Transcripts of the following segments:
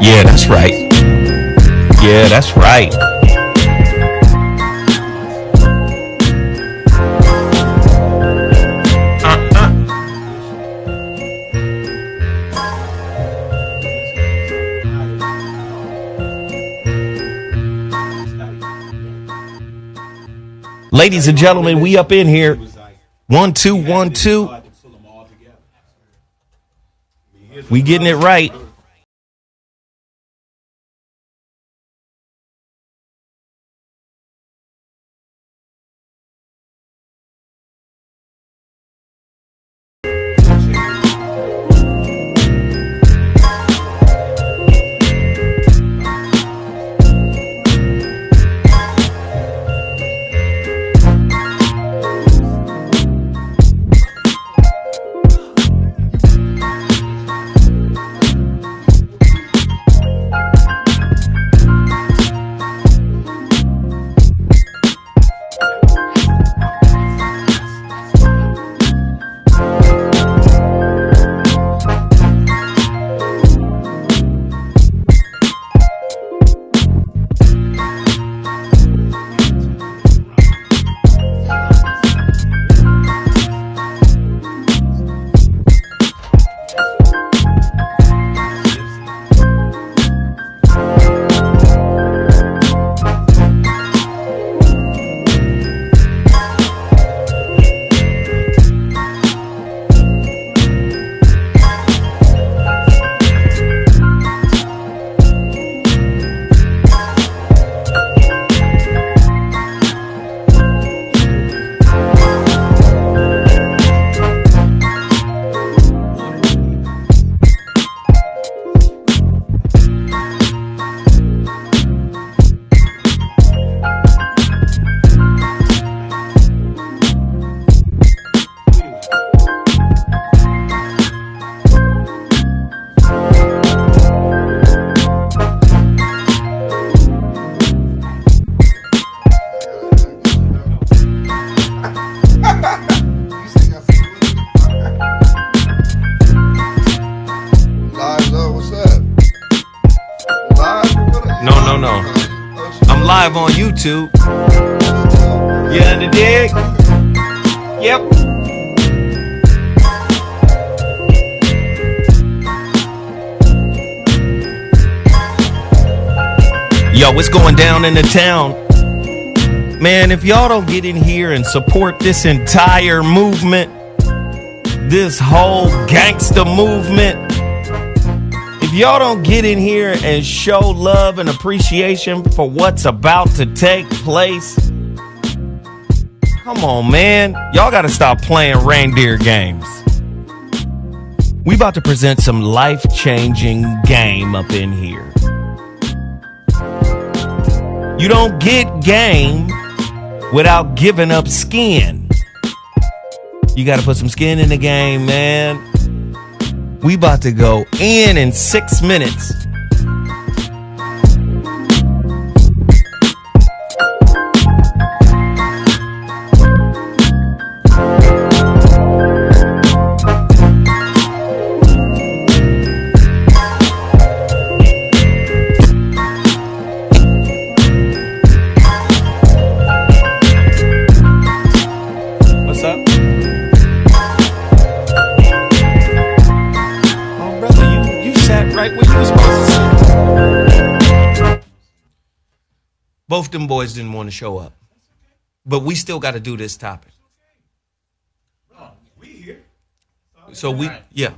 Yeah, that's right. Yeah, that's right. Ladies and gentlemen, we up in here. 1 2 1 2. We getting it right. Live on YouTube. You under dig? Yep. Yo, what's going down in the town? Man, if y'all don't get in here and support this entire movement, this whole gangster movement, if y'all don't get in here and show love and appreciation for what's about to take place, come on, man. Y'all got to stop playing reindeer games. We about to present some life-changing game up in here. You don't get game without giving up skin. You got to put some skin in the game, man. We about to go in 6 minutes. Both them boys didn't want to show up. But we still got to do this topic. Oh, we here. So we, yeah.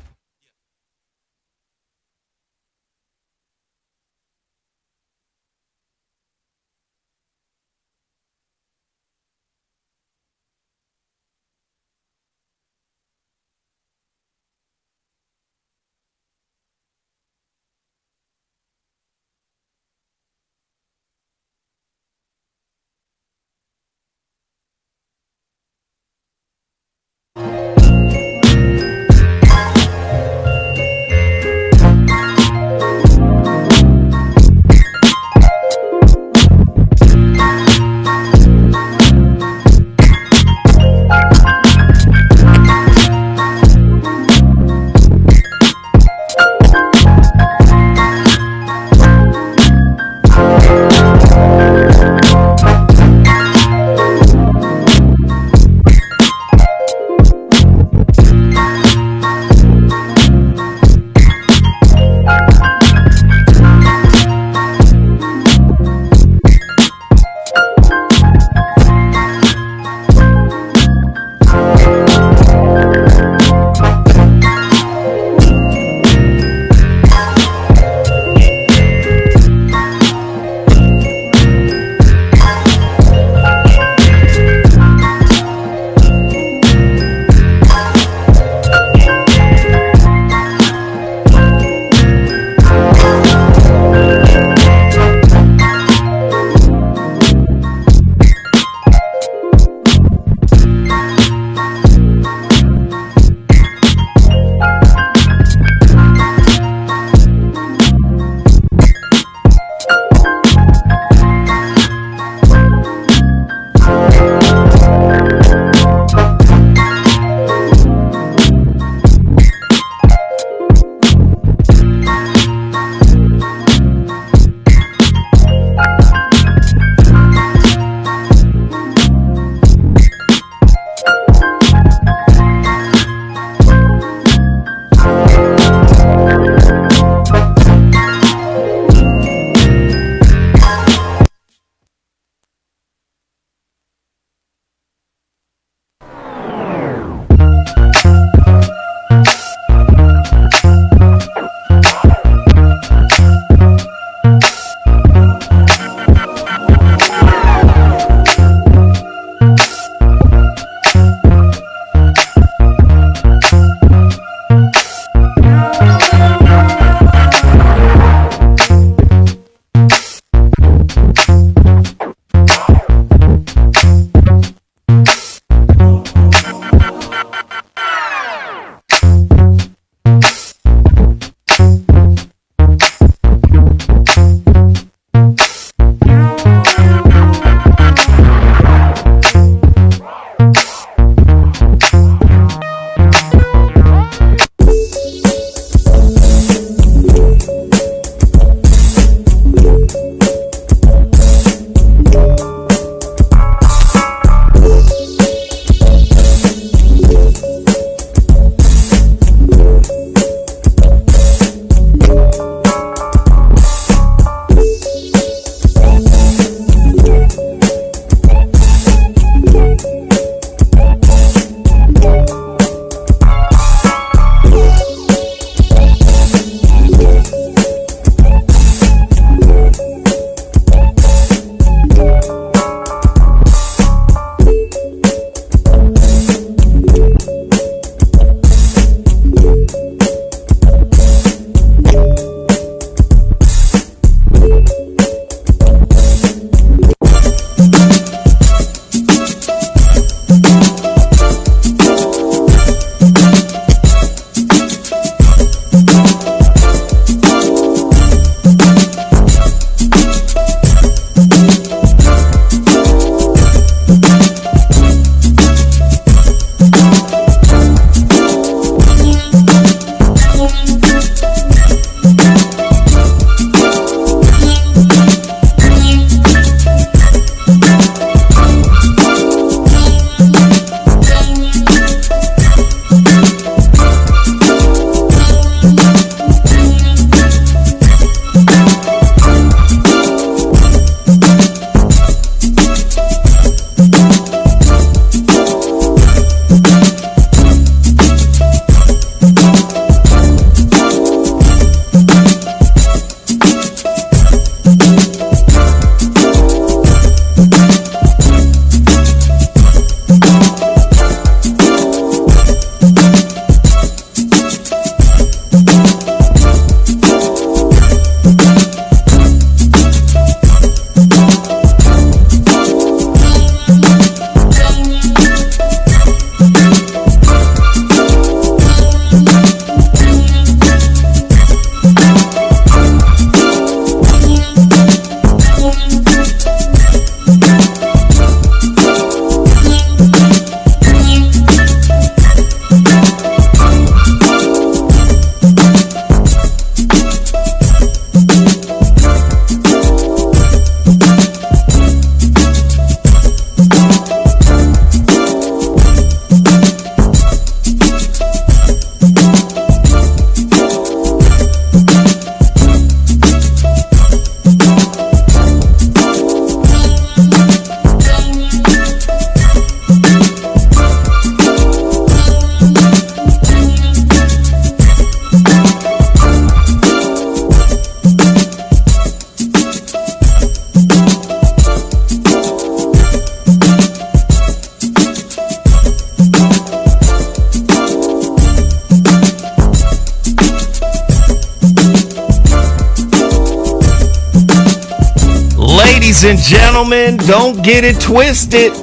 Ladies and gentlemen, don't get it twisted.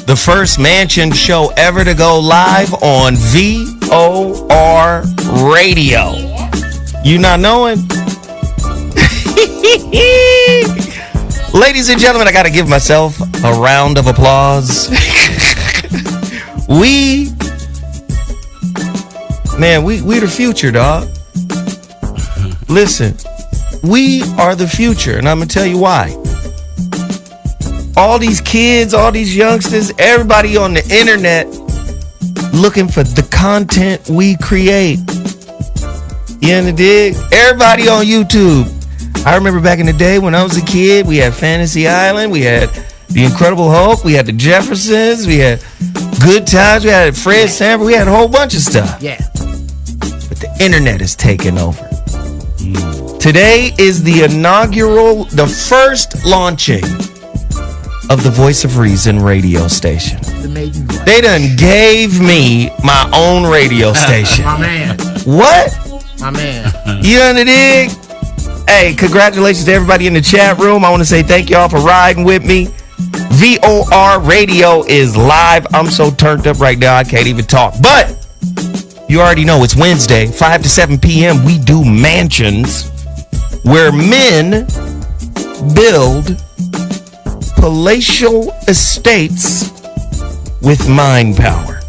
The first Man-Sions show ever to go live on VOR Radio. You not knowing? Ladies and gentlemen, I got to give myself a round of applause. We the future, dog. Listen, we are the future, and I'm going to tell you why. All these kids, all these youngsters, everybody on the internet looking for the content we create. You in the dig? Everybody on YouTube. I remember back in the day when I was a kid, we had Fantasy Island, we had The Incredible Hulk, we had the Jeffersons, we had Good Times, we had Fred Sanford, we had a whole bunch of stuff. Yeah. But the internet is taking over. Today is the first launching of the Voice of Reason radio station. The maiden voice. They done gave me my own radio station. My man. What? My man. You on the dig? Hey, congratulations to everybody in the chat room. I want to say thank y'all for riding with me. VOR Radio is live. I'm so turned up right now I can't even talk. But you already know it's Wednesday, 5 to 7 p.m. We do Man-Sions, where men build palatial estates with mind power.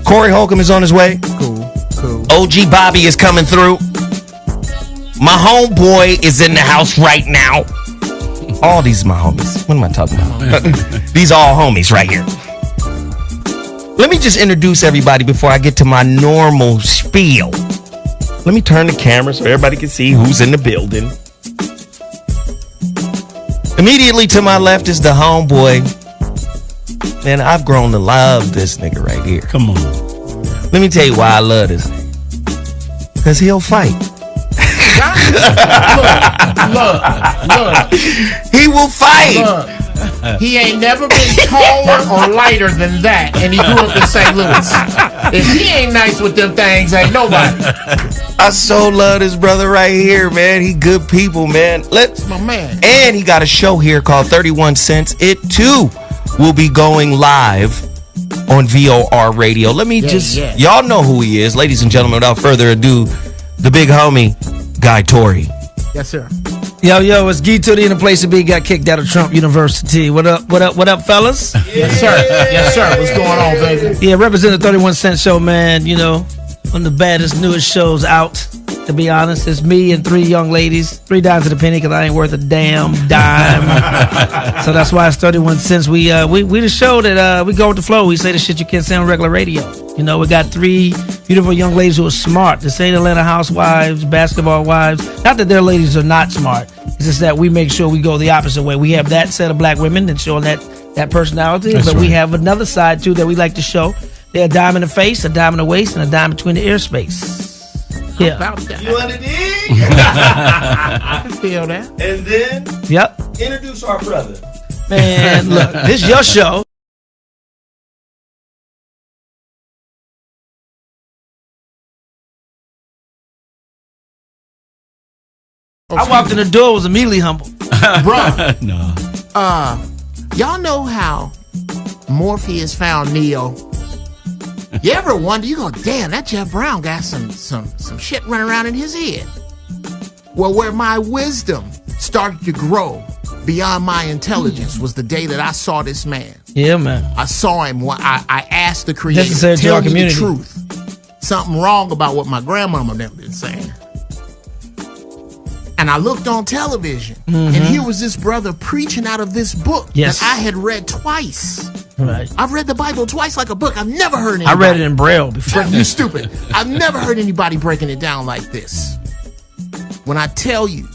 Corey Holcomb is on his way. Cool. OG Bobby is coming through. My homeboy is in the house right now. All these are my homies. What am I talking about? These all homies right here. Let me just introduce everybody before I get to my normal spiel. Let me turn the camera so everybody can see who's in the building. Immediately to my left is the homeboy. Man, I've grown to love this nigga right here. Come on. Let me tell you why I love this nigga. Because he'll fight. Look. He will fight. Look. He ain't never been taller or lighter than that, and he grew up in St. Louis. If he ain't nice with them things, ain't nobody. I so love this brother right here, man. He good people, man. That's my man. And he got a show here called 31 Cents. It, too, will be going live on VOR Radio. Let me y'all know who he is. Ladies and gentlemen, without further ado, the big homie, Guy Tory. Yes, sir. Yo, it's Guy Tory in the place to be. Got kicked out of Trump University. What up, fellas? Yes, sir. Yes, sir. What's going on, baby? Yeah, represent the 31 Cent Show, man. You know, one of the baddest, newest shows out. To be honest, it's me and 3 young ladies. 3 dimes to the penny because I ain't worth a damn dime. So that's why it's 31 cents. We the show that we go with the flow. We say the shit you can't say on regular radio. You know, we got 3 beautiful young ladies who are smart. This ain't Atlanta housewives, basketball wives. Not that their ladies are not smart. It's just that we make sure we go the opposite way. We have that set of black women and showing that personality. That's but right. We have another side, too, that we like to show. They're a dime in the face, a dime in the waist, and a dime between the airspace. Yeah. About that. You want to dig? I can feel that. And then, introduce our brother. Man, look, this is your show. I walked in the door, was immediately humble. Bruh. No. Y'all know how Morpheus found Neo? You ever wonder, you go, damn, that Jeff Brown got some shit running around in his head. Well, where my wisdom started to grow beyond my intelligence was the day that I saw this man. Yeah, man. I saw him. I asked the Creator, Necessary to tell our me community. the truth. Something wrong about what my grandmama them been saying. And I looked on television, and here was this brother preaching out of this book that I had read twice. Right. I've read the Bible twice like a book. I've never heard anybody. I read it in Braille before. You stupid. I've never heard anybody breaking it down like this. When I tell you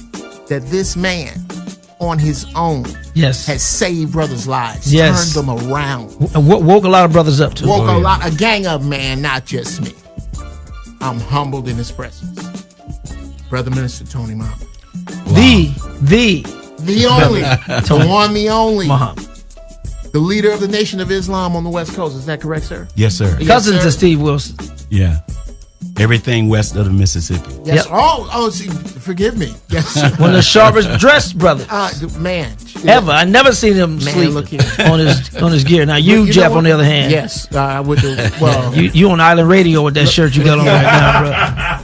that this man on his own has saved brothers' lives, turned them around. Woke a lot of brothers up, too. A gang of man, not just me. I'm humbled in his presence. Brother Minister Tony Muhammad. Wow. The only, the one, the only. Muhammad. The leader of the Nation of Islam on the West Coast. Is that correct, sir? Yes, sir. Cousins to Steve Wilson. Yeah. Everything west of the Mississippi. Yes. Yep. Oh, see, forgive me. Yes. One of the sharpest dressed brothers Man. ever. I never seen him sleep look here. on his gear. Now you Jeff, on the other hand. Yes, I would do. Well, you on Island Radio with that shirt you got on right now,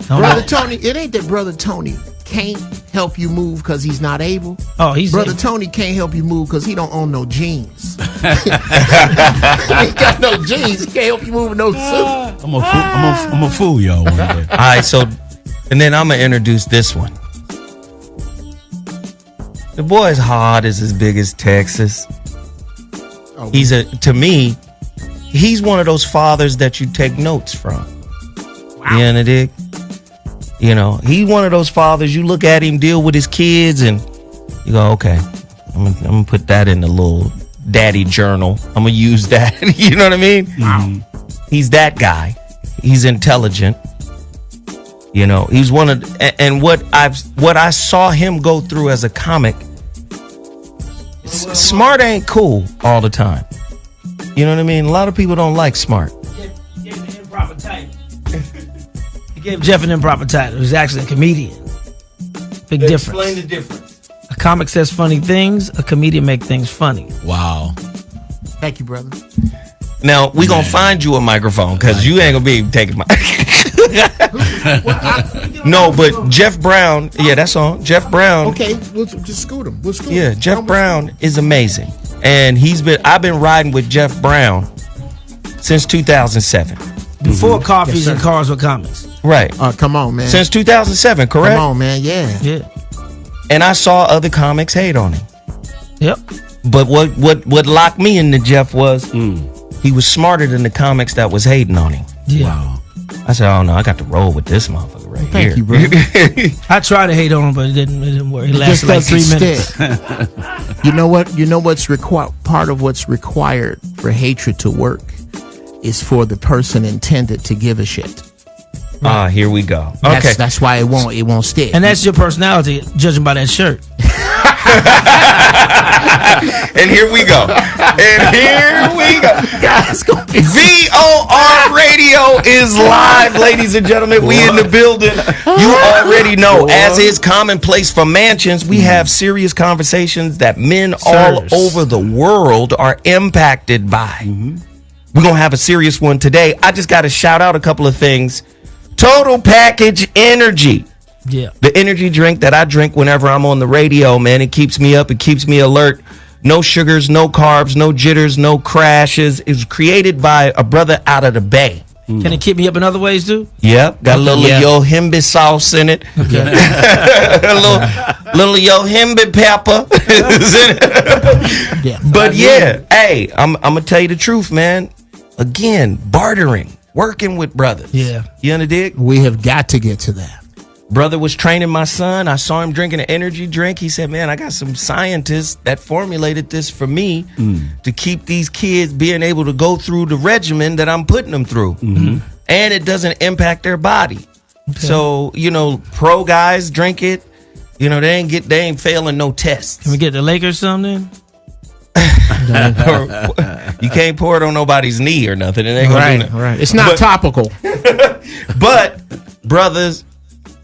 bro. Brother Tony, it ain't that Brother Tony can't help you move because he's not able. Oh, he's Brother able. Tony can't help you move because he don't own no jeans. He ain't got no jeans. He can't help you move with no suit. I'm a fool y'all one day. All right, so, and then I'm going to introduce this one. The boy's hard as big as Texas. Oh, To me, he's one of those fathers that you take notes from. Wow. You know, dig? You know, he's one of those fathers, you look at him deal with his kids and you go, okay, I'm gonna put that in the little daddy journal. I'm gonna use that. You know what I mean? Wow. He's that guy. He's intelligent. You know, he's one of, and what I saw him go through as a comic, smart ain't cool all the time. You know what I mean? A lot of people don't like smart. Gave him the improper title. He gave Jeff an improper title. He's actually a comedian. Big difference. Explain the difference. A comic says funny things. A comedian make things funny. Wow. Thank you, brother. Now, we gonna find you a microphone because you ain't gonna be taking my. No, but Jeff Brown, yeah, that's on. Jeff Brown. Okay, we'll just scoot him. We'll scoot him. Yeah, Jeff Brown is amazing. And I've been riding with Jeff Brown since 2007. Before coffees Yes, and sir. cars with comics. Right. Come on, man. Since 2007, correct? Come on, man. Yeah. Yeah. And I saw other comics hate on him. Yep. But what locked me into Jeff was he was smarter than the comics that was hating on him. Yeah. Wow. I said, oh no, I got to roll with this motherfucker right Thank here. you, brother. I tried to hate on him, but it didn't work. It It lasted like just 3 doesn't minutes. stick. You know what? You know what's required? Part of what's required for hatred to work is for the person intended to give a shit. Here we go. Okay. That's why it won't stick. And that's your personality, judging by that shirt. And here we go. Guys, gonna be VOR Radio is live, ladies and gentlemen. We in the building. You already know, as is commonplace for Man-Sions, we have serious conversations that men all over the world are impacted by. We're going to have a serious one today. I just got to shout out a couple of things. Total Package Energy. Yeah. The energy drink that I drink whenever I'm on the radio, man, it keeps me up. It keeps me alert. No sugars, no carbs, no jitters, no crashes. It was created by a brother out of the Bay. Can it keep me up in other ways, too? Yep. Got a little yohimbe sauce in it. Okay. a little yohimbe pepper. Yeah. But yeah, hey, I'm going to tell you the truth, man. Again, bartering, working with brothers. Yeah. You understand? We have got to get to that. Brother was training my son. I saw him drinking an energy drink. He said, man, I got some scientists that formulated this for me to keep these kids being able to go through the regimen that I'm putting them through. And it doesn't impact their body. Okay. So, you know, pro guys drink it. You know, they ain't failing no tests. Can we get the Lakers some then? You can't pour it on nobody's knee or nothing. It ain't gonna do nothing. Right. It's not topical. But, brothers,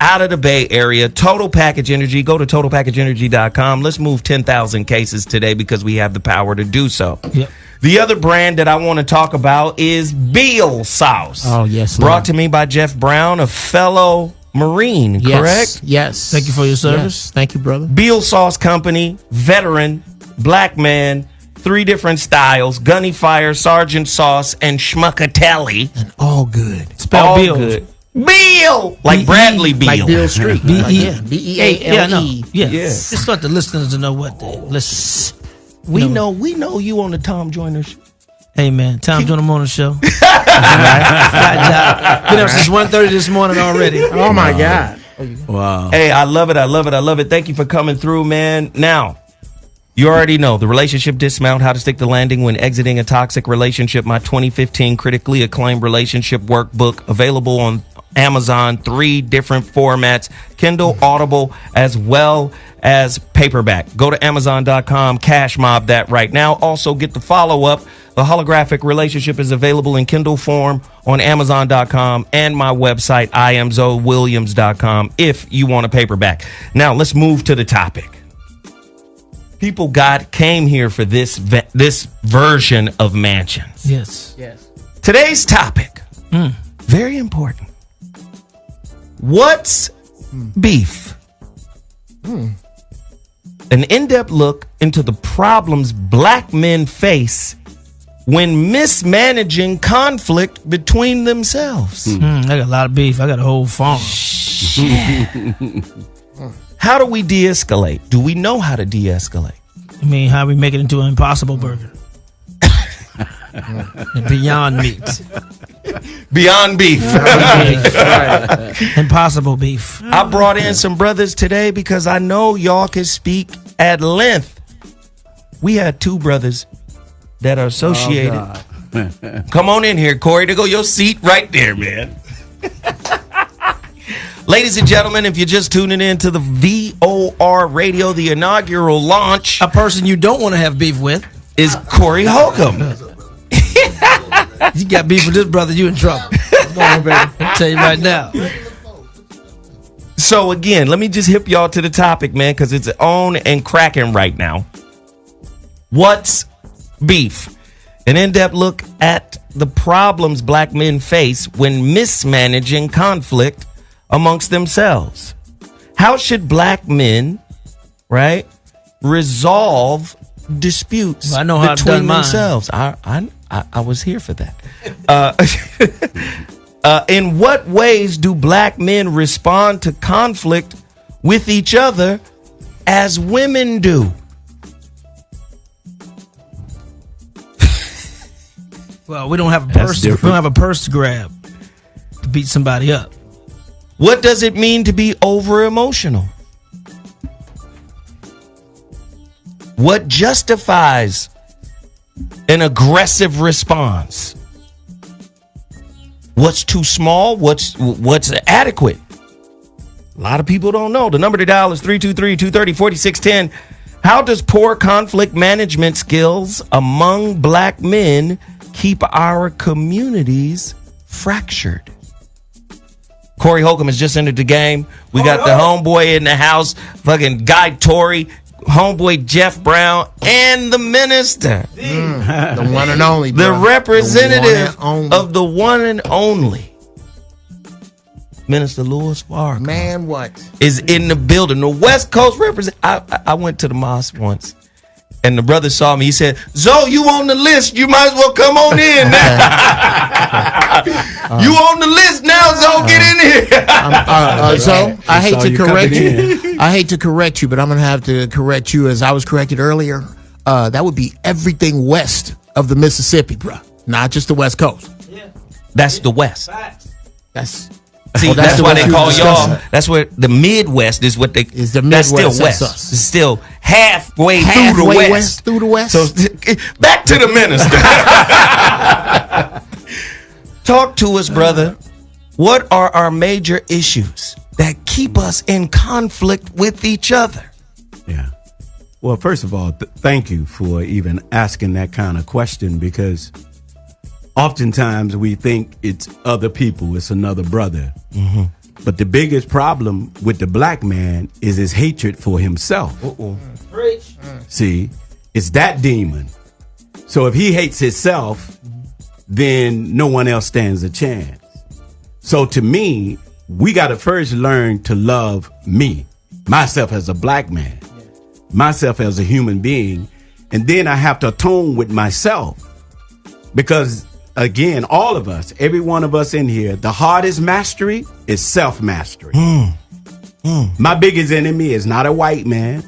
out of the Bay Area, Total Package Energy. Go to totalpackageenergy.com. Let's move 10,000 cases today because we have the power to do so. Yep. The other brand that I want to talk about is Beal Sauce. Oh, yes. Brought to me by Jeff Brown, a fellow Marine, correct? Yes. Thank you for your service. Yes. Thank you, brother. Beal Sauce Company, veteran, black man, 3 different styles, Gunny Fire, Sergeant Sauce, and Schmuckatelli. And all good. Spell All Beal. good. Beal! Like Bradley Beal. Like Beale Street. B-E. B-E-A-L-E. Yeah, I know. Yeah. Yeah. Just want the listeners to know what they listen. We know you on the Tom Joyner show. Hey, man. Tom Joyner Morning Show. Flat job. Been up since 1:30 this morning already. Oh, my God. Wow. Hey, I love it. Thank you for coming through, man. Now, you already know the relationship dismount, how to stick the landing when exiting a toxic relationship. My 2015 critically acclaimed relationship workbook, available on Amazon, 3 different formats, Kindle, Audible, as well as paperback. Go to Amazon.com, cash mob that right now. Also get the follow-up, The Holographic Relationship is available in Kindle form on Amazon.com and my website, IamZoeWilliams.com, if you want a paperback. Now, let's move to the topic. People came here for this version of Man-Sions. Yes. Today's topic, very important. What's beef? An in-depth look into the problems black men face when mismanaging conflict between themselves. I got a lot of beef. I got a whole farm. How do we de-escalate? Do we know how to de-escalate? I mean, how we make it into an Impossible Burger? Beyond meat. Beyond beef. Impossible beef. I brought in some brothers today because I know y'all can speak at length. We had two brothers that are associated. Come on in here, Corey. There go your seat right there, man. Ladies and gentlemen, if you're just tuning in to the VOR Radio, the inaugural launch, A person you don't want to have beef with. is Corey Holcomb. You got beef with this brother, you in trouble. Come on, baby. I'll tell you right now. So again, let me just hip y'all to the topic, man, because it's on and cracking right now. What's beef? An in-depth look at the problems black men face when mismanaging conflict amongst themselves. How should black men, right, resolve disputes Well, I know how I've between done mine. themselves? I was here for that. In what ways do black men respond to conflict with each other as women do? Well, we don't have a purse. We don't have a purse to grab to beat somebody up. What does it mean to be over emotional? What justifies an aggressive response? What's too small? What's adequate? A lot of people don't know. The number to dial is 323-230-4610. How does poor conflict management skills among black men keep our communities fractured? Corey Holcomb has just entered the game. We got the homeboy in the house, fucking guy Tory, homeboy Geoff Brown, and the minister. The one and only, The bro. representative The one and only. of the one and only. Minister Louis Farrakhan Man, what? is in the building. The West Coast representative. I went to the mosque once, and the brother saw me. He said, Zoe, you on the list. You might as well come on in now. You on the list now, Zoe. Get in here. So I hate saw to you correct coming you. I hate to correct you, but I'm going to have to correct you as I was corrected earlier. That would be everything west of the Mississippi, bro. Not just the West Coast. That's the West. That's See, that's that's the why West they you call discussing. y'all. That's what the Midwest is. What they Is the That's Midwest, still that's West. us. It's still halfway through halfway the West. through the West. So back to the minister. Talk to us, brother. What are our major issues that keep us in conflict with each other? Yeah. Well, first of all, thank you for even asking that kind of question, because oftentimes we think it's other people, it's another brother. Mm-hmm. But the biggest problem with the black man is his hatred for himself. See, it's that demon. So if he hates himself, then no one else stands a chance. So to me, we got to first learn to love me, myself as a black man, myself as a human being. And then I have to atone with myself, because again, all of us, every one of us in here, the hardest mastery is self-mastery. My biggest enemy is not a white man.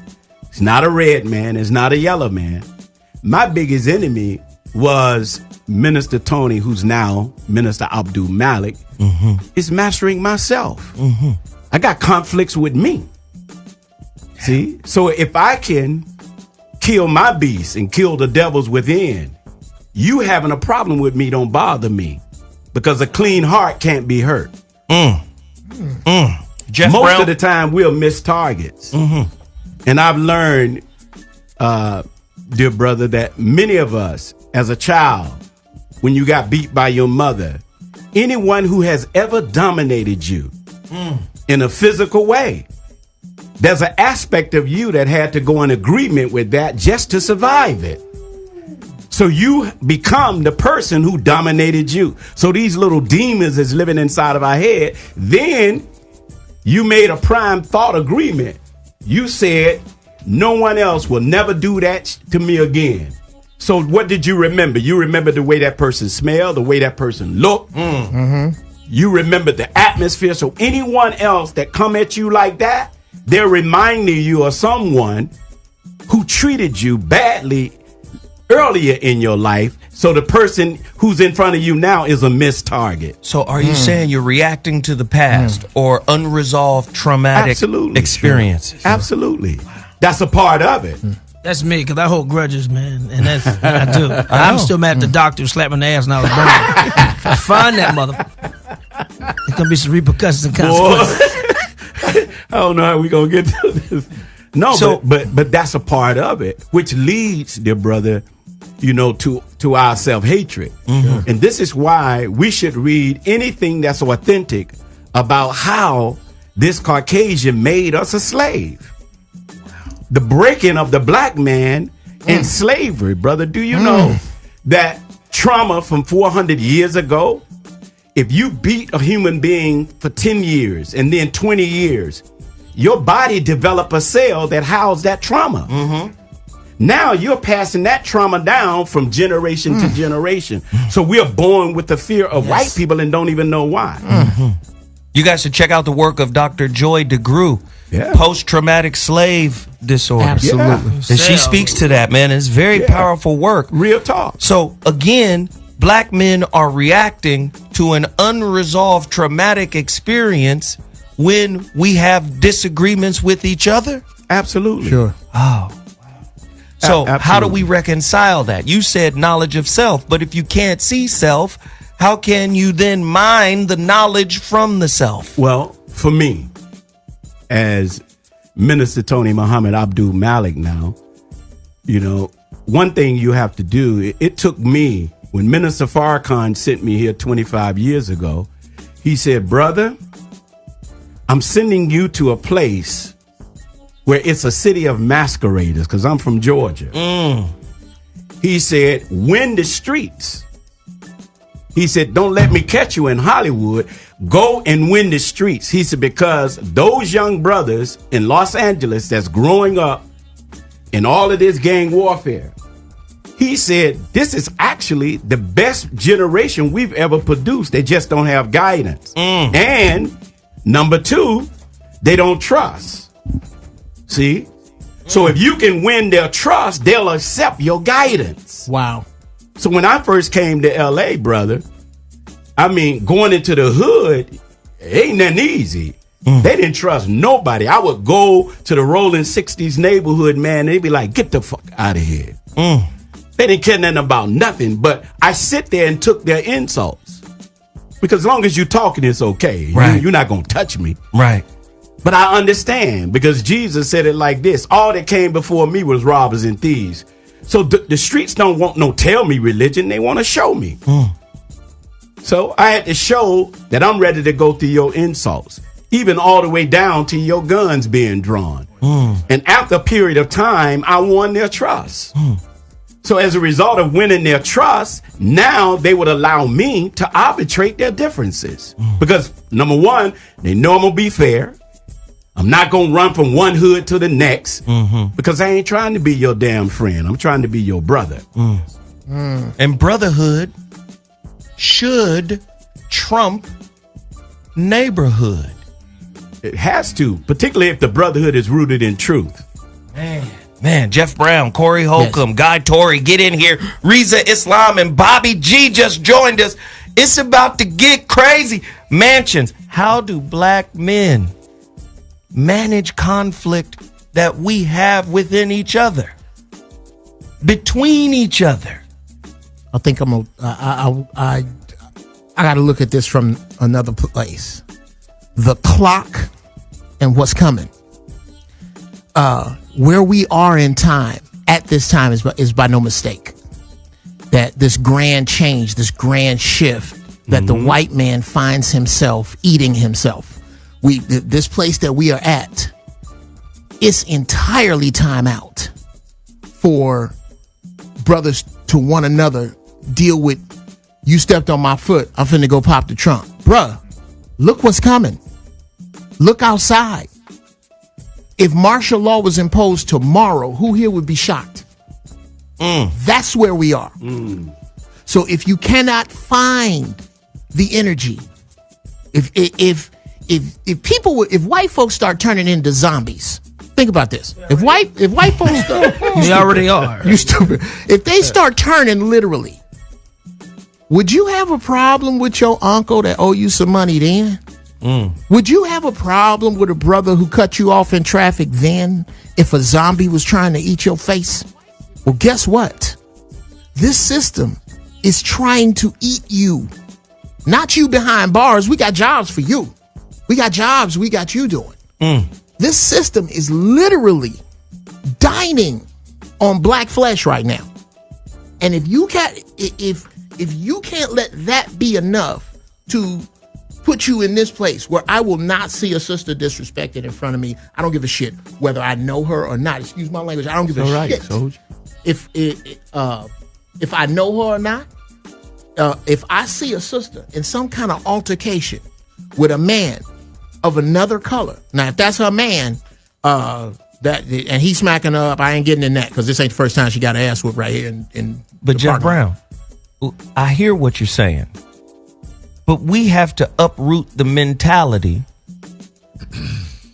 It's not a red man. It's not a yellow man. My biggest enemy was Minister Tony, who's now Minister Abdul Malik, is mastering myself. I got conflicts with me. See? So if I can kill my beast and kill the devils within, you having a problem with me don't bother me, because a clean heart can't be hurt. Geoff Most Brown? of the time we'll miss targets. And I've learned, dear brother, that many of us as a child, when you got beat by your mother, anyone who has ever dominated you in a physical way, there's an aspect of you that had to go in agreement with that just to survive it. So you become the person who dominated you. So these little demons is living inside of our head. Then you made a prime thought agreement. You said, no one else will never do that to me again. So what did you remember? You remember the way that person smelled, the way that person looked. You remember the atmosphere. So anyone else that come at you like that, they're reminding you of someone who treated you badly earlier in your life. So the person who's in front of you now is a missed target. So are you saying you're reacting to the past or unresolved traumatic experiences? Sure. Absolutely. That's a part of it. That's me, because I hold grudges, man. And that's I do. I'm still mad at the doctor who slapped my ass and I was burning. If I find that motherfucker, there's going to be some repercussions and consequences. I don't know how we going to get to this. No, so, but that's a part of it, which leads, dear brother, to our self-hatred. And this is why we should read anything that's authentic about how this Caucasian made us a slave. The breaking of the black man in slavery, brother. Do you know that trauma from 400 years ago, if you beat a human being for 10 years and then 20 years, your body developed a cell that housed that trauma. Now you're passing that trauma down from generation to generation. So we are born with the fear of white people and don't even know why. You guys should check out the work of Dr. Joy DeGruy. Post-traumatic slave disorder. Absolutely. And she speaks to that, man. It's very powerful work. Real talk. So again, black men are reacting to an unresolved traumatic experience when we have disagreements with each other? Absolutely. Sure. Oh. So how do we reconcile that? You said knowledge of self, but if you can't see self, how can you then mine the knowledge from the self? Well, for me, as Minister Tony Muhammad Abdul Malik now, one thing you have to do, it took me, when Minister Farrakhan sent me here 25 years ago, he said, brother, I'm sending you to a place where it's a city of masqueraders, because I'm from Georgia. He said, win the streets. He said, don't let me catch you in Hollywood. Go and win the streets. He said, because those young brothers in Los Angeles that's growing up in all of this gang warfare, he said, this is actually the best generation we've ever produced. They just don't have guidance. And number two, they don't trust. See? So if you can win their trust, they'll accept your guidance. Wow. So when I first came to LA, brother, I mean, going into the hood, ain't nothing easy. They didn't trust nobody. I would go to the rolling 60s neighborhood, man. They'd be like, get the fuck out of here. They didn't care nothing about nothing. But I sit there and took their insults. Because as long as you're talking, it's okay. Right. You're not going to touch me. Right. But I understand, because Jesus said it like this. All that came before me was robbers and thieves. So the streets don't want no tell me religion. They want to show me. So I had to show that I'm ready to go through your insults, even all the way down to your guns being drawn. And after a period of time, I won their trust. So as a result of winning their trust, now they would allow me to arbitrate their differences. Because number one, they know I'm going to be fair. I'm not going to run from one hood to the next, because I ain't trying to be your damn friend. I'm trying to be your brother. And brotherhood should trump neighborhood. It has to, particularly if the brotherhood is rooted in truth. Man, Jeff Brown, Corey Holcomb, Guy Tory, get in here. Rizza Islam and Bobby G just joined us. It's about to get crazy. Man-Sions, how do black men manage conflict that we have within each other, between each other? I think I got to look at this from another place. The clock and what's coming. Where we are in time at this time is by no mistake. that this grand change, this grand shift, that the white man finds himself eating himself. This place that we are at, it's entirely time out for brothers to one another deal with, you stepped on my foot, I'm finna go pop the trunk. Bruh, look what's coming. Look outside. If martial law was imposed tomorrow, who here would be shocked? That's where we are. So if you cannot find the energy, if white folks start turning into zombies, think about this. If white folks start, they already are. You stupid. If they start turning literally, would you have a problem with your uncle that owe you some money then? Would you have a problem with a brother who cut you off in traffic then if a zombie was trying to eat your face? Well, guess what? This system is trying to eat you. Not you behind bars. We got jobs for you. We got jobs we got you doing. This system is literally dining on black flesh right now. And if you can't let that be enough to put you in this place where I will not see a sister disrespected in front of me, I don't give a shit whether I know her or not. Excuse my language. I don't give a shit. If I know her or not, if I see a sister in some kind of altercation with a man of another color, now if that's her man, and he's smacking her up, I ain't getting in that because this ain't the first time she got an ass whoop right here in But Geoff Brown, I hear what you're saying, but we have to uproot the mentality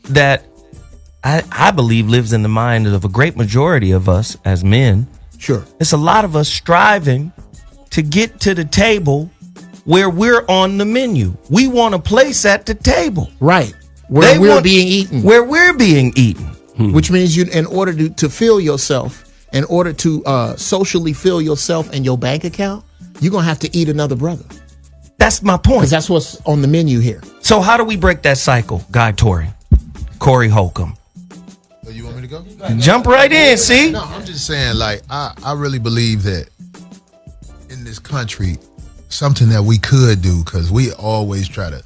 that I believe lives in the mind of a great majority of us as men. Sure. It's a lot of us striving to get to the table where we're on the menu. We want a place at the table. Right. Where we're being eaten. Where we're being eaten. Which means you, in order to fill yourself, in order to socially fill yourself and your bank account, you're going to have to eat another brother. That's my point. Because that's what's on the menu here. So how do we break that cycle, Guy Tory? Corey Holcomb. You want me to go? Jump right in, see? No, I'm just saying, like, I really believe that in this country, something that we could do, because we always try to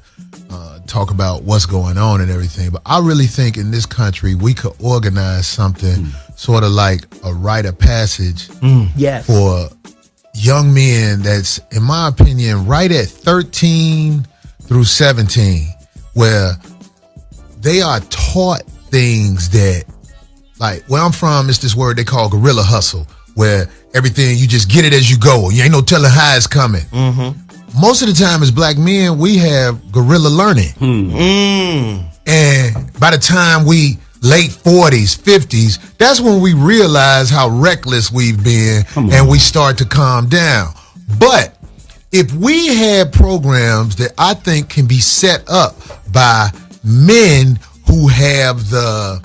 talk about what's going on and everything, but I really think in this country we could organize something sort of like a rite of passage Yes. for young men that's, in my opinion, right at 13 through 17, where they are taught things that, like, where I'm from, it's this word they call guerrilla hustle, where everything, you just get it as you go. You ain't no telling how it's coming. Most of the time as black men, we have guerrilla learning. And by the time we late 40s, 50s, that's when we realize how reckless we've been and we start to calm down. But if we had programs that I think can be set up by men who have the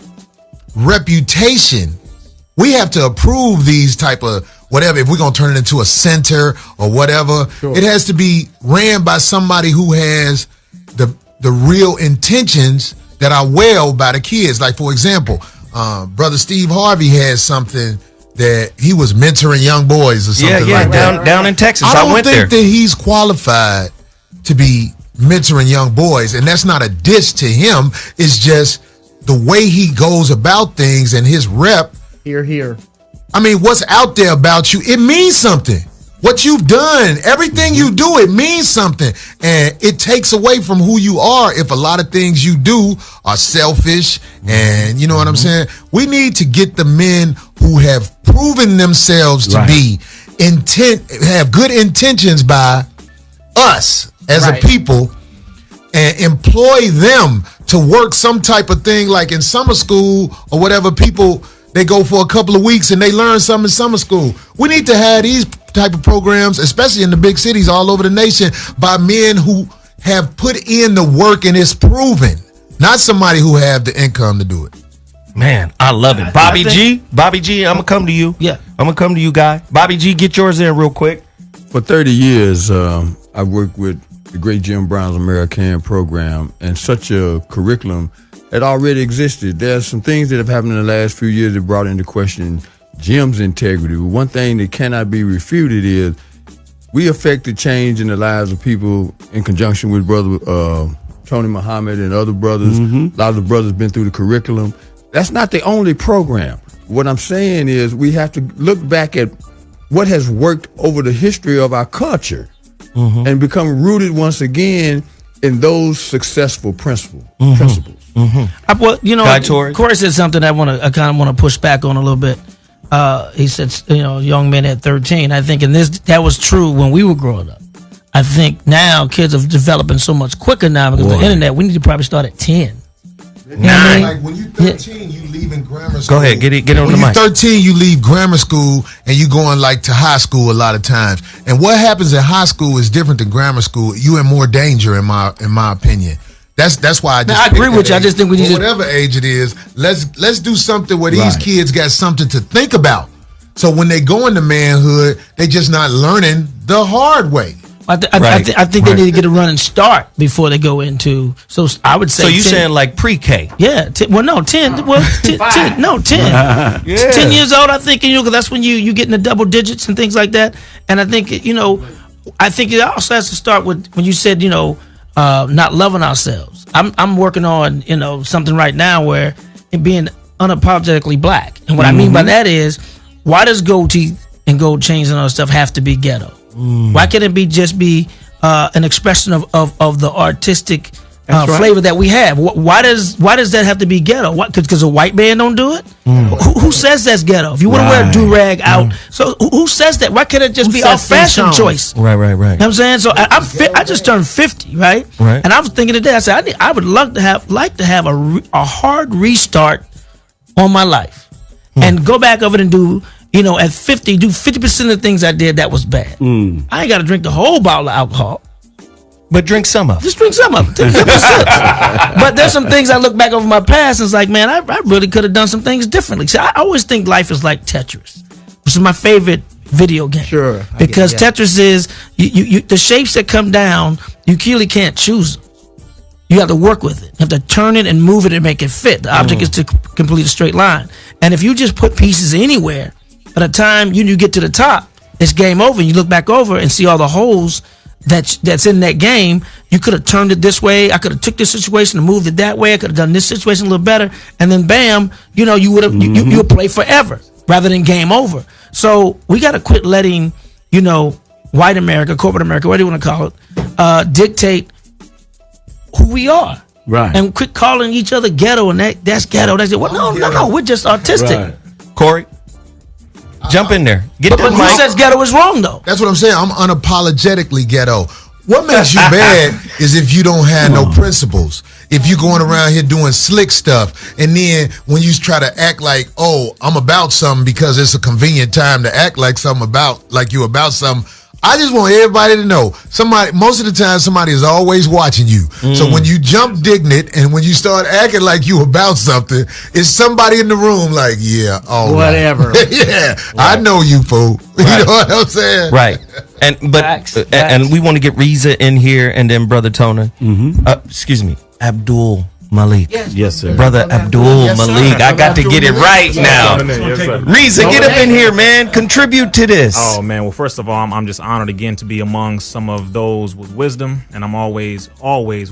reputation, we have to approve these type of whatever. If we're going to turn it into a center or whatever, it has to be ran by somebody who has the real intentions that are well by the kids. Like, for example, Brother Steve Harvey has something that he was mentoring young boys or something like that. Down in Texas. I went don't there. think that he's qualified to be mentoring young boys, and that's not a diss to him. It's just the way he goes about things and his rep. Here. I mean, what's out there about you, it means something. What you've done, everything you do, it means something. And it takes away from who you are if a lot of things you do are selfish. And you know what I'm saying? We need to get the men who have proven themselves to be have good intentions by us as a people, and employ them to work some type of thing, like in summer school or whatever. People, they go for a couple of weeks and they learn something in summer school. We need to have these type of programs, especially in the big cities all over the nation, by men who have put in the work and it's proven, not somebody who have the income to do it. Man, I love it. Bobby G, I'm going to come to you. Yeah. I'm going to come to you, Guy. Bobby G, get yours in real quick. For 30 years, I worked with the great Jim Brown's American program, and such a curriculum had already existed. There's some things that have happened in the last few years that brought into question Jim's integrity. But one thing that cannot be refuted is we affected change in the lives of people in conjunction with Brother Tony Muhammad and other brothers. A lot of the brothers been through the curriculum. That's not the only program. What I'm saying is we have to look back at what has worked over the history of our culture and become rooted once again in those successful principles. Well, you know, Guy Tory? Corey said something I kind of want to push back on a little bit. He said, you know, young men at 13. I think that was true when we were growing up. I think now kids are developing so much quicker now because of the internet. We need to probably start at 10. Nine. Like when you're 13, you leaving grammar school. Go ahead, get on the mic. When you're 13, you leave grammar school and you going like to high school a lot of times. And what happens in high school is different than grammar school. You in more danger, in my opinion. That's why I agree with you. I just think we need whatever age it is, let's do something where these kids got something to think about. So when they go into manhood, they just not learning the hard way. I think they need to get a running start before they go into. So I would say. So you saying like pre-K? Yeah. 10. 10. No, 10. 10. 10 years old. I think because that's when you get in the double digits and things like that. And I think I think it also has to start with when you said not loving ourselves. I'm working on something right now where it being unapologetically black. And what I mean by that is, why does gold teeth and gold chains and all that stuff have to be ghetto? Why can't it just be an expression of the artistic flavor that we have? Why does that have to be ghetto? Because a white man don't do it? Who says that's ghetto? If you want to wear a do-rag out, so who says that? Why can't it just be our fashion choice? Right. You know what I'm saying? So I just turned 50, right? And I was thinking today, I said I would like to have a hard restart on my life and go back over it and do. At 50, do 50% of the things I did that was bad. I ain't got to drink the whole bottle of alcohol. But drink some of it. Just drink some of it. Take 50 sips. But there's some things I look back over my past and it's like, man, I really could have done some things differently. See, I always think life is like Tetris, which is my favorite video game. Sure. Because Tetris is, you the shapes that come down, you clearly can't choose them. You have to work with it. You have to turn it and move it and make it fit. The object is to complete a straight line. And if you just put pieces anywhere, by the time you get to the top, it's game over. You look back over and see all the holes that's in that game. You could have turned it this way. I could have took this situation and moved it that way. I could have done this situation a little better. And then bam, you would have you would play forever rather than game over. So we got to quit letting white America, corporate America, what do you want to call it, dictate who we are. Right. And quit calling each other ghetto and that's ghetto. That's it. Well, no, we're just artistic. Right. Corey, jump in there. But who says ghetto is wrong though? That's what I'm saying. I'm unapologetically ghetto. What makes you bad is if you don't have no principles. If you going around here doing slick stuff, and then when you try to act like, oh, I'm about something because it's a convenient time to act like you about something. I just want everybody to know, most of the time, somebody is always watching you. So when you jump dignant and when you start acting like you about something, it's somebody in the room like, yeah, all whatever. Right. Yeah, right. I know you, fool. Right. You know what I'm saying? Right. And we want to get Rizza in here and then Brother Tona. Excuse me, Abdul Malik. Yes, sir. Brother Abdul Malik. I got to get it right now. Rizza, get up in here, man. Contribute to this. Oh, man. Well, first of all, I'm just honored again to be among some of those with wisdom. And I'm always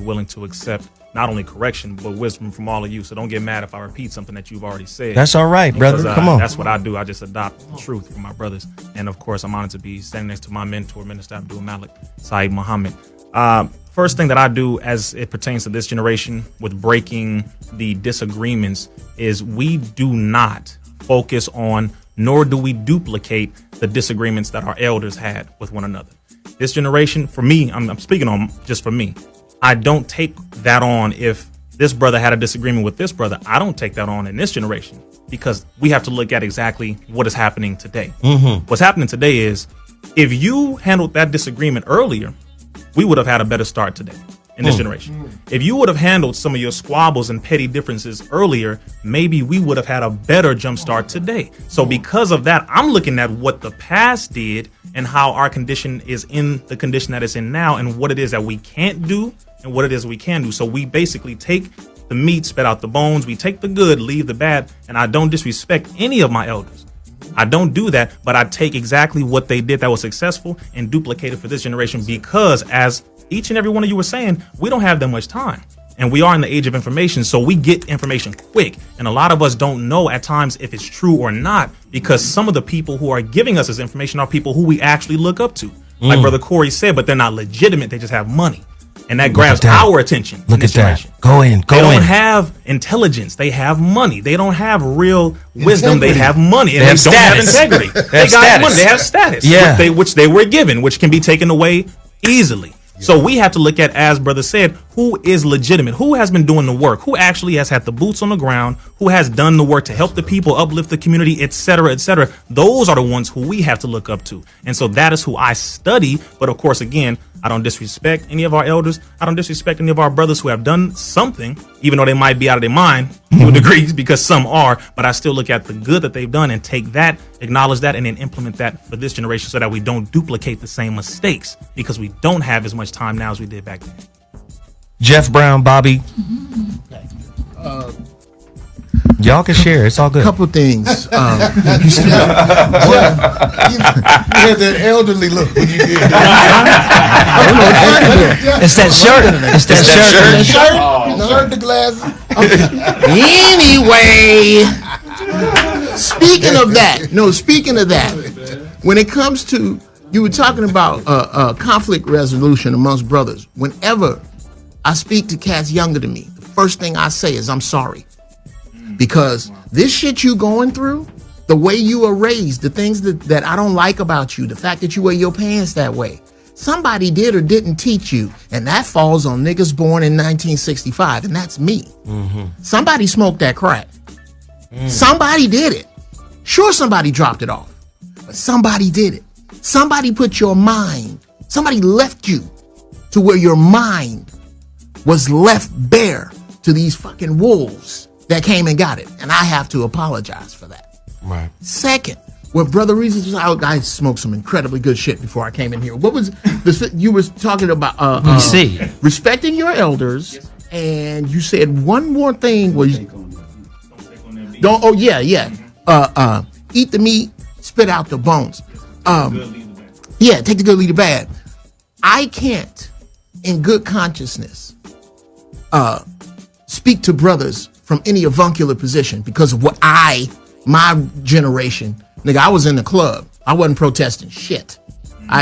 willing to accept not only correction, but wisdom from all of you. So don't get mad if I repeat something that you've already said. That's all right, brother. Come on. That's what I do. I just adopt the truth from my brothers. And, of course, I'm honored to be standing next to my mentor, Minister Abdul Malik, Saeed Muhammad. First thing that I do as it pertains to this generation with breaking the disagreements is we do not focus on, nor do we duplicate the disagreements that our elders had with one another. This generation, for me, I'm speaking on just for me, I don't take that on. If this brother had a disagreement with this brother, I don't take that on in this generation because we have to look at exactly what is happening today. What's happening today is if you handled that disagreement earlier, we would have had a better start today in this generation. If you would have handled some of your squabbles and petty differences earlier, maybe we would have had a better jump start today. So because of that, I'm looking at what the past did and how our condition is in the condition that it's in now and what it is that we can't do and what it is we can do. So we basically take the meat, spit out the bones. We take the good, leave the bad. And I don't disrespect any of my elders. I don't do that, but I take exactly what they did that was successful and duplicate it for this generation, because as each and every one of you were saying, we don't have that much time. And we are in the age of information, so we get information quick. And a lot of us don't know at times if it's true or not, because some of the people who are giving us this information are people who we actually look up to. Like Brother Corey said, but they're not legitimate. They just have money. And that grabs our attention. Look at that. Go in. They don't have intelligence. They have money. They don't have real wisdom. They have money. And they don't have integrity. They got money. They have status. Yeah. Which they were given, which can be taken away easily. So we have to look at, as brother said, who is legitimate, who has been doing the work, who actually has had the boots on the ground, who has done the work to help the people, uplift the community, etc., etc. Those are the ones who we have to look up to. And so that is who I study. But of course, again, I don't disrespect any of our elders. I don't disrespect any of our brothers who have done something, even though they might be out of their mind to a degree, because some are. But I still look at the good that they've done and take that, acknowledge that, and then implement that for this generation so that we don't duplicate the same mistakes, because we don't have as much time now as we did back then. Jeff Brown, Bobby. Y'all can share. It's all good. Couple things. You had that elderly look when you did that. It's that shirt. It's that shirt. Shirt, the glasses. Anyway, speaking of that, when it comes to, you were talking about conflict resolution amongst brothers. Whenever I speak to cats younger than me, the first thing I say is I'm sorry. Because this shit you going through, the way you are raised, the things that I don't like about you, the fact that you wear your pants that way, somebody did or didn't teach you, and that falls on niggas born in 1965, and that's me. Somebody smoked that crack. Somebody did it. Sure, somebody dropped it off, but somebody did it. Somebody put your mind, somebody left you to where your mind was left bare to these fucking wolves that came and got it, and I have to apologize for that. Right. Second, what Brother Rizza was out, I smoked some incredibly good shit before I came in here. What was this? You was talking about respecting your elders, and you said one more thing was don't. Oh yeah. Eat the meat, spit out the bones. Yeah, take the good, leave the bad. I can't, in good consciousness, speak to brothers from any avuncular position because of what my generation, nigga, I was in the club. I wasn't protesting shit.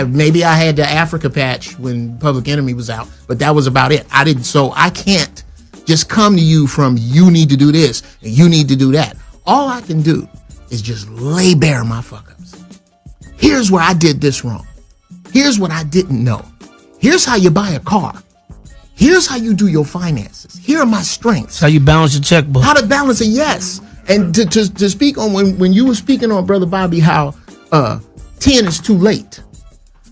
Maybe I had the Africa patch when Public Enemy was out, but that was about it. So I can't just come to you from you need to do this and you need to do that. All I can do is just lay bare my fuck ups. Here's where I did this wrong. Here's what I didn't know. Here's how you buy a car. Here's how you do your finances. Here are my strengths. How you balance your checkbook. How to balance it, yes. And to speak on when you were speaking on, Brother Bobby, how 10 is too late.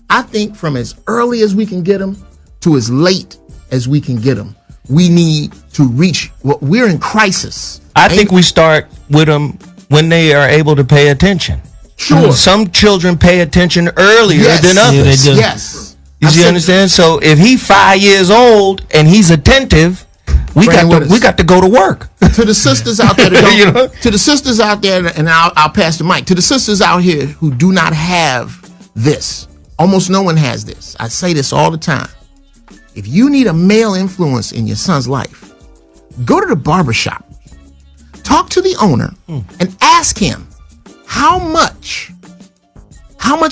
I think from as early as we can get them to as late as we can get them, we need to reach we're in crisis. I think we start with them when they are able to pay attention. Sure. Some children pay attention earlier than others. Yeah, they do. Yes. You understand? So if he's 5 years old and he's attentive, we got to go to work. To the sisters out there, to the sisters out there, and I'll pass the mic. To the sisters out here who do not have this, almost no one has this. I say this all the time. If you need a male influence in your son's life, go to the barbershop, talk to the owner, and ask him how much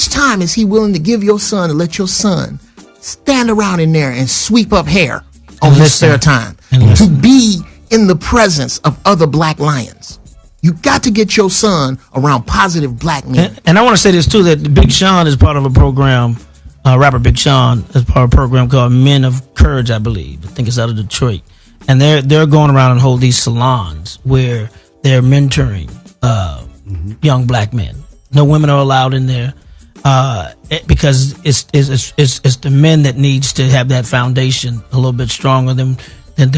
time is he willing to give your son to let your son stand around in there and sweep up hair on his spare time, to be in the presence of other black lions. You got to get your son around positive black men. And I want to say this too, that Big Sean is part of a program, rapper Big Sean is part of a program called Men of Courage, I believe. I think it's out of Detroit. And they're going around and hold these salons where they're mentoring young black men. No women are allowed in there. Because it's the men that needs to have that foundation a little bit stronger than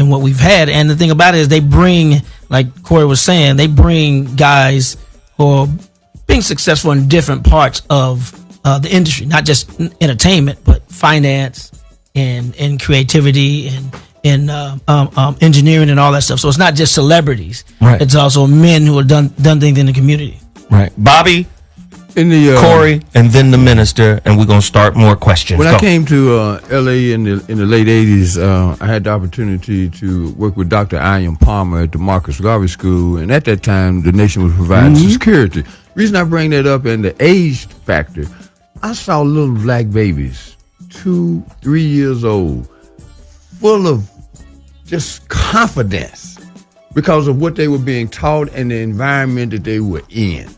what we've had. And the thing about it is they bring, like Corey was saying, they bring guys who are being successful in different parts of the industry, not just entertainment, but finance and creativity and engineering and all that stuff. So it's not just celebrities. Right. It's also men who have done things in the community. Right. Bobby, In the Corey, and then the minister, and we're gonna start more questions. When Go. I came to L.A. in the late '80s, I had the opportunity to work with Dr. Ian Palmer at the Marcus Garvey School, and at that time, the nation was providing security. Reason I bring that up and the age factor, I saw little black babies, 2, 3 years old, full of just confidence because of what they were being taught and the environment that they were in.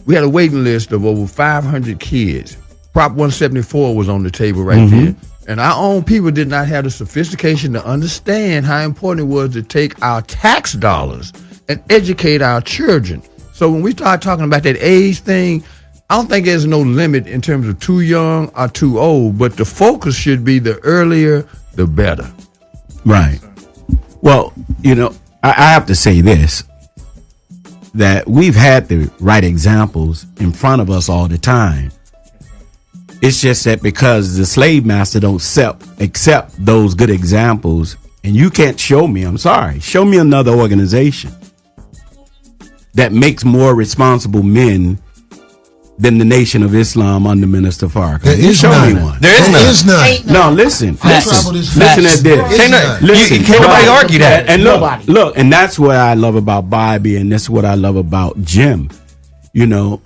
We had a waiting list of over 500 kids. Prop 174 was on the table right there. And our own people did not have the sophistication to understand how important it was to take our tax dollars and educate our children. So when we start talking about that age thing, I don't think there's no limit in terms of too young or too old, but the focus should be the earlier, the better. Right. Well, you know, I have to say this, that we've had the right examples in front of us all the time. It's just that because the slave master don't accept those good examples, and you can't show me, I'm sorry, show me another organization that makes more responsible men than the Nation of Islam under Minister Farrakhan. There is show none. me one. There is none. No, listen at this. Listen, Can't nobody argue that. And look, and that's what I love about Bobby, and that's what I love about Jim. You know,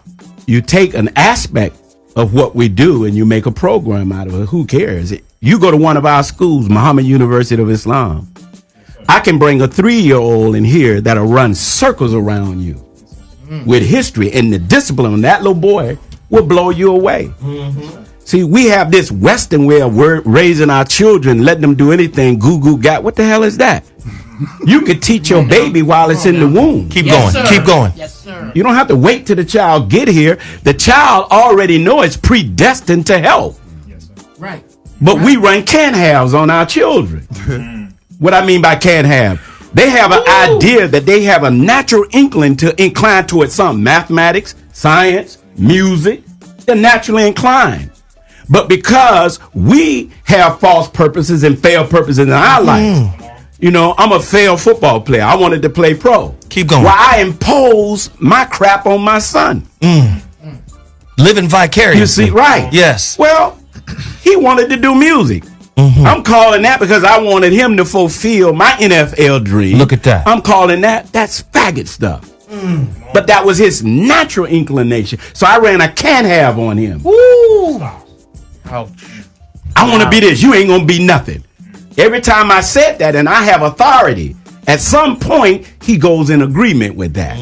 you take an aspect of what we do and you make a program out of it. Who cares? You go to one of our schools, Muhammad University of Islam. I can bring a 3-year-old in here that'll run circles around you with history and the discipline. That little boy will blow you away. See, we have this Western way of raising our children, letting them do anything. Goo got. What the hell is that? You could teach your baby while it's in the womb. Keep going. Keep going. Yes, sir. You don't have to wait till the child get here. The child already know it's predestined to help. Right. But we run can't-haves on our children. What I mean by can't-have, they have an idea that they have a natural inkling to incline towards something. Mathematics, science, music, they're naturally inclined. But because we have false purposes and failed purposes in our life, you know, I'm a failed football player. I wanted to play pro. Keep going. Well, I impose my crap on my son. Living vicariously. You see, right. Yes. Well, he wanted to do music. I'm calling that because I wanted him to fulfill my NFL dream. Look at that. I'm calling that's faggot stuff. But that was his natural inclination. So I ran a can't-have on him. Woo. Ouch. I want to be this. You ain't going to be nothing. Every time I said that, and I have authority, at some point, he goes in agreement with that.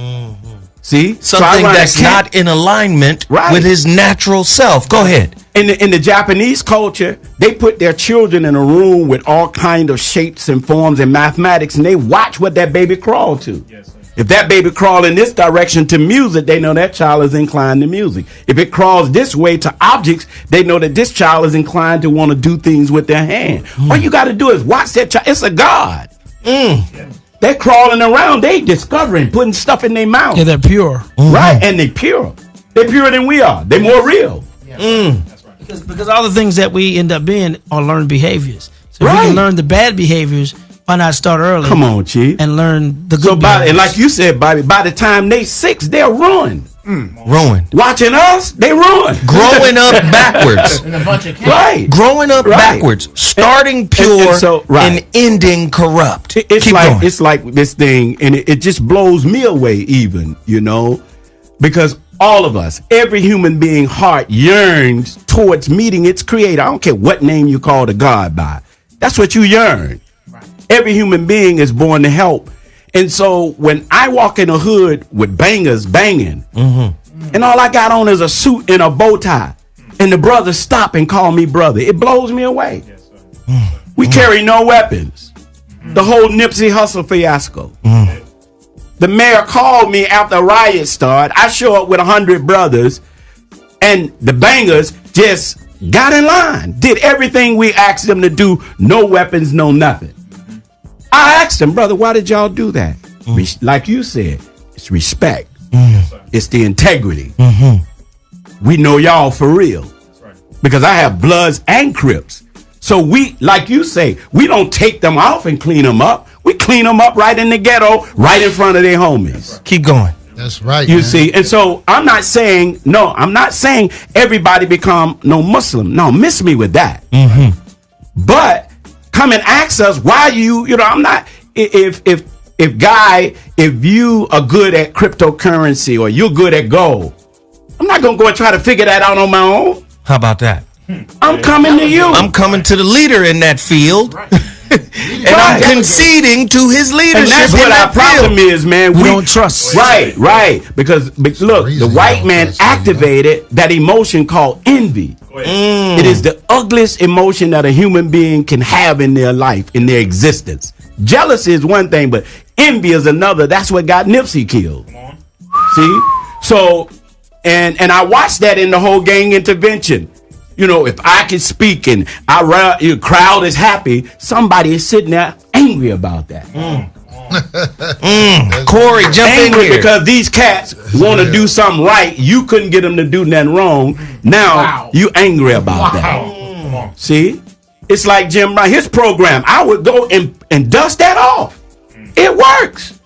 See? Something that's not in alignment with his natural self. Go ahead. In the Japanese culture, they put their children in a room with all kind of shapes and forms and mathematics, and they watch what that baby crawl to. Yes, if that baby crawl in this direction to music, they know that child is inclined to music. If it crawls this way to objects, they know that this child is inclined to want to do things with their hand. All you got to do is watch that child. It's a God. They're crawling around. They discovering, putting stuff in their mouth. Yeah, they're pure. Right, and they're pure. They're purer than we are. They're more real. Because all the things that we end up being are learned behaviors. So if we can learn the bad behaviors, why not start early? Come on, Chief. And learn the good behaviors. And like you said, Bobby, by the time they 6, they're ruined. Ruined. Watching us, they ruined. Growing up backwards. And a bunch of kids. Right. Growing up backwards. Starting pure and ending corrupt. It's like this thing, and it just blows me away even, you know, because all of us, every human being heart yearns towards meeting its creator. I don't care what name you call the God by. That's what you yearn. Right. Every human being is born to help. And so when I walk in a hood with bangers banging, and all I got on is a suit and a bow tie, and the brothers stop and call me brother, it blows me away. We carry no weapons. The whole Nipsey Hussle fiasco. The mayor called me after a riot started. I show up with 100 brothers, and the bangers just got in line, did everything we asked them to do. No weapons, no nothing. I asked them, brother, why did y'all do that? Like you said, it's respect. It's the integrity. We know y'all for real. Because I have Bloods and Crips. So we, like you say, we don't take them off and clean them up. We clean them up right in the ghetto, right in front of their homies. Keep going. That's right. You man. see, and so I'm not saying everybody become no Muslim. No, miss me with that. But come and ask us why I'm not. If you are good at cryptocurrency or you're good at gold, I'm not gonna go and try to figure that out on my own. How about that? I'm coming to you. I'm coming to the leader in that field. And I'm conceding to his leadership. And that's what our problem is, man. We don't trust. Right. Because look, the white man activated that emotion called envy. It is the ugliest emotion that a human being can have in their life, in their existence. Jealousy is one thing, but envy is another. That's what got Nipsey killed. See? So, and I watched that in the whole gang intervention. You know, if I can speak and your crowd is happy, somebody is sitting there angry about that. Corey, jump in here. Because these cats want to do something right. You couldn't get them to do nothing wrong. Now you angry about that. See? It's like Jim Brown, his program. I would go and dust that off. It works.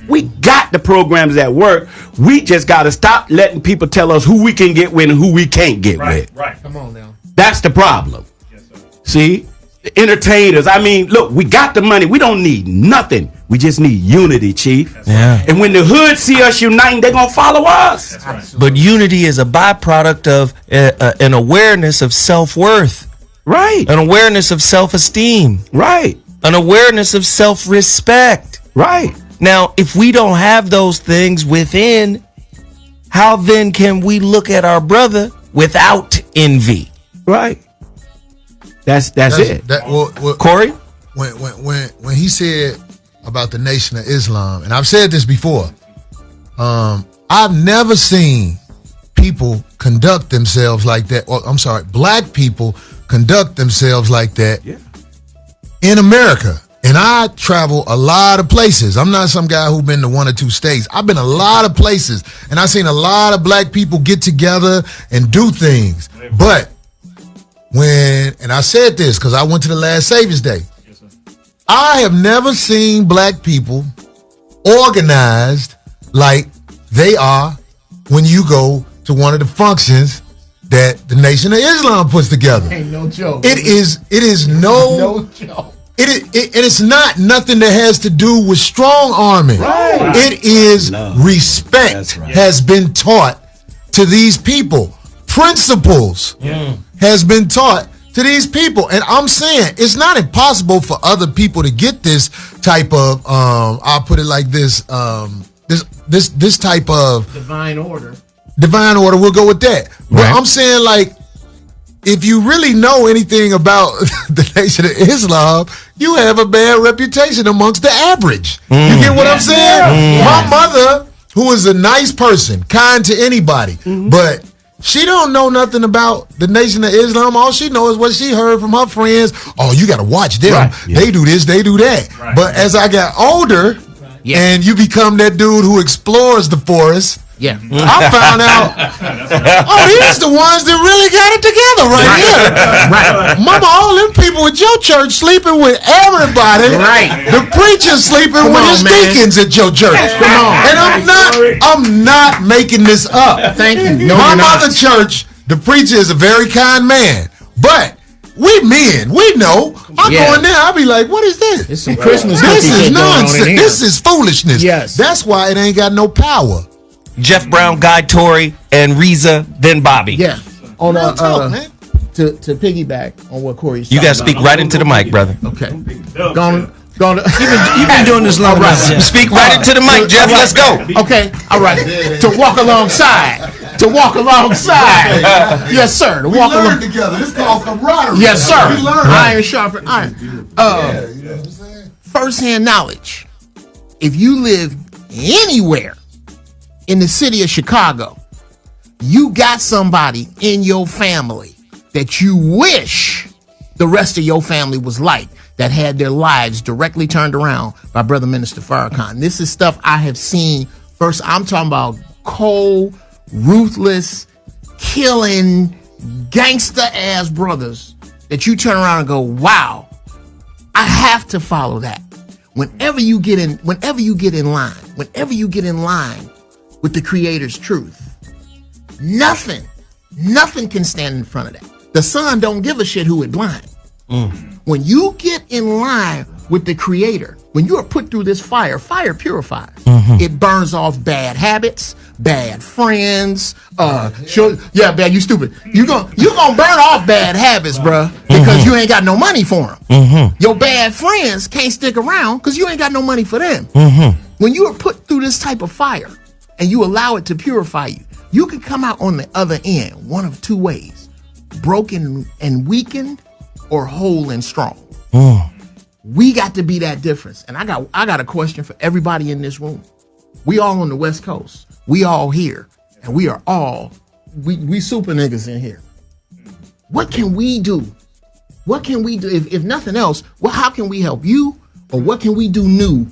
We got the programs that work. We just got to stop letting people tell us who we can get with and who we can't get with. Right. Come on now. That's the problem. Yes, sir. See? The entertainers. I mean, look, we got the money. We don't need nothing. We just need unity, Chief. Yeah. And when the hood see us uniting, they're going to follow us. That's right. But unity is a byproduct of an awareness of self-worth. Right. An awareness of self-esteem. Right. An awareness of self-respect. Right. Now, if we don't have those things within, how then can we look at our brother without envy? Right. That's it. Corey? When he said about the Nation of Islam, and I've said this before, I've never seen people conduct themselves like that. Or I'm sorry, black people conduct themselves like that in America. And I travel a lot of places. I'm not some guy who's been to one or two states. I've been a lot of places, and I've seen a lot of black people get together and do things. But and I said this because I went to the last Savior's Day. Yes, sir. I have never seen black people organized like they are when you go to one of the functions that the Nation of Islam puts together. Ain't no joke. It is no joke. It's not nothing that has to do with strong arming. Right. It is Love. respect That's right. has been taught to these people. Principles has been taught to these people. And I'm saying it's not impossible for other people to get this type of I'll put it like this, this type of Divine order. We'll go with that. But Right. I'm saying, like, if you really know anything about the Nation of Islam, you have a bad reputation amongst the average. You get what I'm saying? My mother, who is a nice person, kind to anybody, but she don't know nothing about the Nation of Islam. All she knows is what she heard from her friends. Oh, you got to watch them. Right. Yeah. They do this, they do that. Right. But as I got older, and you become that dude who explores the forest, Yeah. I found out, these the ones that really got it together right here. Right. Mama, all them people at your church sleeping with everybody. Right. The preacher sleeping with on, his man. deacons at your church. Come on. And I'm not making this up. Thank you. No, My you're not. mother church, the preacher is a very kind man. But we men, we know. I'm Yeah. going there, I'll be like, what is this? It's some Christmas This cookie is shit going on in nonsense. here. This is foolishness. Yes. That's why it ain't got no power. Jeff Brown, Guy Tory, and Rizza, then Bobby. Yeah. On Real talk, man. to piggyback on what Corey's You got to talking speak right into the mic, brother. about. Okay. Gone. You've been doing this long enough. Jeff. Speak right into the mic, Jeff. Let's go. Okay. All right. To walk alongside. Yes, sir. To We walk learn along. together. This called camaraderie. Yes, sir. We learn. Iron sharpen iron. You know what I'm saying? First-hand knowledge. If you live anywhere in the city of Chicago, you got somebody in your family that you wish the rest of your family was like, that had their lives directly turned around by Brother Minister Farrakhan. This is stuff I have seen first. I'm talking about cold, ruthless, killing, gangster-ass brothers that you turn around and go, wow, I have to follow that. Whenever you get in line, with the Creator's truth, nothing can stand in front of that. The sun don't give a shit who it blind. When you get in line with the Creator, when you are put through this fire purifies. It burns off bad habits, bad friends. You stupid. You gonna burn off bad habits, bruh, because you ain't got no money for them. Your bad friends can't stick around because you ain't got no money for them. When you are put through this type of fire and you allow it to purify you, you can come out on the other end one of two ways: broken and weakened, or whole and strong. We got to be that difference. And I got a question for everybody in this room. We all on the West Coast. We all here. And we are all, we super niggas in here. What can we do? What can we do? If nothing else, well, how can we help you? Or what can we do new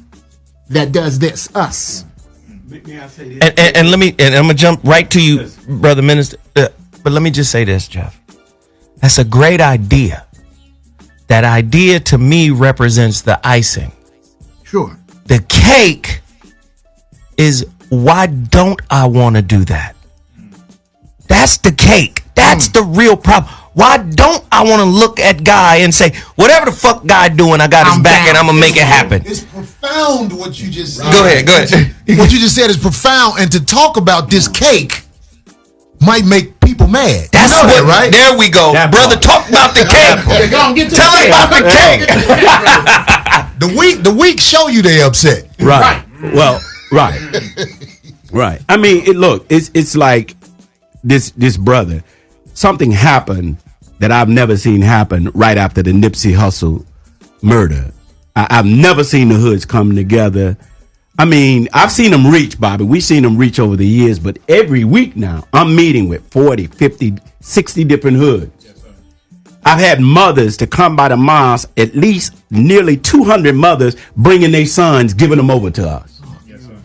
that does this, us? And I'm gonna jump right to you, brother minister. But let me just say this, Geoff. That's a great idea. That idea to me represents the icing. Sure. The cake is, why don't I want to do that? That's the cake. That's the real problem. Why don't I want to look at Guy and say, whatever the fuck Guy doing, I got his back and I'm going to make it happen. It's profound what you just said. Go ahead. What you just said is profound, and to talk about this cake might make people mad. That's that, right? There we go. Brother, talk about the cake. Tell us about the cake. The weak show you they upset. Right. Well, right. I mean, it's like this brother. Something happened that I've never seen happen right after the Nipsey Hussle murder. I've never seen the hoods come together. I mean, I've seen them reach, Bobby. We've seen them reach over the years, but every week now, I'm meeting with 40, 50, 60 different hoods. Yes, sir. I've had mothers to come by the mosque, at least nearly 200 mothers bringing their sons, giving them over to us. Yes, sir.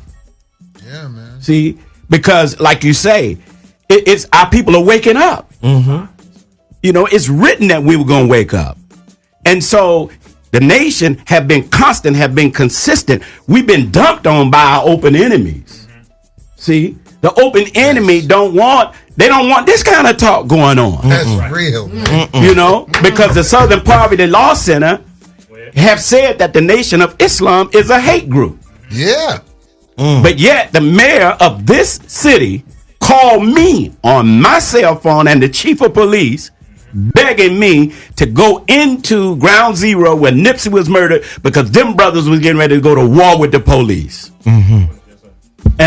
Yeah, man. See, because like you say, it's our people are waking up. You know, it's written that we were going to wake up. And so the nation have been constant, have been consistent. We've been dumped on by our open enemies. See, the open enemy don't want this kind of talk going on. That's real. You know, because the Southern Poverty Law Center have said that the Nation of Islam is a hate group. Yeah. But yet the mayor of this city called me on my cell phone and the chief of police begging me to go into Ground Zero where Nipsey was murdered because them brothers was getting ready to go to war with the police. And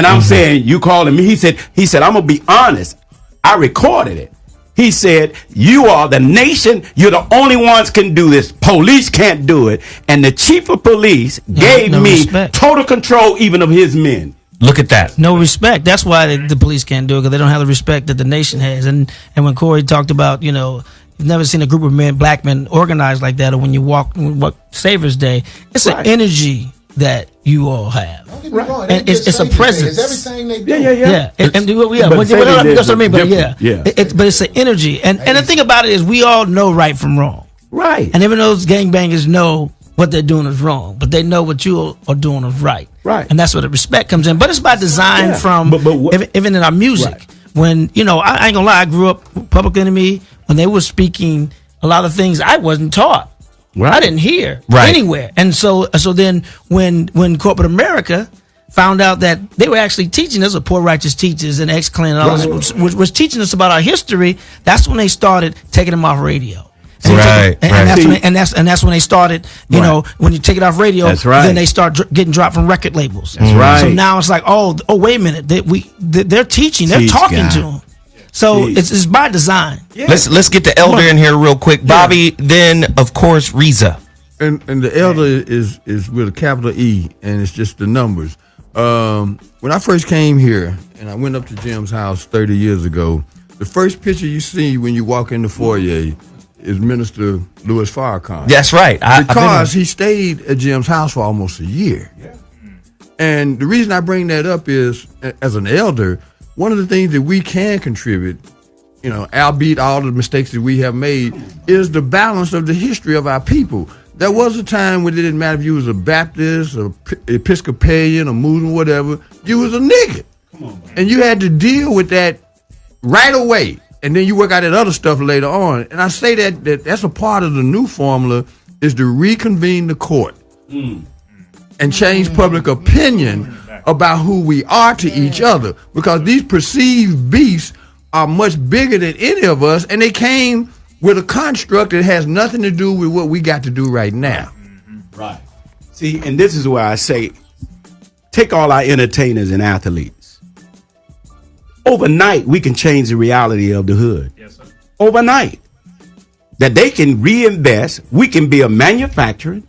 I'm saying, you calling me? He said, I'm going to be honest. I recorded it. He said, you are the nation. You're the only ones can do this. Police can't do it. And the chief of police gave me respect. Total control even of his men. Look at that. No respect. That's why the police can't do it, because they don't have the respect that the nation has. And when Corey talked about, you know, you've never seen a group of black men organized like that, or when you walk Savers Day, it's an energy that you all have. And it's a presence. It's everything they do. Yeah. That's what I mean. But but it's an energy. And the thing about it is, we all know right from wrong. Right. And even those gangbangers know what they're doing is wrong, but they know what you are doing is right. Right. And that's where the respect comes in. But it's by design from even in our music. Right. When, you know, I ain't gonna lie, I grew up Public Enemy when they were speaking a lot of things I wasn't taught. Right. I didn't hear anywhere. And so then when corporate America found out that they were actually teaching us, Poor Righteous Teachers and X-Clan and others was teaching us about our history, that's when they started taking them off radio. And that's when they started, you know, when you take it off radio, then they start getting dropped from record labels. That's right. So now it's like, oh, wait a minute, they're teaching, they're talking to them. So it's by design. Yeah. Let's get the elder in here real quick, Bobby. Then of course Rizza. And the elder is with a capital E, and it's just the numbers. When I first came here, and I went up to Jim's house 30 years ago, the first picture you see when you walk in the foyer is Minister Louis Farrakhan. That's right. Because he stayed at Jim's house for almost a year. Yeah. And the reason I bring that up is, as an elder, one of the things that we can contribute, you know, albeit all the mistakes that we have made, is the balance of the history of our people. There was a time when it didn't matter if you was a Baptist, or Episcopalian, or Muslim, whatever, you was a nigga. And you had to deal with that right away. And then you work out that other stuff later on. And I say that's a part of the new formula is to reconvene the court and change public opinion about who we are to each other. Because these perceived beasts are much bigger than any of us, and they came with a construct that has nothing to do with what we got to do right now. Right. See, and this is where I say, take all our entertainers and athletes. Overnight, we can change the reality of the hood. Yes, sir. Overnight. That they can reinvest. We can be a manufacturing.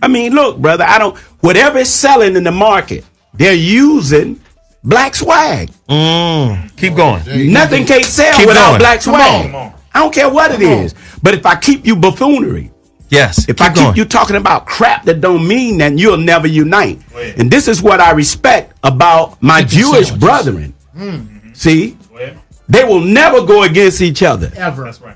I mean, look, brother, whatever is selling in the market, they're using black swag. Keep going. Nothing can't sell Keep without going. black swag. Come on. I don't care what it is. But if I keep you buffoonery, Yes. if I keep you talking about crap that don't mean that, you'll never unite. And this is what I respect about my Jewish brethren. See, they will never go against each other. Ever. That's right.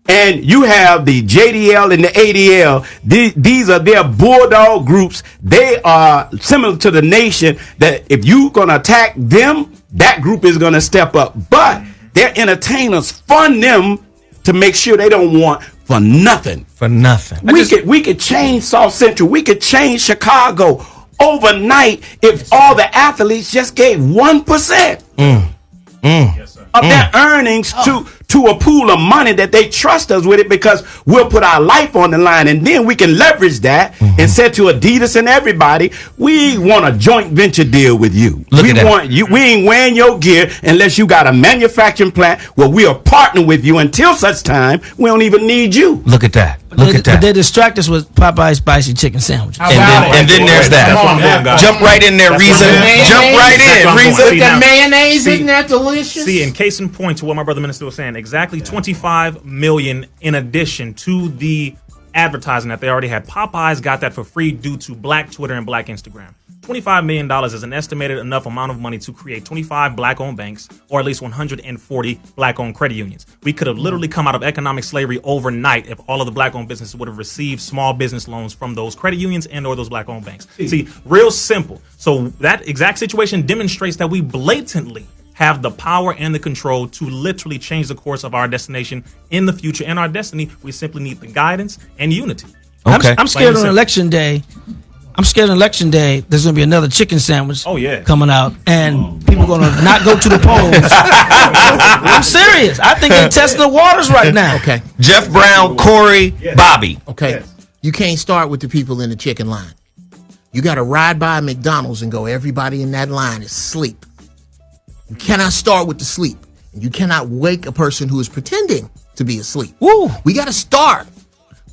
And you have the JDL and the ADL. These are their bulldog groups. They are similar to the nation that if you're going to attack them, that group is going to step up. But their entertainers fund them to make sure they don't want for nothing. For nothing. We could change South Central. We could change Chicago overnight if all the athletes just gave 1%. Yes, sir. Of their earnings to a pool of money that they trust us with it, because we'll put our life on the line, and then we can leverage that and say to Adidas and everybody, we want a joint venture deal with you. We ain't wearing your gear unless you got a manufacturing plant where we are partnering with you. Until such time, we don't even need you. Look at that. But they distract us with Popeye's spicy chicken sandwiches. And then there's that. That's what I'm doing, guys. Jump right in there, Rizza. Jump right in, Rizza. With the mayonnaise, isn't that delicious? See, in case in point to what my brother minister was saying, exactly 25 million in addition to the advertising that they already had. Popeyes got that for free due to Black Twitter and Black Instagram. $25 million is an estimated enough amount of money to create 25 black-owned banks, or at least 140 black-owned credit unions. We could have literally come out of economic slavery overnight if all of the black-owned businesses would have received small business loans from those credit unions and or those black-owned banks. See, real simple. So that exact situation demonstrates that we blatantly have the power and the control to literally change the course of our destination in the future and our destiny. We simply need the guidance and unity. Okay. I'm scared on election day. There's going to be another chicken sandwich coming out, and people are going to not go to the polls. I'm serious. I think they're testing the waters right now. Okay. Geoff Brown, Corey, Bobby. Okay. You can't start with the people in the chicken line. You got to ride by McDonald's and go, everybody in that line is asleep. You cannot start with the sleep. And you cannot wake a person who is pretending to be asleep. Woo. We got to start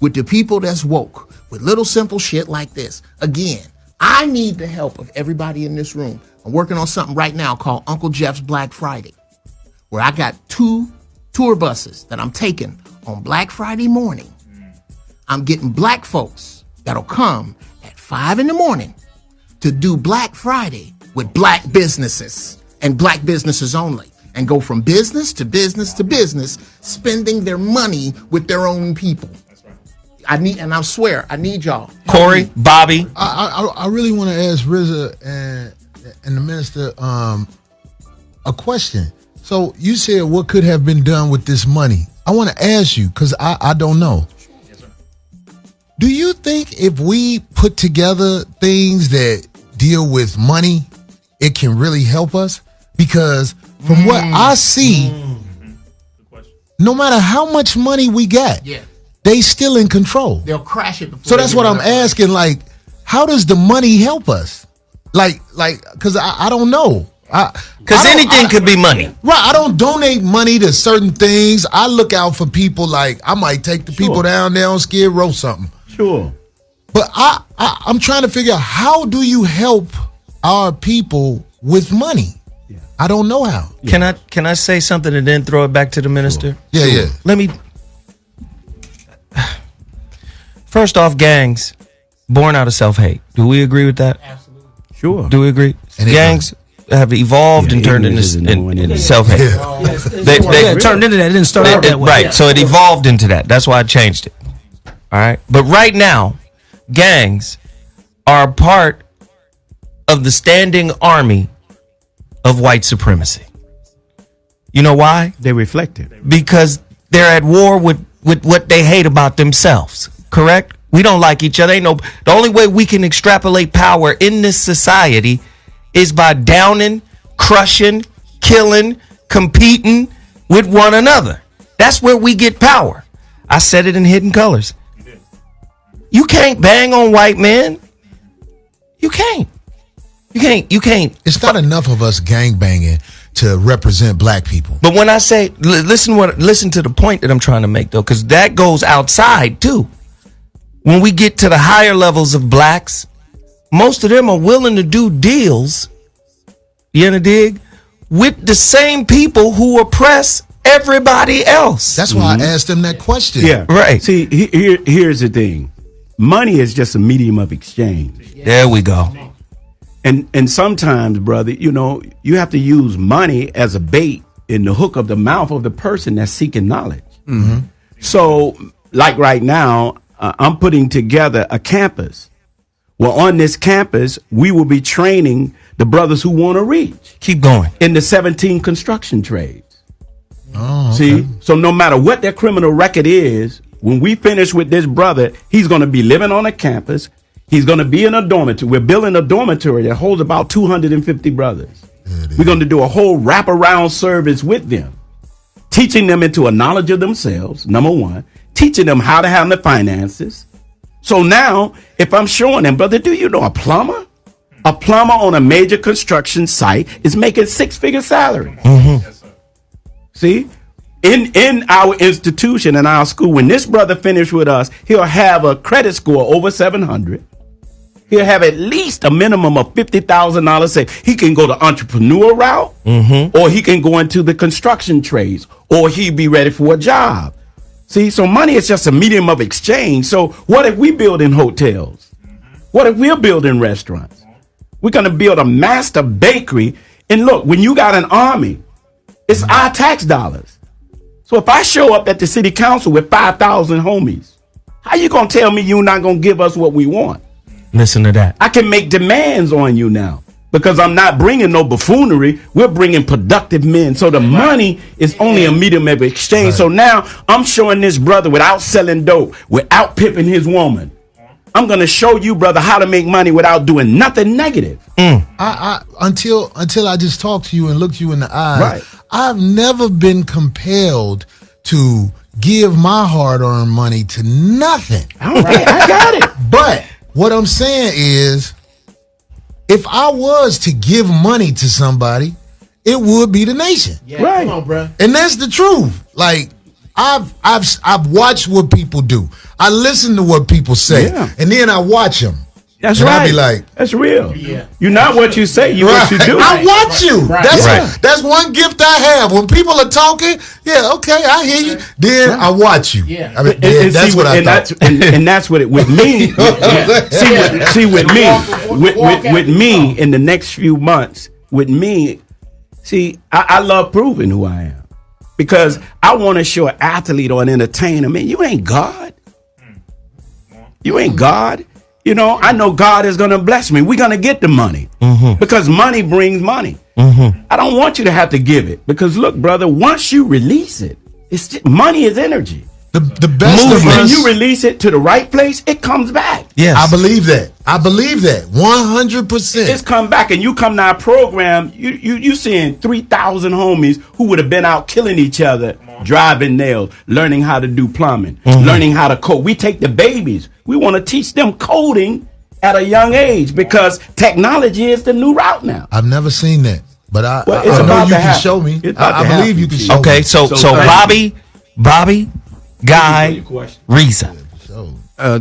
with the people that's woke, with little simple shit like this. Again, I need the help of everybody in this room. I'm working on something right now called Uncle Jeff's Black Friday, where I got 2 tour buses that I'm taking on Black Friday morning. I'm getting black folks that'll come at 5 in the morning to do Black Friday with black businesses and black businesses only, and go from business to business to business, spending their money with their own people. I swear, I need y'all. Corey, Bobby. I really want to ask Rizza and the minister a question. So you said what could have been done with this money. I want to ask you, because I don't know. Yes, sir. Do you think if we put together things that deal with money, it can really help us? Because from what I see, no matter how much money we got, they still in control. They'll crash it. So that's what I'm asking. Like, how does the money help us? Like, because I don't know. Because anything could be money. Right. I don't donate money to certain things. I look out for people. Like, I might take the people down there on Skid Row something. Sure. But I'm trying to figure out, how do you help our people with money? I don't know how. Can I say something and then throw it back to the minister? Yeah. Let me. First off, gangs born out of self-hate. Do we agree with that? Absolutely. Sure. Do we agree? Gangs have evolved and turned into self-hate. They turned into that. It didn't start out that way. Right. So it evolved into that. That's why I changed it. All right. But right now, gangs are a part of the standing army of white supremacy. You know why? They reflect it. Because they're at war with what they hate about themselves. Correct? We don't like each other. The only way we can extrapolate power in this society is by downing, crushing, killing, competing with one another. That's where we get power. I said it in Hidden Colors. You can't bang on white men. You can't. It's not enough of us gangbanging to represent black people. But when I say, listen to the point that I'm trying to make, though, because that goes outside too. When we get to the higher levels of blacks, most of them are willing to do deals, you know, dig, with the same people who oppress everybody else. That's why I asked them that question. Yeah, right. See, here's the thing. Money is just a medium of exchange. There we go. And sometimes, brother, you know, you have to use money as a bait in the hook of the mouth of the person that's seeking knowledge. Mm-hmm. So, like right now, I'm putting together a campus. Well, on this campus, we will be training the brothers who want to reach. Keep going. In the 17 construction trades. Oh, okay. See? So no matter what their criminal record is, when we finish with this brother, he's going to be living on a campus. He's going to be in a dormitory. We're building a dormitory that holds about 250 brothers. We're going to do a whole wraparound service with them, teaching them into a knowledge of themselves, number one, teaching them how to handle the finances. So now, if I'm showing them, brother, do you know a plumber? A plumber on a major construction site is making 6-figure salary. Mm-hmm. See? In our institution, in our school, when this brother finished with us, he'll have a credit score over 700. He'll have at least a minimum of $50,000 saved. He can go the entrepreneur route, or he can go into the construction trades, or he'll be ready for a job. See, so money is just a medium of exchange. So what if we build in hotels? What if we're building restaurants? We're going to build a master bakery. And look, when you got an army, it's our tax dollars. So if I show up at the city council with 5,000 homies, how you going to tell me you're not going to give us what we want? Listen to that. I can make demands on you now because I'm not bringing no buffoonery. We're bringing productive men. So the money is only a medium of exchange. Right. So now I'm showing this brother without selling dope, without pimping his woman. I'm going to show you, brother, how to make money without doing nothing negative. Until I just talked to you and looked you in the eye, right. I've never been compelled to give my hard-earned money to nothing. I got it. But what I'm saying is, if I was to give money to somebody, it would be the nation. Yeah, right. Come on, bro. And that's the truth. Like, I've watched what people do. I listen to what people say, and then I watch them. That's and right. I be like, that's real. Yeah. You're not what you say. You're what you do. I watch you. Right. That's one gift I have. When people are talking, yeah, okay, I hear you. Then I watch you. Yeah. I mean, that's what I thought. And that's what it with me. See, with me in the next few months, with me, see, I love proving who I am. Because I want to show an athlete or an entertainer, man, you ain't God. You ain't God. You know, I know God is going to bless me. We're going to get the money because money brings money. I don't want you to have to give it because, look, brother, once you release it, it's just, money is energy. The best of When us, you release it to the right place, it comes back. Yes. I believe that. 100%. It's come back, and you come to our program, you seeing 3,000 homies who would have been out killing each other, driving nails, learning how to do plumbing, learning how to code. We take the babies. We want to teach them coding at a young age because technology is the new route now. I've never seen that, but I Well, know you can happen. show me. It's about I to believe happen. you can show me. Okay, so Bobby, Guy, Rizza.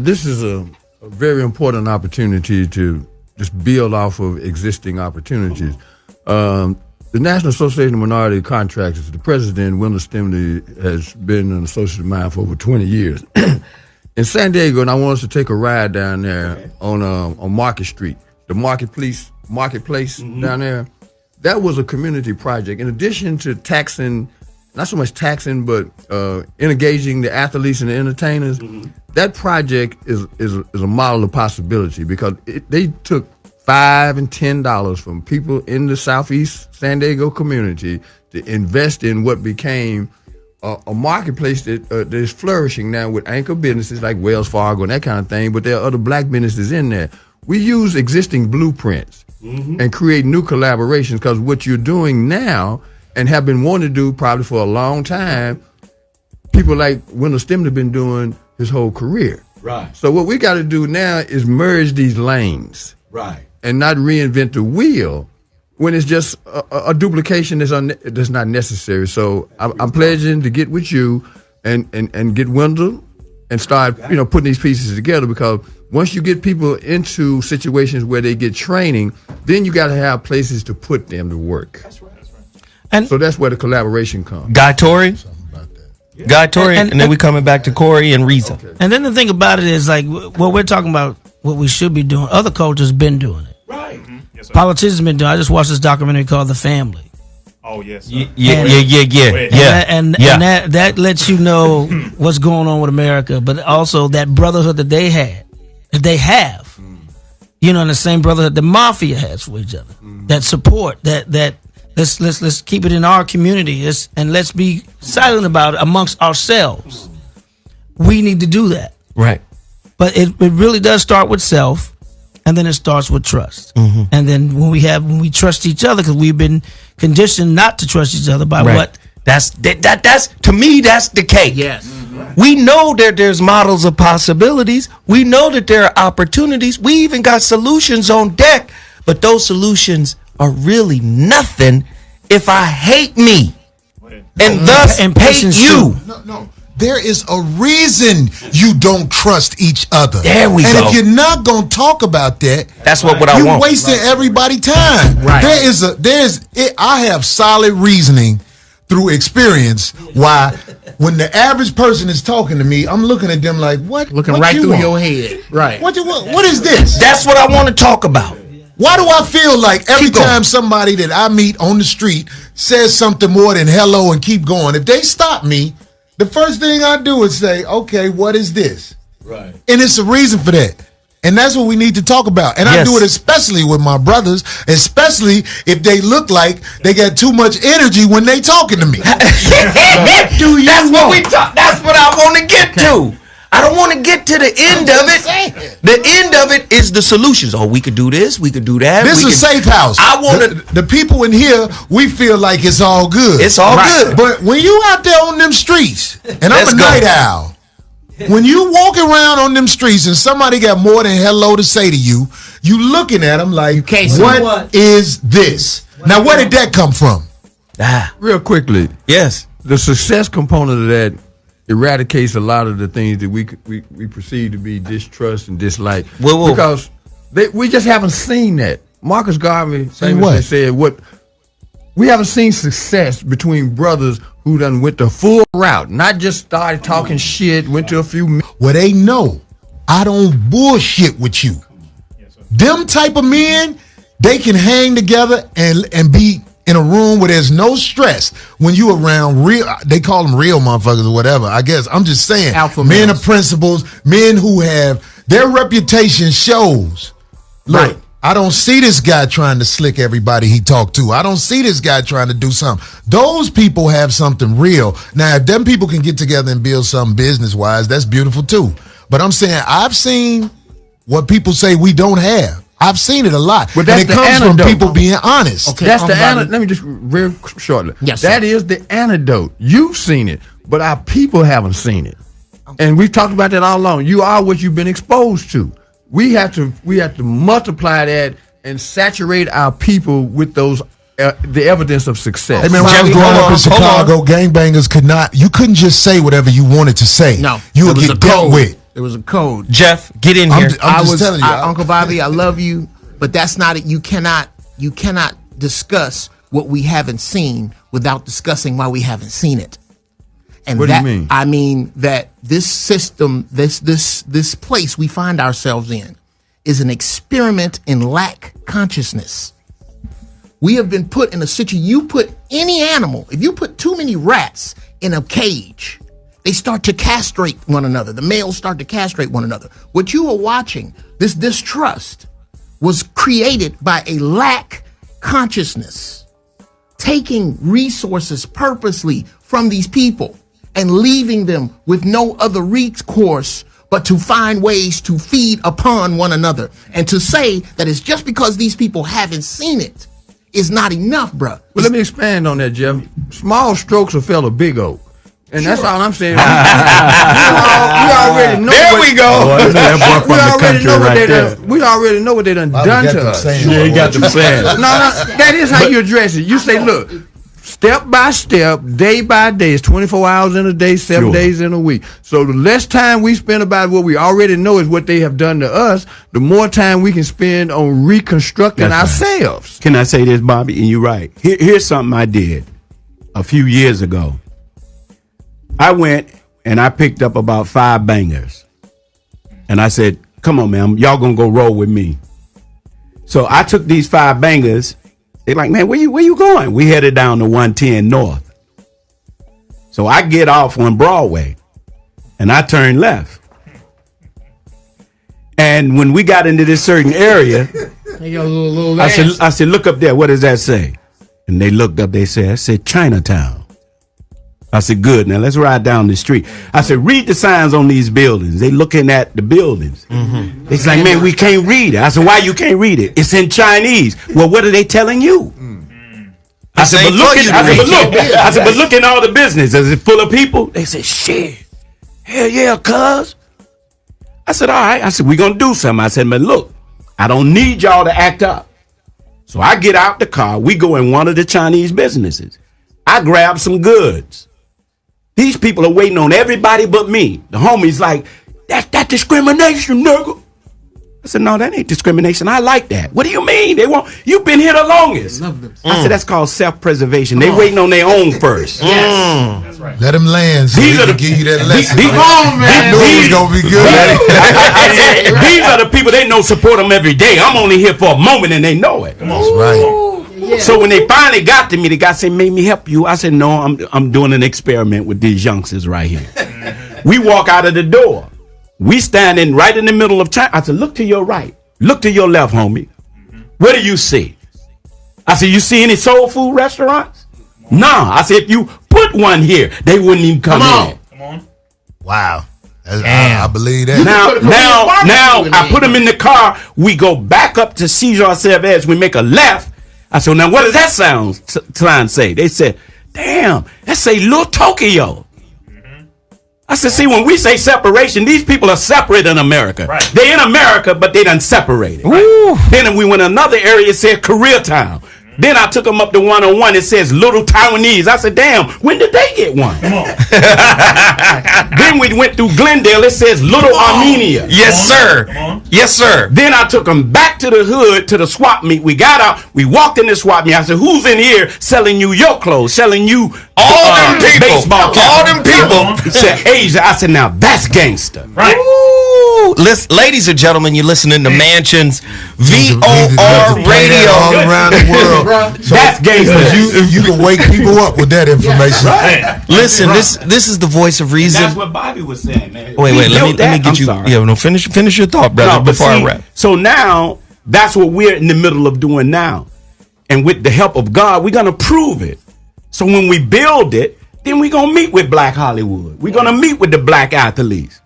This is a very important opportunity to just build off of existing opportunities. The National Association of Minority Contractors, the president, Wendell Stimley, has been an associate of mine for over 20 years. In San Diego, and I want us to take a ride down there on Market Street, the marketplace down there. That was a community project. In addition to taxing, not so much taxing, but engaging the athletes and the entertainers, that project is a model of possibility because they took $5 and $10 from people in the Southeast San Diego community to invest in what became a marketplace that is flourishing now with anchor businesses like Wells Fargo and that kind of thing, but there are other black businesses in there. We use existing blueprints and create new collaborations, because what you're doing now and have been wanting to do probably for a long time, people like Wendell Stimler have been doing his whole career. Right. So what we got to do now is merge these lanes. Right. And not reinvent the wheel when it's just a duplication that's not necessary. So I'm pledging to get with you and get Wendell and start putting these pieces together, because once you get people into situations where they get training, then you got to have places to put them to work. That's right. And so that's where the collaboration comes. Guy Tory, and then we coming back to Corey and Rizza. Okay. And then the thing about it is, like, what we're talking about, what we should be doing, other cultures been doing it. Right. Yes, sir. Politicians been doing it. I just watched this documentary called The Family. Oh, yes. Sir. And that lets you know what's going on with America, but also that brotherhood that they have, and the same brotherhood the mafia has for each other, that support, that let's keep it in our community, and let's be silent about it amongst ourselves. We need to do that. Right. But it really does start with self, and then it starts with trust. And then when we trust each other, because we've been conditioned not to trust each other by what? That's to me, that's the cake. Yes. We know that there's models of possibilities. We know that there are opportunities. We even got solutions on deck, but those solutions are really nothing if I hate me and thus hate you. No. There is a reason you don't trust each other. There we go. And if you're not going to talk about that, that's what I you're want. You're wasting everybody's time. Right. I have solid reasoning through experience why when the average person is talking to me, I'm looking at them like, what? Looking what right you through want? your head. Right. What is this? That's what I want to talk about. Why do I feel like every time somebody that I meet on the street says something more than hello and keep going, if they stop me, the first thing I do is say, okay, what is this? Right. And it's a reason for that. And that's what we need to talk about. And I do it especially with my brothers, especially if they look like they got too much energy when they talking to me. That's what I want to get to. I don't want to get to the end of it. The end of it is the solutions. Oh, we could do this. We could do that. This is a safe house. I want the people in here, we feel like it's all good. It's all good. But when you out there on them streets, and I'm a night owl, when you walk around on them streets and somebody got more than hello to say to you, you looking at them like, what is this? Now, where did that come from? Real quickly. Yes. The success component of that eradicates a lot of the things that we perceive to be distrust and dislike. Because we just haven't seen that. Marcus Garvey famously said, we haven't seen success between brothers who done went the full route, not just started talking shit, went to a few. Well, they know I don't bullshit with you. Them type of men, they can hang together and be in a room where there's no stress when you around real, they call them real motherfuckers or whatever. I guess I'm just saying, alpha men males. of principles, men who have their reputation shows. Look, I don't see this guy trying to slick everybody he talked to. I don't see this guy trying to do something. Those people have something real. Now, if them people can get together and build something business-wise, that's beautiful too. But I'm saying I've seen what people say we don't have. I've seen it a lot. But that's and it comes from people being honest. Okay, that's the antidote. Let me just real shortly. Yes, that is the antidote. You've seen it, but our people haven't seen it. And we've talked about that all along. You are what you've been exposed to. We have to multiply that and saturate our people with those the evidence of success. Hey man, when I was growing up in Chicago, gangbangers you couldn't just say whatever you wanted to say. No, you would get dealt with. There was a code. Jeff, get in here. I'm just telling you, Uncle Bobby, I love you, but that's not it. You cannot discuss what we haven't seen without discussing why we haven't seen it. And what do you mean? I mean that this system, this place we find ourselves in, is an experiment in lack consciousness. We have been put in a situation. You put any animal, if you put too many rats in a cage, they start to castrate one another. The males start to castrate one another. What you are watching, this distrust, was created by a lack consciousness, taking resources purposely from these people and leaving them with no other recourse but to find ways to feed upon one another. And to say that it's just because these people haven't seen it is not enough, bruh. Well, let me expand on that, Geoff. Small strokes will fell a big oak. And that's all I'm saying. we already know. There we go. We already know what they done to us. Yeah, you got them saying. No, that is how you address it. You say, look, step by step, day by day. It's 24 hours in a day, 7 days in a week. So the less time we spend about what we already know is what they have done to us, the more time we can spend on reconstructing ourselves. Right. Can I say this, Bobby? And you're right. Here's something I did a few years ago. I went and I picked up about 5 bangers. And I said, come on, man, y'all gonna go roll with me. So I took these 5 bangers. They're like, man, where you going? We headed down to 110 North. So I get off on Broadway and I turn left. And when we got into this certain area, I said, look up there. What does that say? And they looked up, I said, Chinatown. I said, good. Now let's ride down the street. I said, read the signs on these buildings. They looking at the buildings. Mm-hmm. They like, man, we can't read it. I said, why you can't read it? It's in Chinese. Well, what are they telling you? I said, but look at all the business. Is it full of people? They said, shit. Hell yeah, cuz. I said, all right. I said, we're going to do something. I said, man, look, I don't need y'all to act up. So I get out the car. We go in one of the Chinese businesses. I grab some goods. These people are waiting on everybody but me. The homie's like, that's that discrimination, nigga. I said, no, that ain't discrimination. I like that. What do you mean? You've been here the longest. I said, that's called self-preservation. They waiting on their own first. Yes. That's right. Let them land so these they are can give you that lesson. These gonna be good. I said, these are the people, they know support them every day. I'm only here for a moment and they know it. That's right. Yeah. So when they finally got to me, the guy said, "Made me help you." I said, "No, I'm doing an experiment with these youngsters right here." We walk out of the door. We standing right in the middle of China. I said, "Look to your right. Look to your left, homie. What do you see?" I said, "You see any soul food restaurants?" Nah. I said, "If you put one here, they wouldn't even come in." Come on. Wow. I believe that. Now I put them in the car. We go back up to Cesar Cervez. We make a left. I said, now what does that sign say? They said, damn, that say Little Tokyo. I said, see, when we say separation, these people are separate in America. Right. They're in America, but they done separated. Right. Then we went another area, it said Koreatown. Then I took them up to 101. It says Little Taiwanese. I said, damn, when did they get one? Come on. Then we went through Glendale. It says Little Armenia. Yes, sir. Yes, sir. Then I took them back to the hood, to the swap meet. We got out. We walked in the swap meet. I said, who's in here selling you your clothes, selling you all them people? Baseball caps? All them people. He said, Asia. I said, now that's gangster. Right. Listen, ladies and gentlemen, you're listening to Man-Sions VOR Radio all around the world. So that's gangster. You can wake people up with that information. Right. Listen, this is the voice of reason. That's what Bobby was saying, man. Wait, let me get you. Sorry. Yeah, no, finish your thought, brother, before I wrap. So now that's what we're in the middle of doing now, and with the help of God, we're gonna prove it. So when we build it, then we're gonna meet with Black Hollywood. We're gonna meet with the black athletes.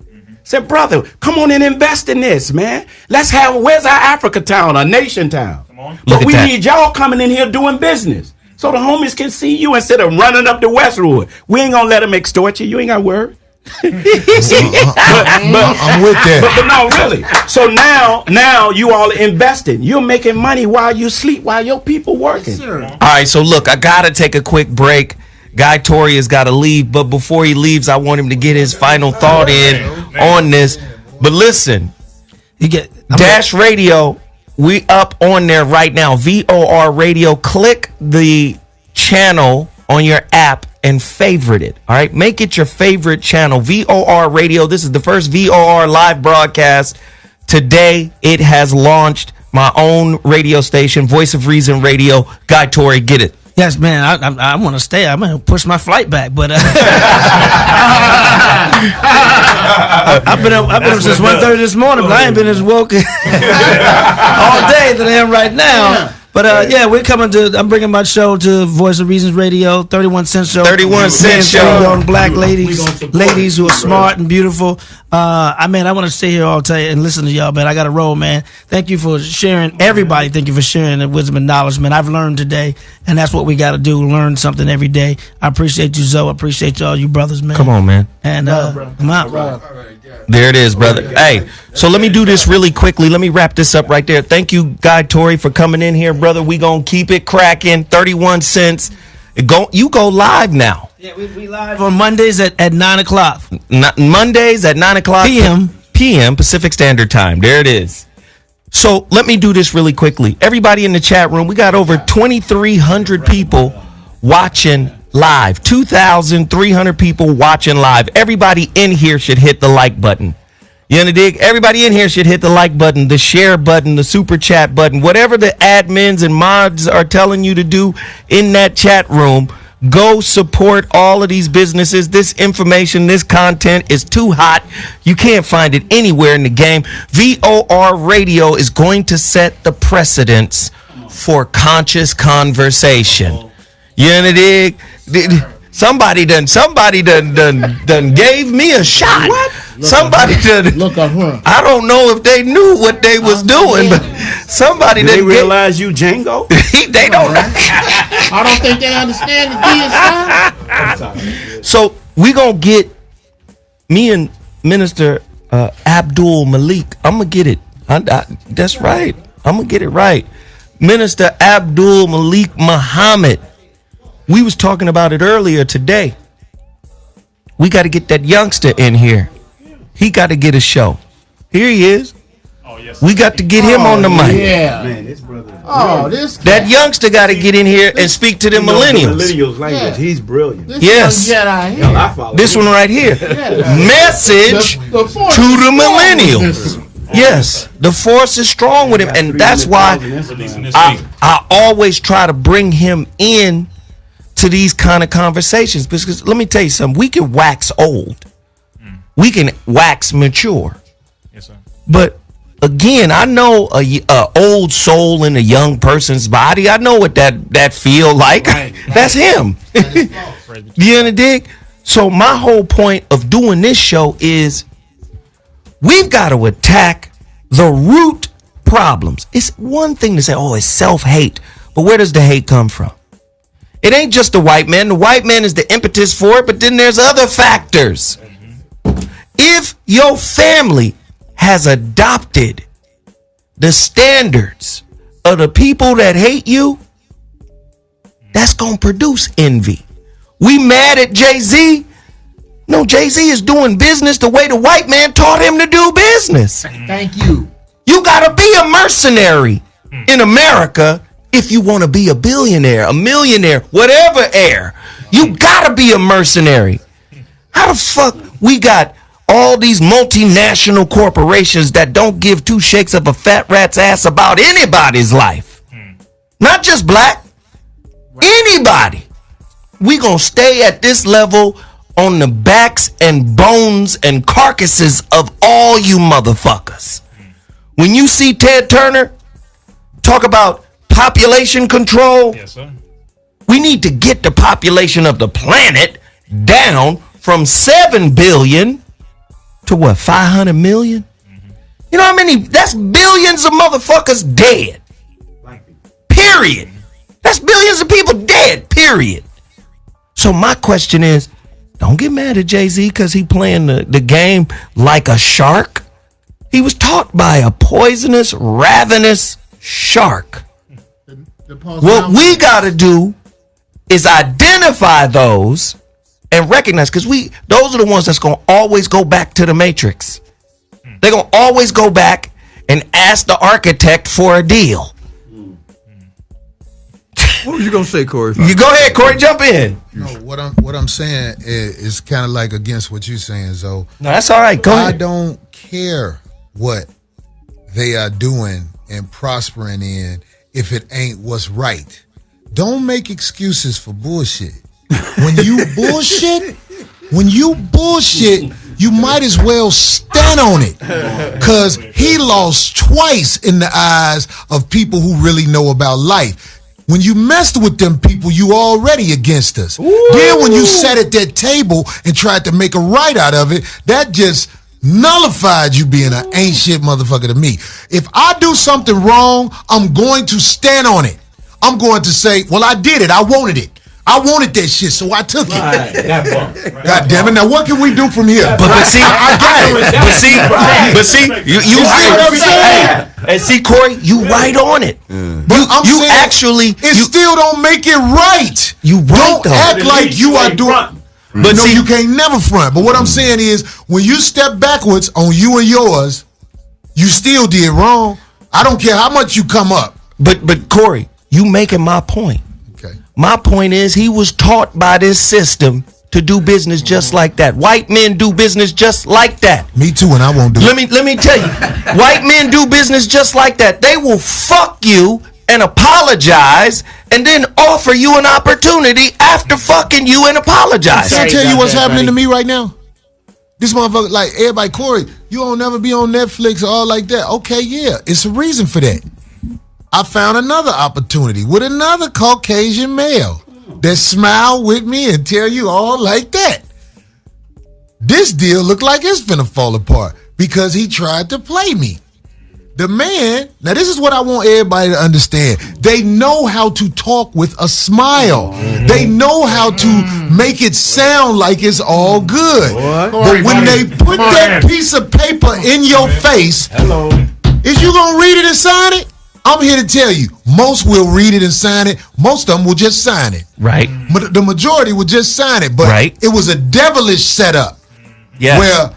Said, brother, come on and invest in this, man. Where's our Africa town, our nation town? Come on. But we need y'all coming in here doing business so the homies can see you instead of running up to Westwood. We ain't gonna let them extort you. You ain't got word. I'm with that. But no, really. So now you all are investing. You're making money while you sleep, while your people working. Yes, sir. All right, so look, I gotta take a quick break. Guy Tory has got to leave, but before he leaves, I want him to get his final thought in on this. But listen, Dash Radio, we up on there right now. VOR Radio. Click the channel on your app and favorite it. All right, make it your favorite channel. VOR Radio. This is the first VOR live broadcast. Today, it has launched my own radio station, Voice of Reason Radio. Guy Tory, get it. Yes, man. I want to stay. I'm gonna push my flight back, but I've been up since 1:30 this morning, but I ain't been as woke all day that I am right now. But yeah, we're coming to. I'm bringing my show to Voice of Reasons Radio, 31 Cent Show. 31 Cent Show. Young black ladies who are smart and beautiful. I want to stay here all day and listen to y'all, man. I got to roll, man. Thank you for sharing. Everybody, thank you for sharing the wisdom and knowledge, man. I've learned today, and that's what we got to do. Learn something every day. I appreciate you, Zoe. I appreciate y'all, you brothers, man. Come on, man. And I'm out. There it is, brother. Hey, so let me do this really quickly. Let me wrap this up right there. Thank you, Guy Tory, for coming in here, brother. We gonna keep it cracking. 31 cents. You go live now. Yeah, we live on Mondays at 9 o'clock. Mondays at 9 o'clock p.m. Pacific Standard Time. There it is. So let me do this really quickly. Everybody in the chat room, we got over 2,300 people watching live. 2,300 people watching live. Everybody in here should hit the like button. You understand? Everybody in here should hit the like button, the share button, the super chat button, whatever the admins and mods are telling you to do in that chat room. Go support all of these businesses. This information, this content is too hot. You can't find it anywhere in the game. VOR Radio is going to set the precedence for conscious conversation. You understand? Somebody done gave me a shot. What? Somebody done. Look at her. I don't know if they knew what they was doing, but somebody done. They realize you Django? They don't. I don't think they understand the DSI. So we gonna get me and Minister Abdul Malik. I'm gonna get it. That's right. I'm gonna get it right. Minister Abdul Malik Muhammad. We was talking about it earlier today. We got to get that youngster in here. He got to get a show. Here he is. Oh, yes. We got to get him on the mic. Yeah. Man, this brother. That youngster got to get in here and speak to the millennials. Millennials language. Yeah. He's brilliant. This one right here. Message to the millennials. Yes, the force is strong with him, and that's why I always try to bring him in to these kind of conversations, because let me tell you something. We can wax old. We can wax mature. Yes, sir. But again, I know a old soul in a young person's body. I know what that feel like. Right. That's him. You understand? So my whole point of doing this show is we've got to attack the root problems. It's one thing to say, oh, it's self-hate. But where does the hate come from? It ain't just the white man. The white man is the impetus for it, but then there's other factors. If your family has adopted the standards of the people that hate you, that's going to produce envy. We mad at Jay-Z? No, Jay-Z is doing business the way the white man taught him to do business. Thank you. You got to be a mercenary in America if you want to be a billionaire, a millionaire, whatever heir. You got to be a mercenary. How the fuck we got all these multinational corporations that don't give two shakes of a fat rat's ass about anybody's life? Not just black. Anybody. We gonna stay at this level on the backs and bones and carcasses of all you motherfuckers. When you see Ted Turner talk about population control, yes, sir. We need to get the population of the planet down from 7 billion to what, 500 million? Mm-hmm. You know how many? That's billions of motherfuckers dead. Period. That's billions of people dead. Period. So my question is, don't get mad at Jay-Z because he playing the game like a shark. He was taught by a poisonous, ravenous shark. What we got to do is identify those and recognize, because those are the ones that's going to always go back to the Matrix. They're going to always go back and ask the architect for a deal. What were you going to say, Corey? You go ahead, Corey, jump in. No, what I'm saying is kind of like against what you're saying, Zoe. No, that's all right. Go ahead. I don't care what they are doing and prospering in if it ain't what's right. don't make excuses for bullshit. When you bullshit, you might as well stand on it. Because he lost twice in the eyes of people who really know about life. When you messed with them people, you already against us. Ooh. Then when you sat at that table and tried to make a right out of it, that just nullified you being an ain't shit motherfucker to me. If I do something wrong, I'm going to stand on it. I'm going to say, well, I did it. I wanted it. I wanted that shit, so I took it. Right. God damn it! Now what can we do from here? But see, I got it. But see, you see what I'm saying? And see, Corey, you right on it. But I'm you saying actually, it still don't make it right. You right, don't act like you are doing. But no, you can't never front. But what I'm saying is, when you step backwards on you and yours, you still did wrong. I don't care how much you come up. But Corey, you making my point. My point is, he was taught by this system to do business just like that. White men do business just like that. Me too, and I won't do it. Let me tell you, white men do business just like that. They will fuck you and apologize, and then offer you an opportunity after fucking you and apologize. Can I tell you what's happening to me right now? This motherfucker, like everybody, Corey, you don't never be on Netflix or all like that. Okay, yeah, it's a reason for that. I found another opportunity with another Caucasian male that smile with me and tell you all like that. This deal looked like it's finna fall apart because he tried to play me. The man, now this is what I want everybody to understand. They know how to talk with a smile. They know how to make it sound like it's all good. But when they put that piece of paper in your face, is you gonna read it and sign it? I'm here to tell you, most will read it and sign it. Most of them will just sign it. Right. But the majority will just sign it. But it was a devilish setup. Yes. Where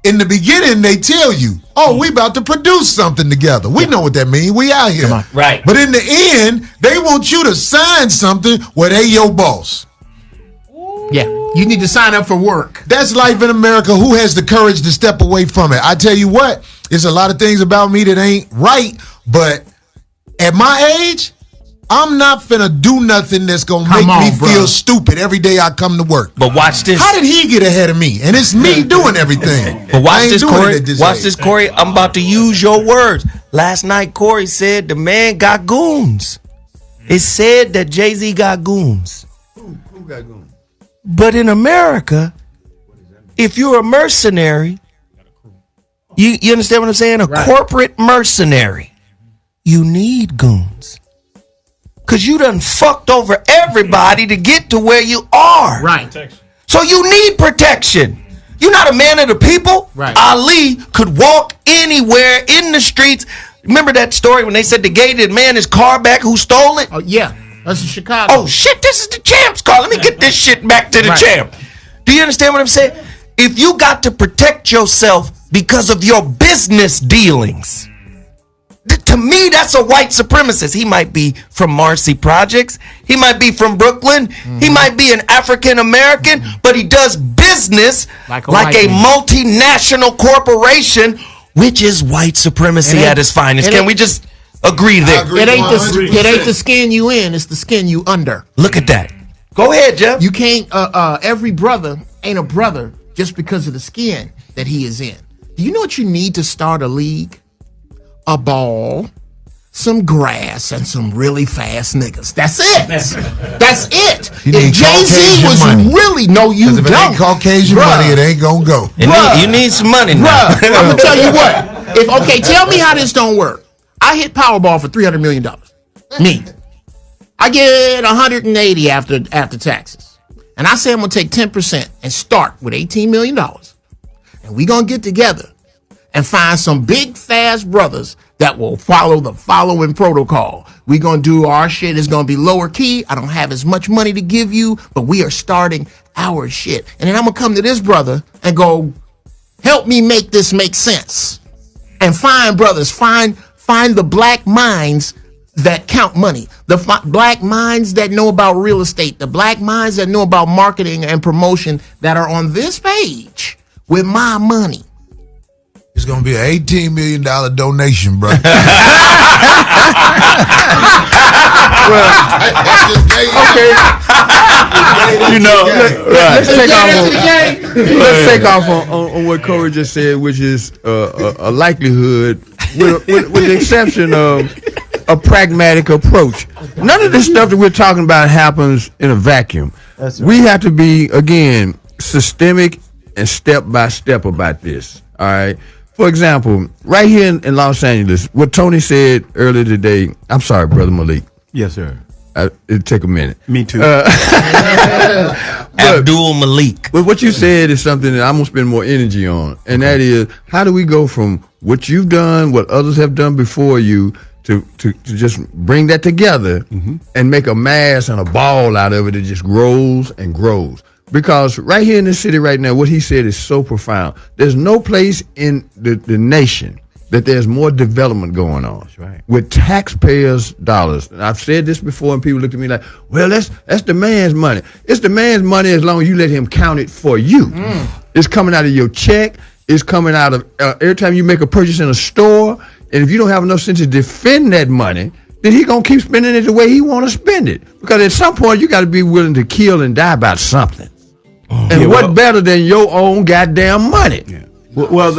in the beginning they tell you, oh, we about to produce something together. We know what that means. We out here. Right. But in the end, they want you to sign something where they your boss. Yeah. You need to sign up for work. That's life in America. Who has the courage to step away from it? I tell you what, there's a lot of things about me that ain't right, but at my age, I'm not finna do nothing that's gonna make me feel stupid every day I come to work. But watch this. How did he get ahead of me? And it's me doing everything. But watch this, Corey. Watch this, Corey. I'm about to use your words. Last night, Corey said the man got goons. It said that Jay-Z got goons. Who got goons? But in America, if you're a mercenary, you understand what I'm saying? A corporate mercenary. You need goons. Because you done fucked over everybody to get to where you are. Right. So you need protection. You're not a man of the people. Right. Ali could walk anywhere in the streets. Remember that story when they said the gay did man his car back who stole it? Oh, yeah. That's in Chicago. Oh, shit, this is the champ's car. Let me get this shit back to the champ. Do you understand what I'm saying? If you got to protect yourself because of your business dealings, to me, that's a white supremacist. He might be from Marcy Projects. He might be from Brooklyn. He might be an African American, but he does business like a multinational corporation, which is white supremacy at its finest. Can we just agree there? It ain't the skin you in, it's the skin you under. Look at that. Go ahead, Geoff. You can't, every brother ain't a brother just because of the skin that he is in. Do you know what you need to start a league? A ball, some grass, and some really fast niggas. That's it. That's it. If Jay-Z was really, you if it don't. ain't Caucasian money, it ain't gonna go. You need some money now. I'm gonna tell you what. Tell me how this don't work. I hit Powerball for $300 million. Me. I get 180 after taxes. And I say I'm gonna take 10% and start with $18 million. And we gonna get together and find some big, fast brothers that will follow the following protocol. We're going to do our shit. It's going to be lower key. I don't have as much money to give you, but we are starting our shit. And then I'm going to come to this brother and go, help me make this make sense. And find brothers, find the black minds that count money, the black minds that know about real estate, the black minds that know about marketing and promotion that are on this page with my money. It's going to be an $18 million donation, bro. You know, let's take off on what Corey just said, which is a likelihood, with the exception of a pragmatic approach. None of this stuff that we're talking about happens in a vacuum. Right. We have to be, again, systemic and step by step about this. All right. For example, right here in Los Angeles, what Tony said earlier today. I'm sorry, Brother Malik. Yes, sir. It'll take a minute. Me too. Abdul Malik. But what you said is something that I'm going to spend more energy on. And that is, how do we go from what you've done, what others have done before you, to just bring that together and make a mass and a ball out of it that just grows and grows. Because right here in this city right now, what he said is so profound. There's no place in the nation that there's more development going on. That's right. With taxpayers' dollars. And I've said this before, and people look at me like, well, that's the man's money. It's the man's money as long as you let him count it for you. It's coming out of your check. It's coming out of every time you make a purchase in a store. And if you don't have enough sense to defend that money, then he going to keep spending it the way he want to spend it. Because at some point, you got to be willing to kill and die about something. And what better than your own goddamn money? Yeah. The wealth.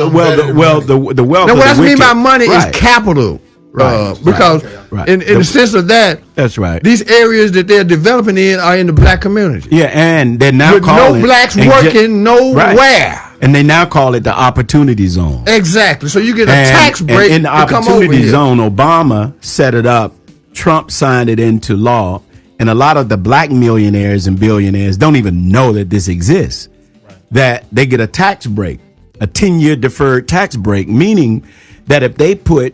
Now, what I mean by money is capital, because in the sense of that, that's right. These areas that they're developing in are in the black community. Yeah, and they're now with calling no blacks working nowhere. Right. And they now call it the opportunity zone. Exactly. So you get a tax break. And in the opportunity zone, Obama set it up. Trump signed it into law. And a lot of the black millionaires and billionaires don't even know that this exists. Right. That they get a tax break, a 10-year deferred tax break, meaning that if they put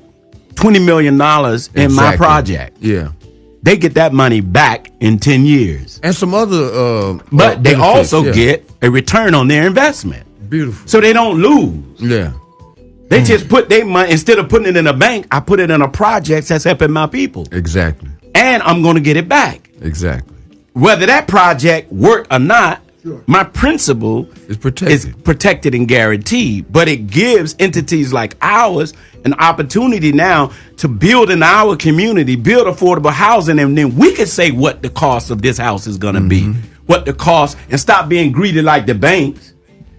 $20 million in my project, they get that money back in 10 years. And some other but they also get a return on their investment. Beautiful. So they don't lose. Yeah. They just put their money, instead of putting it in a bank, I put it in a project that's helping my people. Exactly. And I'm going to get it back. Exactly. Whether that project work or not, my principle is protected and guaranteed. But it gives entities like ours an opportunity now to build in our community, build affordable housing, and then we can say what the cost of this house is going to be, what the cost, and stop being greedy like the banks.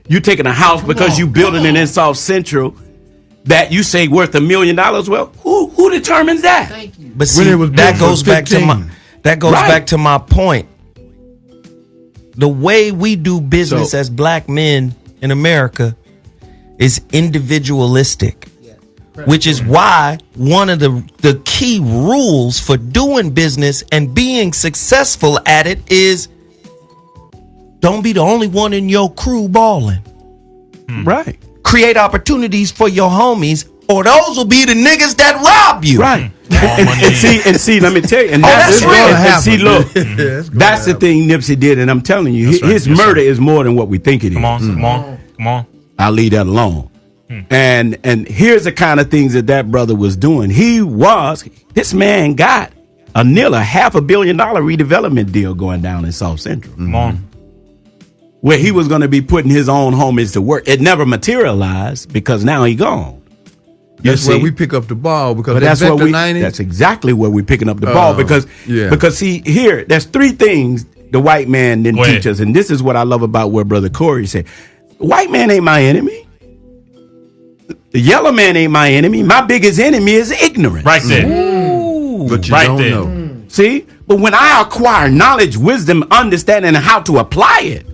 You taking a house because you building it in South Central that you say worth $1 million. Well, who determines that? Thank you. But see, that goes back to my point. The way we do business as black men in America is individualistic, which is why one of the key rules for doing business and being successful at it is don't be the only one in your crew balling. Right. Create opportunities for your homies, or those will be the niggas that rob you. Right. And see, let me tell you. And that's real. And see, look, that's the thing Nipsey did, and I'm telling you, his murder is more than what we think it is. Come on. I'll leave that alone. And here's the kind of things that brother was doing. This man got a $500 million redevelopment deal going down in South Central. Come on. Where he was going to be putting his own homies to work. It never materialized because now he gone. That's where we pick up the ball because that's exactly where we're picking up the ball because see here, there's three things the white man didn't teach us, and this is what I love about what Brother Corey said. The white man ain't my enemy. The yellow man ain't my enemy. My biggest enemy is ignorance. Right there. Ooh, but you don't know. See? But when I acquire knowledge, wisdom, understanding, and how to apply it,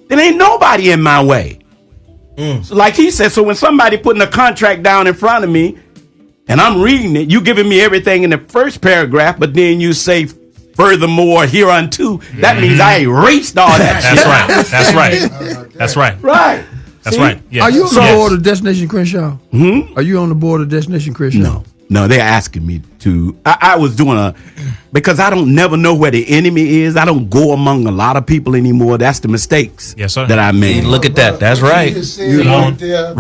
then ain't nobody in my way. So like he said, so when somebody putting a contract down in front of me and I'm reading it, you giving me everything in the first paragraph, but then you say furthermore hereunto, that means I erased all that shit. That's right. That's See? right. Yes. Are you on the board of Destination Crenshaw? Are you on the board of Destination Crenshaw? No, they're asking me to. I was doing because I don't never know where the enemy is. I don't go among a lot of people anymore. That's the mistakes that I made. Look at that. That's right. Rizza.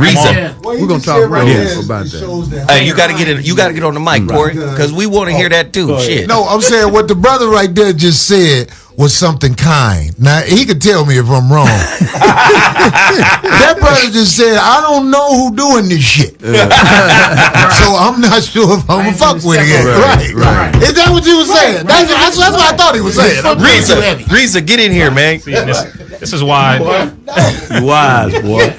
We're gonna talk right here about that. Hey, you gotta get on the mic, Corey, because we want to hear that too. Shit. No, I'm saying what the brother right there just said was something kind. Now, he could tell me if I'm wrong. That brother just said, I don't know who doing this shit. So I'm not sure if I'm going to fuck with it. Right. Is that what you were saying? That's what I thought he was saying. Rizza, get in here, man. See, this is why. You wise, boy.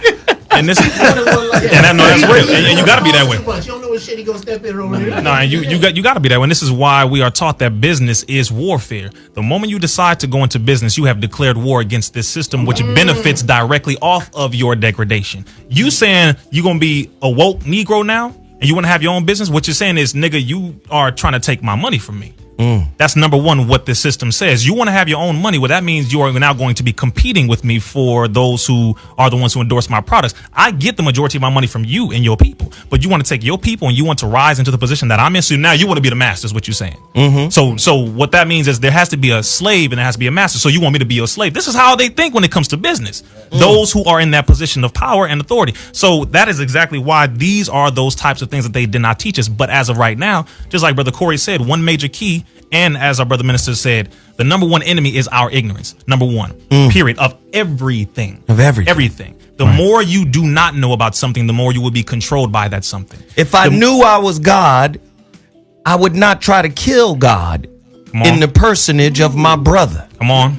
And this, and that's real. And you got to be that way. You don't know what shit he gonna step in over here. No, and you got to be that way. And this is why we are taught that business is warfare. The moment you decide to go into business, you have declared war against this system, which benefits directly off of your degradation. You saying you're gonna be a woke Negro now, and you want to have your own business? What you're saying is, nigga, you are trying to take my money from me. That's number one, what this system says. You want to have your own money. Well, that means you are now going to be competing with me for those who are the ones who endorse my products. I get the majority of my money from you and your people, but you want to take your people and you want to rise into the position that I'm in. So now you want to be the master, is what you're saying. So what that means is there has to be a slave and there has to be a master. So you want me to be your slave. This is how they think when it comes to business. Those who are in that position of power and authority. So that is exactly why these are those types of things that they did not teach us. But as of right now, just like Brother Corey said, one major key, and as our brother minister said, the number one enemy is our ignorance. Number one, period, of everything. Everything. The more you do not know about something, the more you will be controlled by that something. If I knew I was God, I would not try to kill God in the personage of my brother. Come on.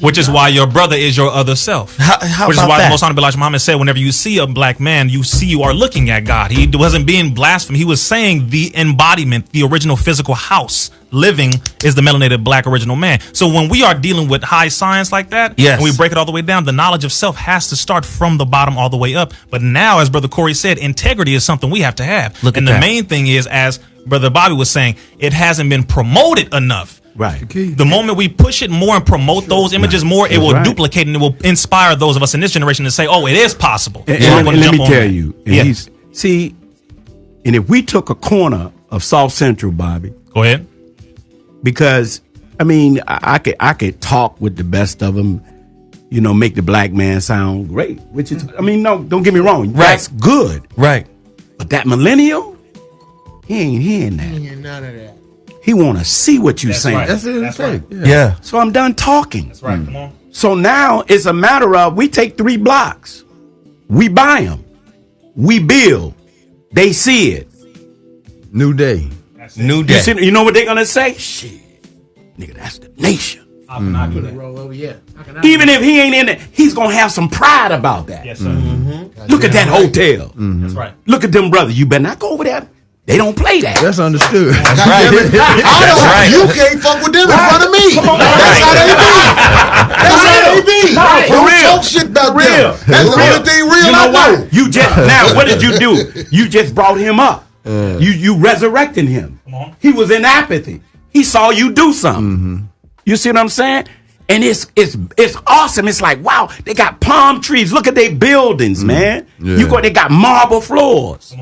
Which is why your brother is your other self. Which is why the Most Honorable Elijah Muhammad said, whenever you see a black man, you are looking at God. He wasn't being blasphemous. He was saying the embodiment, the original physical house living is the melanated black original man. So when we are dealing with high science like that, and we break it all the way down, the knowledge of self has to start from the bottom all the way up. But now, as Brother Corey said, integrity is something we have to have. And the main thing is, as Brother Bobby was saying, it hasn't been promoted enough. Right. The moment we push it more and promote those images more, it will duplicate and it will inspire those of us in this generation to say, oh, it is possible. And let me tell you, and if we took a corner of South Central, Bobby. Go ahead. Because, I mean, I could talk with the best of them, you know, make the black man sound great, which is, I mean, no, don't get me wrong. That's good. Right. But that millennial, he ain't hearing that. He ain't hearing none of that. He want to see what you saying. Right. That's it. Right. Yeah. So I'm done talking. That's right. Come on. So now it's a matter of we take 3 blocks. We buy them. We build. They see it. New day. New day. You know what they're going to say? Shit. Nigga, that's the nation. How can I do that? Even if he ain't in it, he's going to have some pride about that. Yes, sir. Look at that hotel. That's right. Look at them brothers. You better not go over there. They don't play that. That's understood. That's right. You can't fuck with them in front of me. That's how they be. That's how they be. Don't talk shit about them. That's the only thing real I know. You just now. What did you do? You just brought him up. You resurrected him. He was in apathy. He saw you do something. You see what I'm saying? And it's awesome. It's like, wow, they got palm trees. Look at their buildings, man. Yeah. They got marble floors.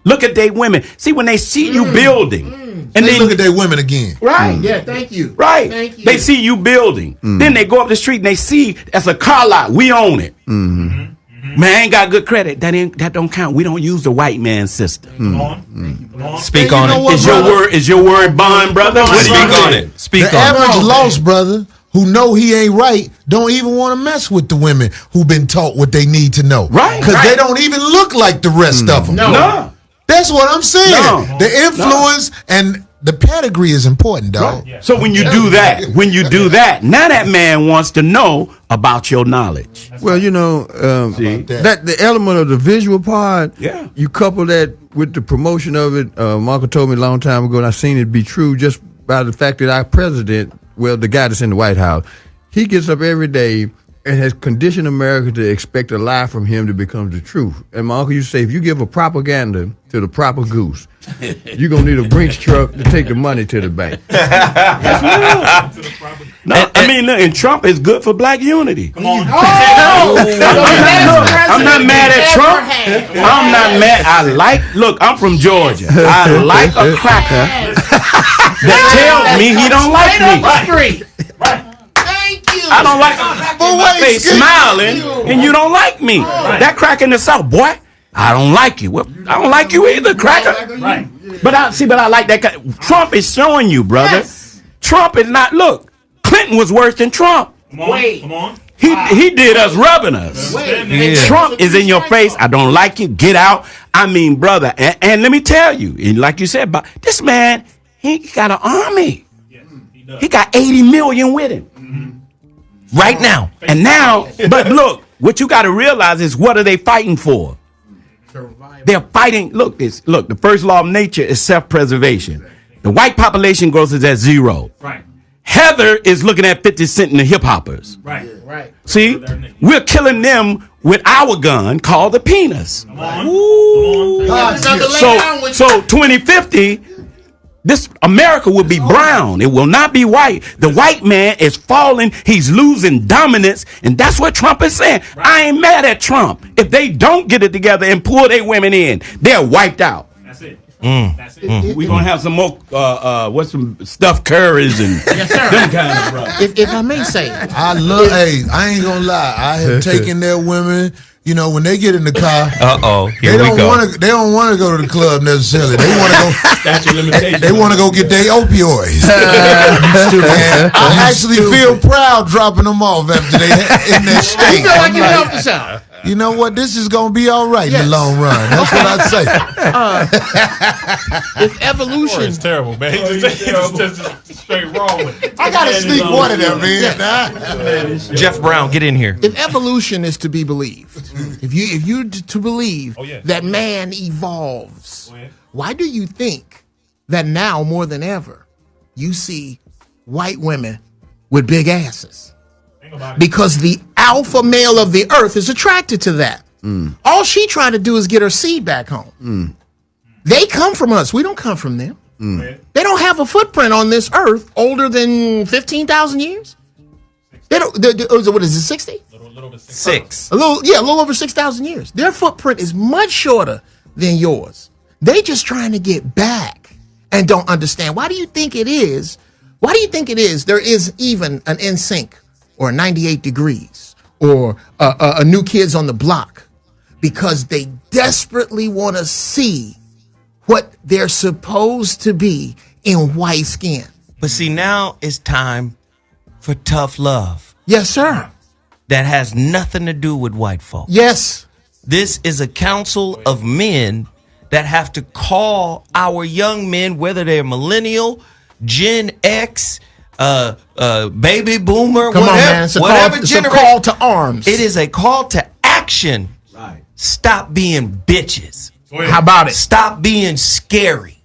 Look at they women. See, when they see you building, and they then look at their women again. Right. Yeah, thank you. Right. Thank you. They see you building. Then they go up the street and they see that's a car lot. We own it. Man, I ain't got good credit. That don't count. We don't use the white man system. Come on. Speak on it. What, Is your word bond, brother? Speak on it. Speak the on it. average lost brother who know he ain't right don't even want to mess with the women who been taught what they need to know. Right. Because they don't even look like the rest of them. No. That's what I'm saying. No. The influence and the pedigree is important, dog. Right. So when you do that, now that man wants to know about your knowledge. Well, you know, that the element of the visual part, you couple that with the promotion of it. Marco told me a long time ago, and I seen it be true just by the fact that our president, well, the guy that's in the White House, he gets up every day and has conditioned America to expect a lie from him to become the truth. And my uncle used to say, if you give a propaganda to the proper goose, you're going to need a Brinks truck to take the money to the bank. I mean, look, and Trump is good for black unity. Come on. I'm not mad at Trump. I'm not mad. I'm from Georgia. I like a cracker that tells me he don't like me. Right. Thank you. I don't like my face smiling and you don't like me. That cracker in the South, boy. I don't like you. Well, I don't like you either, cracker. But I like that. Trump is showing you, brother. Trump is not. Look, Clinton was worse than Trump. Come on, come on. He did us rubbing us. Trump is in your face. I don't like you. Get out. I mean, brother. And let me tell you, and like you said, this man, he got an army. Yes, he got 80 million with him right now. And now, but look, what you got to realize is, what are they fighting for? They're fighting. Look, the first law of nature is self-preservation. The white population growth is at 0. Right. Heather is looking at 50 Cent and the hip hoppers. Right. See, we're killing them with our gun called the penis. Come on. So 2050, this America will be brown. It will not be white. The white man is falling. He's losing dominance. And that's what Trump is saying. Right. I ain't mad at Trump. If they don't get it together and pull their women in, they're wiped out. That's it. That's it. We're going to have some more, some stuffed curries and them kind of brothers. If I may say, I ain't gonna lie. I have taken their women. You know, when they get in the car, Here we go. They don't want to go to the club necessarily. They want to go. Statute of limitations. They want to go get their opioids. And I actually feel proud dropping them off after they in that state. you feel like you helped us out. You know what? This is gonna be all right in the long run. That's what I'd say. If evolution It's terrible, man. He's just straight wrong with it. I gotta sneak one of them, man. Jeff Brown, get in here. If evolution is to be believed, if you to believe that man evolves, why do you think that now more than ever you see white women with big asses? Because the alpha male of the earth is attracted to that. All she trying to do is get her seed back home. They come from us. We don't come from them. They don't have a footprint on this earth older than 15,000 years. They don't. What is it? 60? A little bit 6. A little over 6,000 years. Their footprint is much shorter than yours. They just trying to get back and don't understand. Why do you think it is? Why do you think it is? There is even an NSYNC or 98 Degrees or a New Kids on the Block, because they desperately want to see what they're supposed to be in white skin. But see, now it's time for tough love. Yes, sir. That has nothing to do with white folk. Yes. This is a council of men that have to call our young men, whether they're millennial, Gen X, baby boomer, Come whatever, on, man. It's a call to arms. It is a call to action. Right. Stop being bitches. How about it? Stop being scary.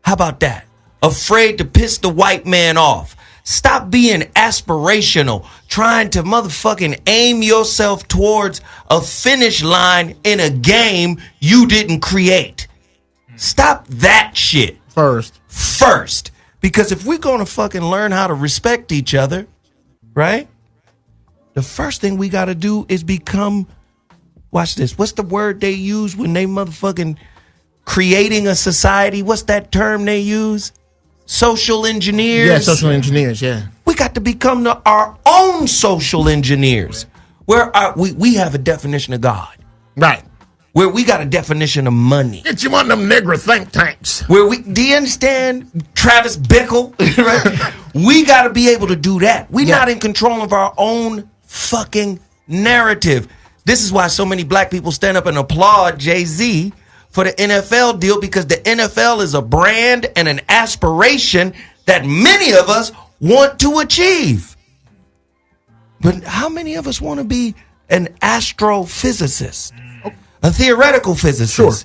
How about that? Afraid to piss the white man off. Stop being aspirational, trying to motherfucking aim yourself towards a finish line in a game you didn't create. Stop that shit. First. Because if we're going to fucking learn how to respect each other, right? The first thing we got to do is become, watch this. What's the word they use when they motherfucking creating a society? What's that term they use? Social engineers? Yeah, social engineers, yeah. We got to become our own social engineers. Where we have a definition of God. Right. Where we got a definition of money. Get you one of them nigger think tanks. Where do you understand Travis Bickle? Right? We got to be able to do that. We're not in control of our own fucking narrative. This is why so many black people stand up and applaud Jay-Z for the NFL deal, because the NFL is a brand and an aspiration that many of us want to achieve. But how many of us want to be an astrophysicist? A theoretical physicist,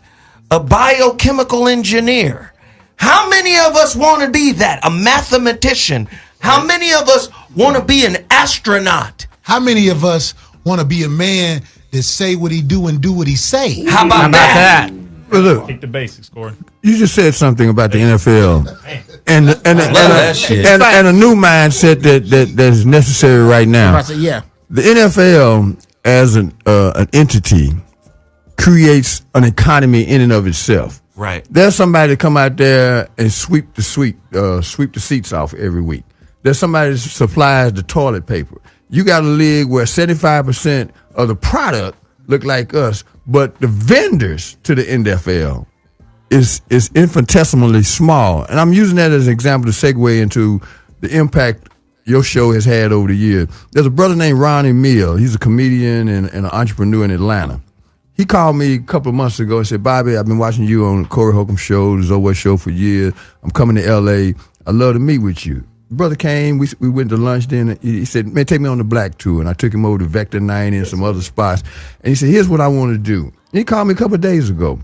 a biochemical engineer. How many of us want to be that? A mathematician. How many of us want to be an astronaut? How many of us want to be a man that say what he do and do what he say? How about that? Well, look, Take the basics, Corey. you just said something about the NFL and a new mindset that's necessary right now. Yeah. The NFL as an entity creates an economy in and of itself. Right. There's somebody to come out there and sweep the seats off every week. There's somebody that supplies the toilet paper. You got a league where 75% of the product look like us, but the vendors to the NFL is infinitesimally small. And I'm using that as an example to segue into the impact your show has had over the years. There's a brother named Ronnie Mill. He's a comedian and an entrepreneur in Atlanta. He called me a couple of months ago and said, Bobby, I've been watching you on the Corey Holcomb show, the Zoe show for years. I'm coming to L.A. I'd love to meet with you. The brother came. We went to lunch then. He said, man, take me on the Black Tour. And I took him over to Vector 90 and some other spots. And he said, here's what I want to do. And he called me a couple of days ago.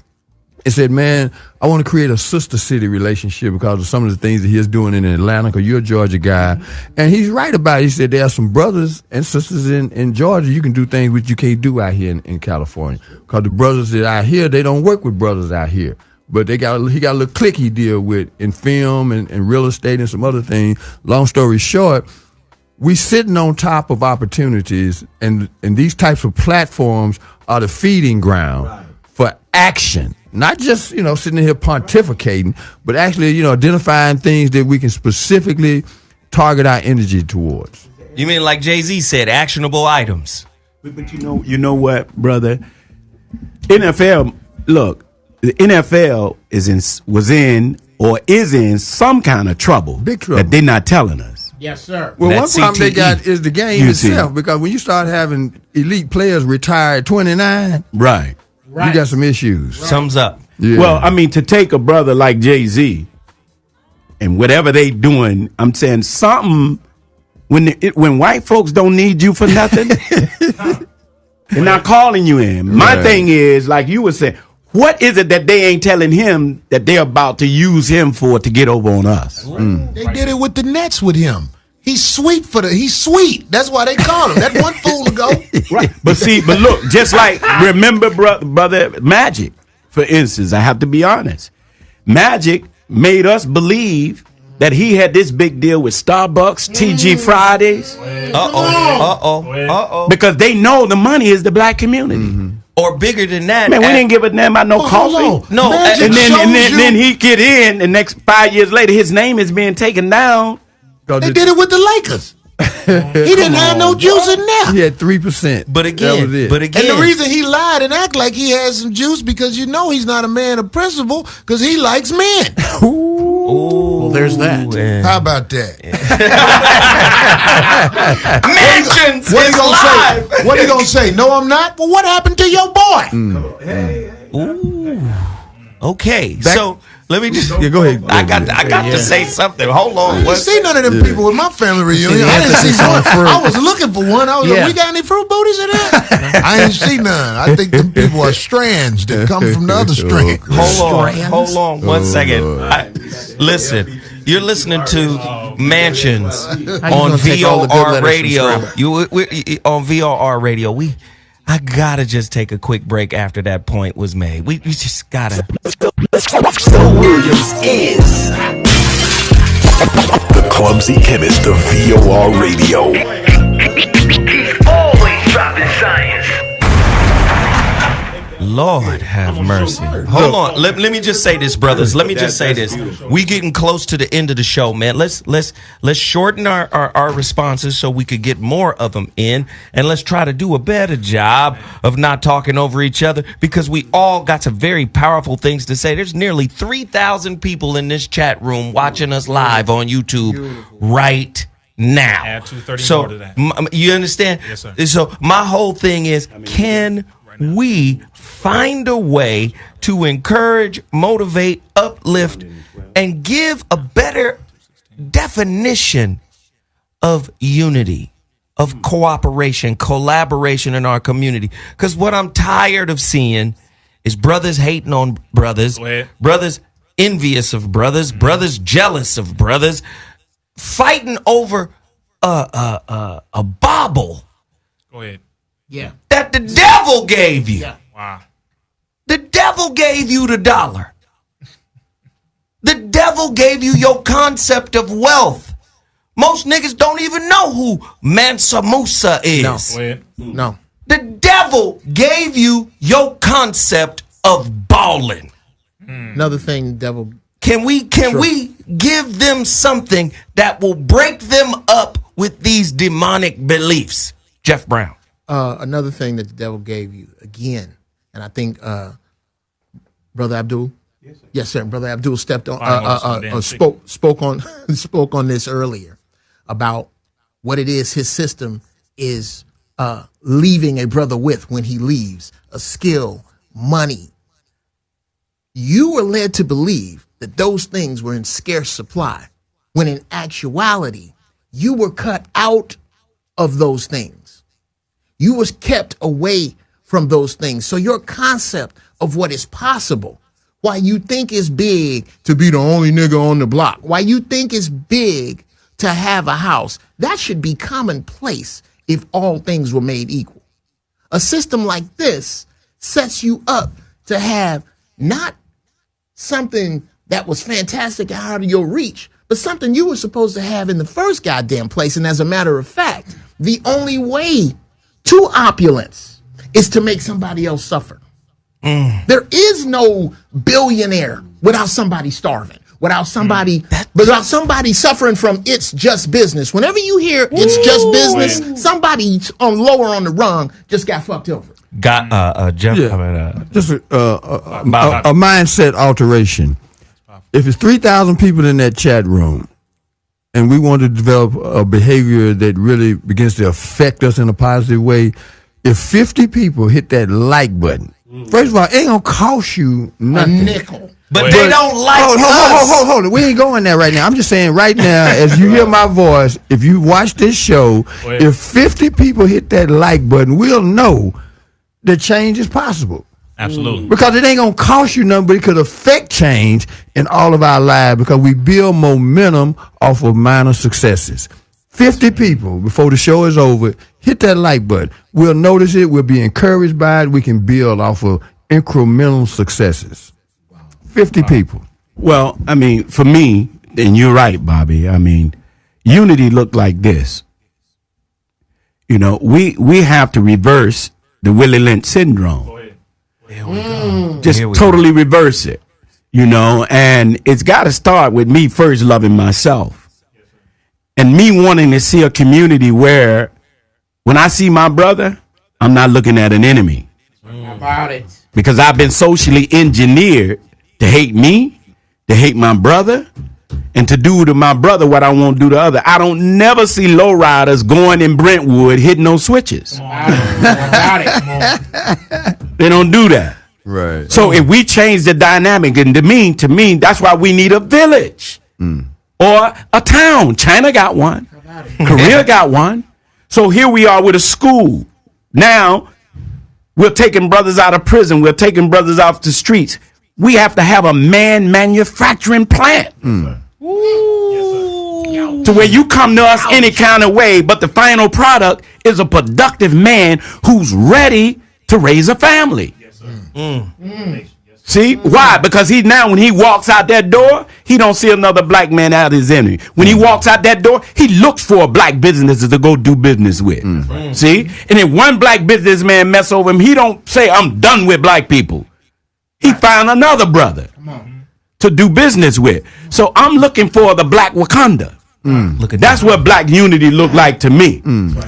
He said, man, I want to create a sister city relationship because of some of the things that he's doing in Atlanta, because you're a Georgia guy. And he's right about it. He said, there are some brothers and sisters in Georgia you can do things which you can't do out here in California. Because the brothers that out here, they don't work with brothers out here. But he got a little clique he deal with in film and real estate and some other things. Long story short, we sitting on top of opportunities, and these types of platforms are the feeding ground for action. Not just, sitting here pontificating, but actually, identifying things that we can specifically target our energy towards. You mean like Jay-Z said, actionable items? But you know what, brother? NFL, look, the NFL was in some kind of trouble. Big trouble. That they're not telling us. Yes, sir. Well, That one problem they CTE. got is the game itself, because when you start having elite players retire at 29, Right. you got some issues. Sums up. Yeah. Well, I mean, to take a brother like Jay-Z and whatever they doing, I'm saying something when white folks don't need you for nothing, they're not calling you in. My Right. thing is, like you were saying, what is it that they ain't telling him that they're about to use him for to get over on us? They did it with the Nets with him. He's sweet he's sweet. That's why they called him. That one fool ago. Right. But look, just like, remember, brother Magic, for instance, I have to be honest. Magic made us believe that he had this big deal with Starbucks, TG Fridays, because they know the money is the black community. Or bigger than that. Man, we didn't give a damn about no Hold on. coffee. No, Magic And shows you- then he get in, the next 5 years later, his name is being taken down. They did it with the Lakers. He didn't have no juice in there. He had 3%. But That was it. again, And the reason he lied and act like he had some juice because he's not a man of principle because he likes men. Well, there's that. How about that? Mansions What is he gonna live. say? What he gonna say? No, I'm not. Well, what happened to your boy? Okay, so let me just. Yeah, go ahead. I got to say something. Hold on. I didn't see none of them people with my family reunion. I didn't see one. I was looking for one. I was like, we got any fruit booties in there? I didn't see none. I think them people are strands that come from the other strand. Hold on 1 second. Listen, you're listening to Mansions on gonna take all the good VOR letters from Radio. Scrabble? On VOR Radio. I gotta just take a quick break after that point was made. We just gotta. Phil Williams is the clumsy chemist of VOR Radio. He's always dropping science. Lord have mercy. Hold on. Let me just say this, brothers. Let me just say this. We getting close to the end of the show, man. Let's shorten our responses so we could get more of them in, and let's try to do a better job of not talking over each other, because we all got some very powerful things to say. There's nearly 3,000 people in this chat room watching us live on YouTube right now. Add 230 so more to that. you understand? Yes, sir. So my whole thing is, can we find a way to encourage, motivate, uplift, and give a better definition of unity, of cooperation, collaboration in our community? Because what I'm tired of seeing is brothers hating on brothers, Go ahead. brothers envious of brothers, brothers jealous of brothers, fighting over a bauble Go ahead. Yeah. that the devil gave you. Yeah. Wow. The devil gave you the dollar. The devil gave you your concept of wealth. Most niggas don't even know who Mansa Musa is. Go ahead. No. The devil gave you your concept of balling. Another thing, devil. Can we give them something that will break them up with these demonic beliefs? Jeff Brown. Another thing that the devil gave you again, and I think Brother Abdul, yes sir, Brother Abdul stepped on, spoke on spoke on this earlier about what it is his system is leaving a brother with when he leaves, a skill, money. You were led to believe that those things were in scarce supply, when in actuality, you were cut out of those things. You was kept away from those things. So your concept of what is possible, why you think it's big to be the only nigga on the block, why you think it's big to have a house, that should be commonplace if all things were made equal. A system like this sets you up to have not something that was fantastic and out of your reach, but something you were supposed to have in the first goddamn place. And as a matter of fact, the only way to opulence is to make somebody else suffer. There is no billionaire without somebody starving, without somebody suffering from it's just business. Whenever you hear it's just business, somebody lower on the rung just got fucked over. Got Geoff coming. Just a mindset alteration. If it's 3,000 people in that chat room, and we want to develop a behavior that really begins to affect us in a positive way, if 50 people hit that like button, first of all, it ain't gonna cost you nothing. A nickel. But they don't like us. Hold on. We ain't going there right now. I'm just saying right now, as you hear my voice, if you watch this show, if 50 people hit that like button, we'll know that change is possible. Absolutely. Because it ain't going to cost you nothing, but it could affect change in all of our lives because we build momentum off of minor successes. 50 people before the show is over, hit that like button. We'll notice it. We'll be encouraged by it. We can build off of incremental successes. 50 people. Well, I mean, for me, and you're right, Bobby, I mean, unity looked like this. You know, we have to reverse the Willie Lynch syndrome. Just totally reverse it, you know, and it's got to start with me first loving myself and me wanting to see a community where when I see my brother, I'm not looking at an enemy. About it. Because I've been socially engineered to hate me, to hate my brother, and to do to my brother what I won't do to other. I don't never see lowriders going in Brentwood hitting no switches. They don't do that. Right. So if we change the dynamic, and to me, that's why we need a village or a town. China got one. Korea got one. So here we are with a school. Now we're taking brothers out of prison. We're taking brothers off the streets. We have to have a manufacturing plant. To where you come to us any kind of way, but the final product is a productive man who's ready to raise a family. See why? Because he now when he walks out that door, he don't see another black man out his enemy. When he walks out that door, he looks for a black business to go do business with. See, and if one black businessman mess over him, he don't say I'm done with black people. He found another brother to do business with. So I'm looking for the black Wakanda. Look at That's what black unity look like to me.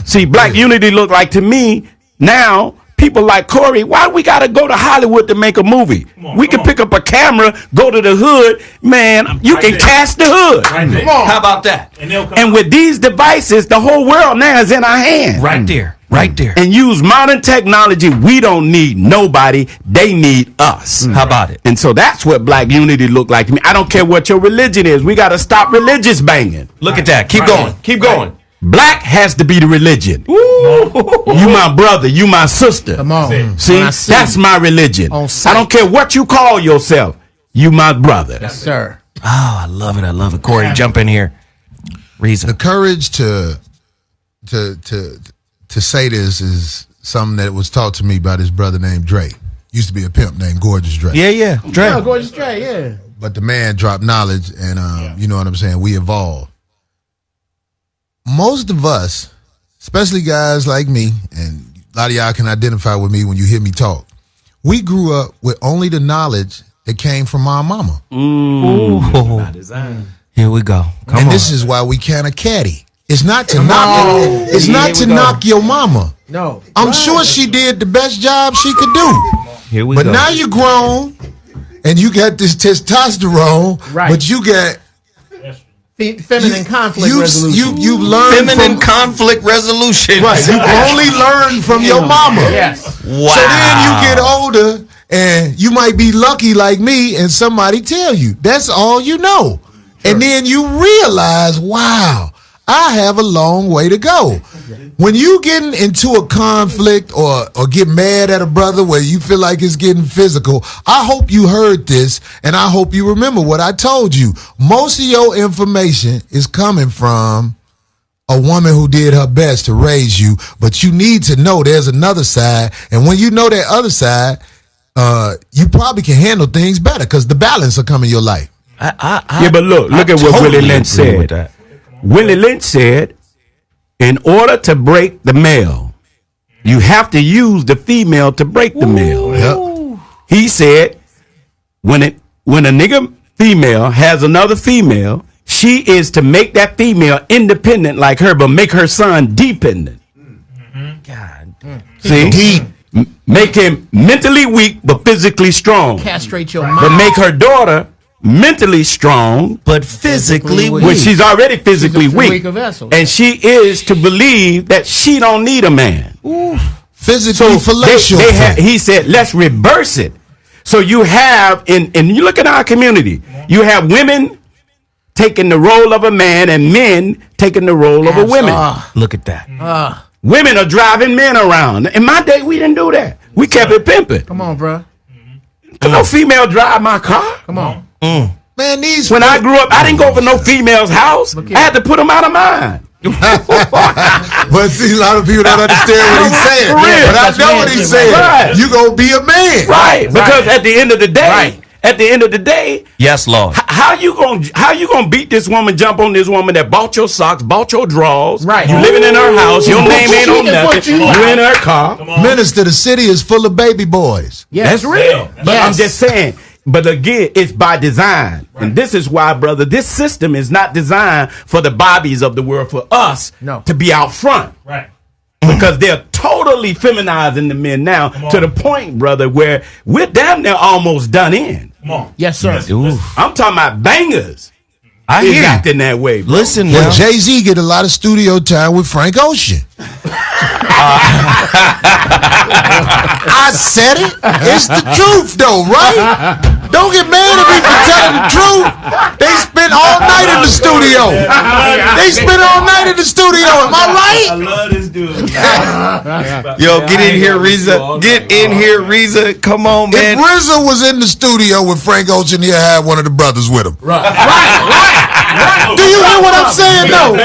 See, black unity look like to me now. People like Tory, why we got to go to Hollywood to make a movie? We can pick up a camera, go to the hood, man. You can cast the hood. How about that? And with these devices, the whole world now is in our hands. Right there. Right there. And use modern technology. We don't need nobody. They need us. How about it? And so that's what black unity look like to me. I don't care what your religion is. We got to stop religious banging. Look at that. Keep going. Keep going. Black has to be the religion. You my brother. You my sister. Come on. See, that's my religion. I don't care what you call yourself. You my brother. Yes, sir. Oh, I love it. I love it. Corey, jump in here. Rizza. The courage to say this is something that was taught to me by this brother named Dre. Used to be a pimp named Gorgeous Dre. Yeah. Dre. Oh, Gorgeous Dre, yeah. But the man dropped knowledge, and you know what I'm saying? We evolved. Most of us, especially guys like me, and a lot of y'all can identify with me when you hear me talk, we grew up with only the knowledge that came from our mama. Here we go. Come on. This is why we can't a caddy. It's not to knock your mama. No. I'm sure she did the best job she could do. Here we But go. now you're grown and you got this testosterone, Right. but you got Feminine conflict resolution. You learn Feminine from conflict resolution. right. You only learn from your mama. Yes. Wow. So then you get older, and you might be lucky like me, and somebody tell you that's all you know, and then you realize, wow, I have a long way to go. When you getting into a conflict or get mad at a brother where you feel like it's getting physical, I hope you heard this, and I hope you remember what I told you. Most of your information is coming from a woman who did her best to raise you, but you need to know there's another side, and when you know that other side, you probably can handle things better because the balance will come in your life. Yeah, but look at what totally Willie Lynch agree with said. that. Willie Lynch said, in order to break the male, you have to use the female to break the male. Yep. He said, when a nigga female has another female, she is to make that female independent like her, but make her son dependent. God. See? Deep. Make him mentally weak but physically strong. Castrate your But mind. make her daughter mentally strong, But physically weak. when she's already physically She's a weak. weaker vessel. And she is to believe that she don't need a man. Physically fallacious. He said, let's reverse it. So you have, and you look at our community, you have women taking the role of a man and men taking the role of a woman. Look at that. Women are driving men around. In my day, we didn't do that. We kept it pimping. Come on, bro. No female drive my car. Come on. Man, these When I grew up, I didn't go for no female's house. I had to put them out of mine. But see, a lot of people don't understand what he's saying. For real. But I know what he's saying. Right. You gonna be a man. Right. Because at the end of the day, Yes, Lord. how you gonna beat this woman, jump on this woman that bought your socks, bought your drawers? Right. You living in her house, your name ain't on nothing. You in her car. Minister, the city is full of baby boys. That's real. But I'm Yes. just saying. But again, it's by design. And this is why, brother, this system is not designed for the Bobbies of the world, for us to be out front. Right. Because they're totally feminizing the men now to the point, brother, where we're damn near almost done in. Come on. Yes, sir. I'm talking about bangers. I Is hear you. acting that way, bro. Listen Well, now. Jay-Z get a lot of studio time with Frank Ocean. I said it. It's the truth, though, right? Don't get mad at me for telling the truth. They spent all night in the studio. Am I right? I love this dude. Yo, get in here, Rizza. Get in here, Rizza. Come on, If man. Rizza was in the studio with Frank Ocean, he'll have one of the brothers with him. Right. Do you hear what I'm saying, though?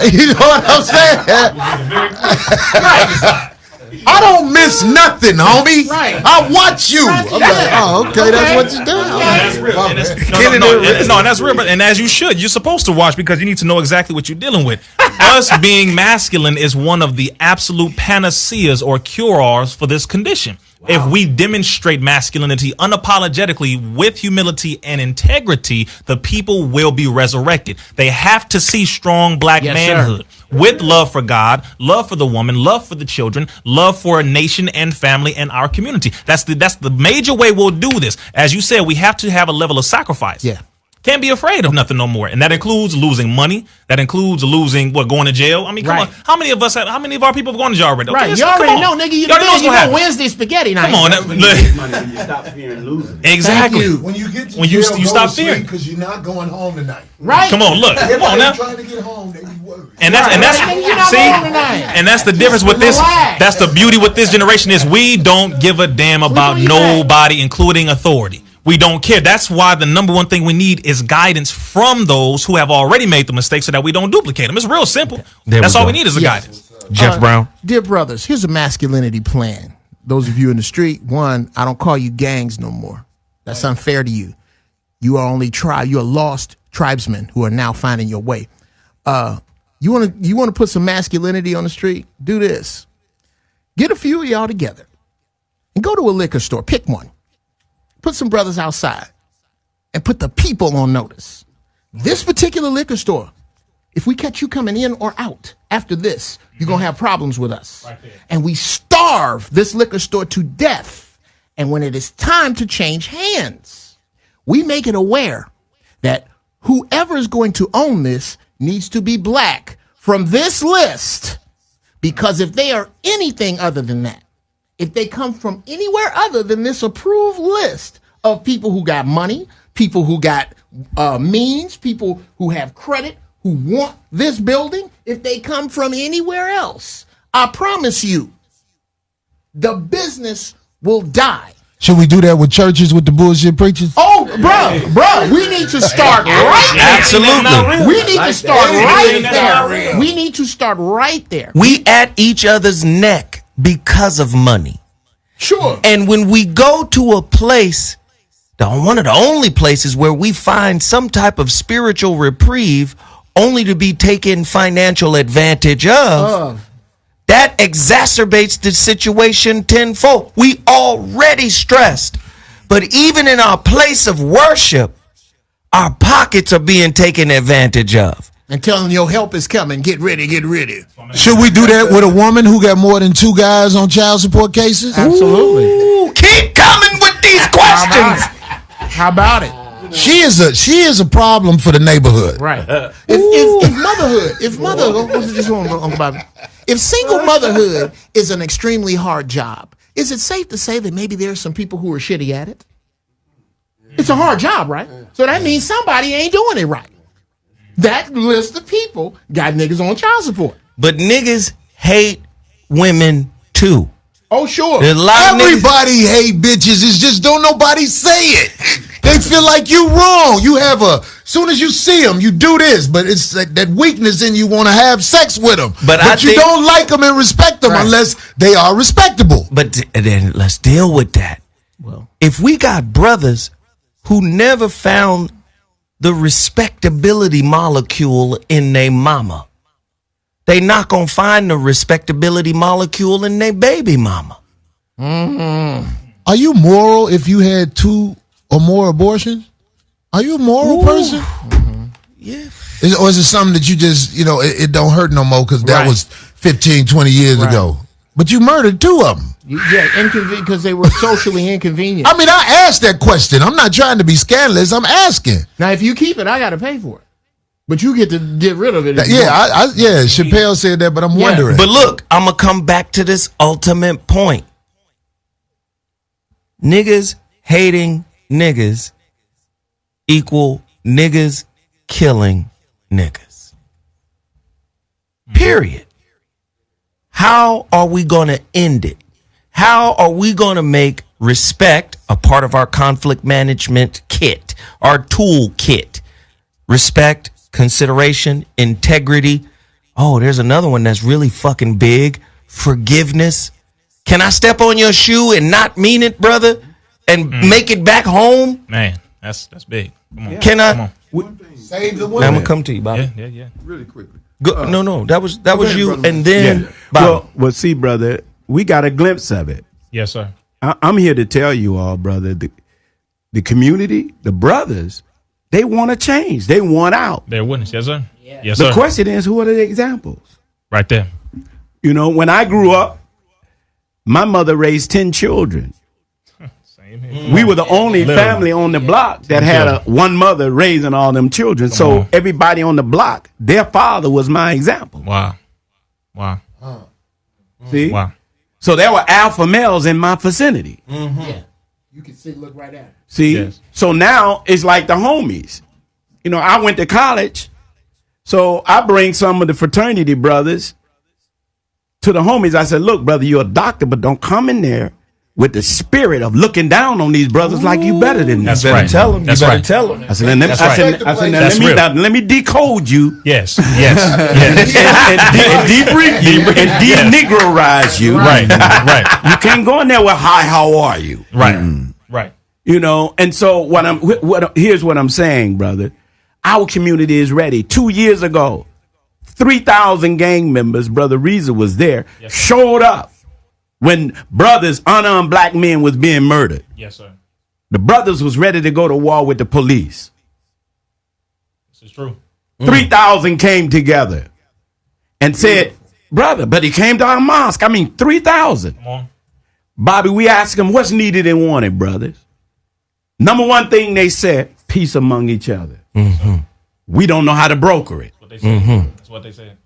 You know what I'm saying? I don't miss nothing, homie. Right. I watch you. I'm like, oh, okay, that's what you do. That's real. My And bad. and that's real. And as you should, you're supposed to watch because you need to know exactly what you're dealing with. Us being masculine is one of the absolute panaceas or cure-alls for this condition. If we demonstrate masculinity unapologetically with humility and integrity, the people will be resurrected. They have to see strong black Yes, manhood with love for God, love for the woman, love for the children, love for a nation and family and our community. That's the major way we'll do this. As you said, we have to have a level of sacrifice. Yeah. Can't be afraid of nothing no more. And that includes losing money. That includes losing going to jail. I mean, come Right. on. How many of our people have gone to jail already? Okay, Right. let's- You come already on. know, nigga. You already know what's know gonna happen. Wednesday spaghetti night. Come on. Exactly. When you get to When you jail, you go stop to sleep fearing. because you're not going home tonight. Right. Come on, look. Come on Everybody now. trying to get home, they be worried. And that's You're not see, going tonight. and that's the difference with this. Relax. That's the beauty with this generation is we don't give a damn about relax. nobody, including authority. We don't care. That's why the number one thing we need is guidance from those who have already made the mistake, so that we don't duplicate them. It's real simple. There That's we all go. we need is a Yes. guidance. Jeff Brown. Dear brothers, here's a masculinity plan. Those of you in the street, one, I don't call you gangs no more. That's unfair to you. You are only you're lost tribesmen who are now finding your way. You want to put some masculinity on the street? Do this. Get a few of y'all together and go to a liquor store. Pick one. Put some brothers outside and put the people on notice. This particular liquor store, if we catch you coming in or out after this, you're going to have problems with us. And we starve this liquor store to death. And when it is time to change hands, we make it aware that whoever is going to own this needs to be black from this list, because if they are anything other than that, if they come from anywhere other than this approved list of people who got money, people who got means, people who have credit, who want this building, if they come from anywhere else, I promise you, the business will die. Should we do that with churches with the bullshit preachers? Oh, bro, we need to start right there. Absolutely. We need to start right there. We need to start right there. We at each other's neck because of money. Sure. And when we go to a place, one of the only places where we find some type of spiritual reprieve only to be taken financial advantage of, that exacerbates the situation tenfold. We already stressed, but even in our place of worship, our pockets are being taken advantage of. And telling your help is coming. Get ready, get ready. Should we do that with a woman who got more than 2 guys on child support cases? Absolutely. Ooh, keep coming with these questions. How about it? She is a problem for the neighborhood. Right. If single motherhood is an extremely hard job, is it safe to say that maybe there's some people who are shitty at it? It's a hard job, right? So that means somebody ain't doing it right. That list of people got niggas on child support. But niggas hate women too. Oh, sure. Everybody hate bitches. It's just don't nobody say it. They feel like you wrong. You have soon as you see them, you do this, but it's that weakness in you want to have sex with them. But you don't like them and respect them unless they are respectable. But then let's deal with that. Well, if we got brothers who never found the respectability molecule in their mama, they not gonna find the respectability molecule in their baby mama. Mm-hmm. Are you moral if you had 2 or more abortions? Are you a moral person? Mm-hmm. Yeah. Or is it something that you just, it don't hurt no more because that was 15, 20 years ago? But you murdered 2 of them. Yeah, because they were socially inconvenient. I mean, I asked that question. I'm not trying to be scandalous. I'm asking. Now, if you keep it, I got to pay for it. But you get to get rid of it. Chappelle said that, but I'm wondering. But look, I'm going to come back to this ultimate point. Niggas hating niggas equal niggas killing niggas. Period. How are we going to end it? How are we going to make respect a part of our conflict management kit, our tool kit? Respect, consideration, integrity. Oh, there's another one that's really fucking big. Forgiveness. Can I step on your shoe and not mean it, brother? And make it back home? Man, that's big. Come on. Yeah. Can I? Save the I'm women. gonna come to you, Bobby. Yeah. Really quickly. No, that was you, brother. and then Bobby. Well, see, brother, we got a glimpse of it. Yes, sir. I'm here to tell you all, brother, the community, the brothers, they want to change. They want out. They're witness. Yes, sir. Yeah. Yes, sir. The question is, who are the examples? Right there. When I grew up, my mother raised 10 children. Same here. We were the only family on the block that had one mother raising all them children. So everybody on the block, their father was my example. Wow. See? Wow. So there were alpha males in my vicinity. Mm-hmm. Yeah. You can look right at it. See? Yes. So now it's like the homies. I went to college, so I bring some of the fraternity brothers to the homies. I said, look, brother, you're a doctor, but don't come in there with the spirit of looking down on these brothers like you better than them. That's You better right. tell them. That's you better right. tell them. I said, let me decode you. Yes. and de-negroize you. Right. You can't go in there with, hi, how are you? Right. Right. And so here's what I'm saying, brother. Our community is ready. 2 years ago, 3,000 gang members, Brother Rizza was there, showed up when brothers, unarmed black men was being murdered. Yes, sir. The brothers was ready to go to war with the police. This is true. 3,000 came together and said, brother, but he came to our mosque. 3,000. Come on. Bobby, we asked them what's needed and wanted, brothers. Number one thing they said, peace among each other. Mm-hmm. We don't know how to broker it. That's what they said. That's what they said.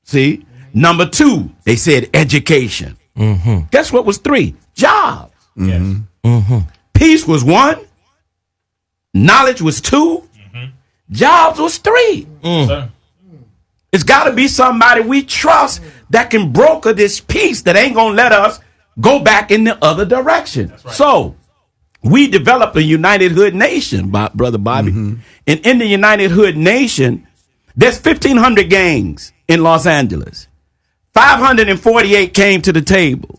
See? Number 2, they said education. Guess what was 3? Jobs. Yes. Peace was 1. Knowledge was 2. Jobs was 3. Sir. It's got to be somebody we trust that can broker this peace that ain't going to let us go back in the other direction. Right. So we developed a United Hood Nation, Brother Bobby. And in the United Hood Nation, there's 1,500 gangs in Los Angeles. 548 came to the table,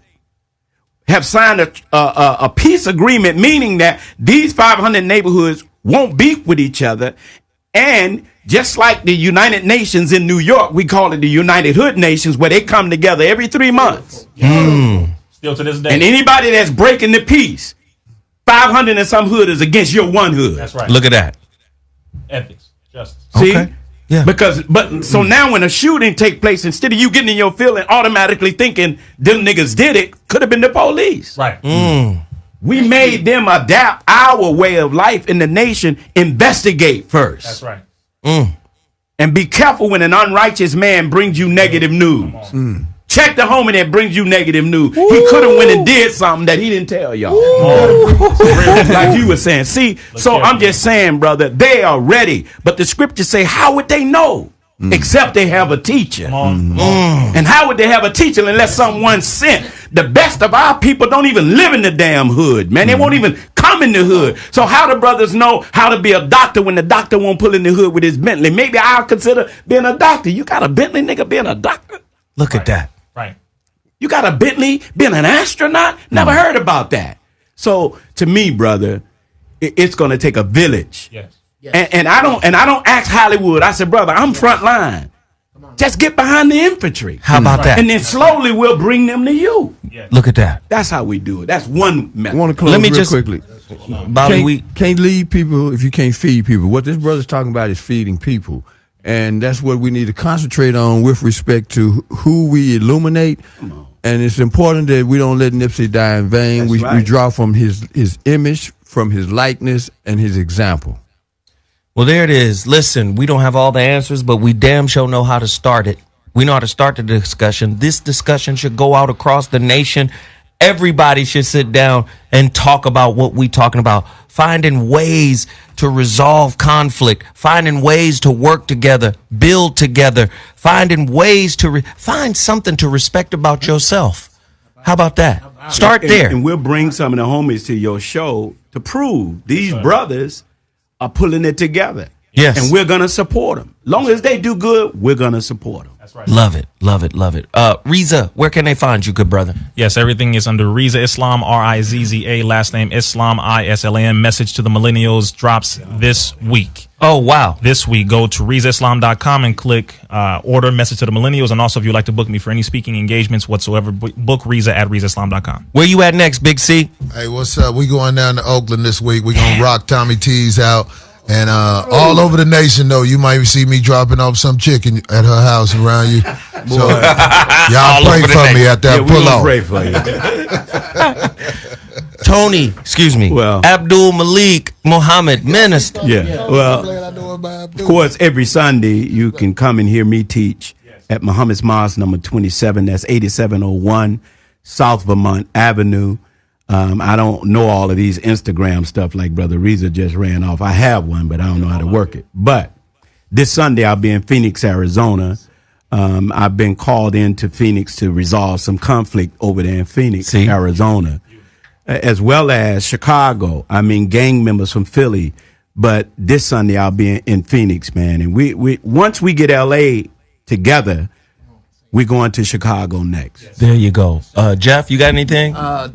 have signed a peace agreement, meaning that these 500 neighborhoods won't beef with each other. And just like the United Nations in New York, we call it the United Hood Nations, where they come together every 3 months. Still to this day. And anybody that's breaking the peace, 500 and some hood is against your one hood. That's right. Look at that. Ethics, justice. See? Okay. Yeah. So now when a shooting take place, instead of you getting in your feeling automatically thinking them niggas did it, could have been the police. Right. We made them adapt our way of life in the nation, investigate first. That's right. And be careful when an unrighteous man brings you negative news. Check the homie that brings you negative news. He could have went and did something that he didn't tell y'all. Like you were saying. See, so I'm just saying, brother, they are ready. But the scriptures say, how would they know? Except they have a teacher. And how would they have a teacher unless someone sent? The best of our people don't even live in the damn hood, man. They won't even come in the hood. So how do brothers know how to be a doctor when the doctor won't pull in the hood with his Bentley? Maybe I'll consider being a doctor. You got a Bentley, nigga, being a doctor? Look at that. Right. You got a Bentley, being an astronaut? Never heard about that. So to me, brother, it's going to take a village. Yes. And I don't ask Hollywood. I said, brother, I'm front line. Just get behind the infantry. How about that? And then slowly we'll bring them to you. Yes. Look at that. That's how we do it. That's one I method. want to close Let me real just- quickly. Bobby, Can't lead people if you can't feed people. What this brother's talking about is feeding people. And that's what we need to concentrate on with respect to who we illuminate. And it's important that we don't let Nipsey die in vain. We draw from his image, from his likeness, and his example. Well, there it is. Listen, we don't have all the answers, but we damn sure know how to start it. We know how to start the discussion. This discussion should go out across the nation. Everybody should sit down and talk about what we're talking about. Finding ways to resolve conflict. Finding ways to work together. Build together. Finding ways to find something to respect about yourself. How about that? Start there. And we'll bring some of the homies to your show to prove these brothers are pulling it together. Yes. And we're going to support them. Long as they do good, we're going to support them. That's right. Love it. Love it. Love it. Rizza, where can they find you, good brother? Yes, everything is under Rizza Islam, Rizza, last name Islam, Islam. Message to the Millennials drops this week. Oh, wow. This week, go to RizzaIslam.com and click order Message to the Millennials. And also, if you'd like to book me for any speaking engagements whatsoever, book Rizza at RizzaIslam.com. Where you at next, Big C? Hey, what's up? We going down to Oakland this week. We gonna rock Tommy T's out. And all over the nation, though, you might see me dropping off some chicken at her house around you. So y'all pray for me at that pull off. Pray for you. Tony, excuse me. Well, Abdul Malik Muhammad, minister. Yeah. Well, of course, every Sunday you can come and hear me teach at Muhammad's Mosque number 27. That's 8701 South Vermont Avenue. I don't know all of these Instagram stuff like Brother Rizza just ran off. I have one, but I don't know how to work it. But this Sunday I'll be in Phoenix, Arizona. I've been called into Phoenix to resolve some conflict over there in Phoenix, Arizona, as well as Chicago. I mean, gang members from Philly. But this Sunday I'll be in Phoenix, man. And we once we get LA together, we're going to Chicago next. There you go. Geoff, you got anything? I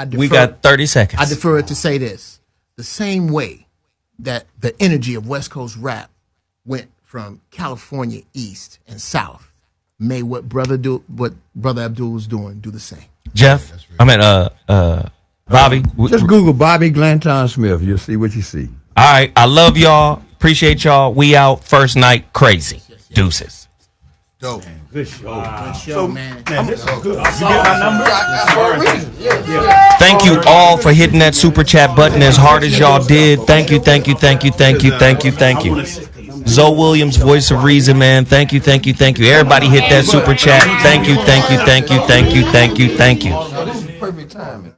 defer, We got 30 seconds. I defer to say this. The same way that the energy of West Coast rap went from California east and south, may what Brother Abdul was doing do the same. Geoff, Bobby. Just Google Bobby Glanton Smith. You'll see what you see. All right. I love y'all. Appreciate y'all. We out. First night. Crazy. Deuces. Dope. Good show. Good show, man. This is good. Thank you all for hitting that super chat button as hard as y'all did. Thank you. Zoe Williams, voice of reason, man. Thank you. Everybody hit that super chat. Thank you. Perfect timing.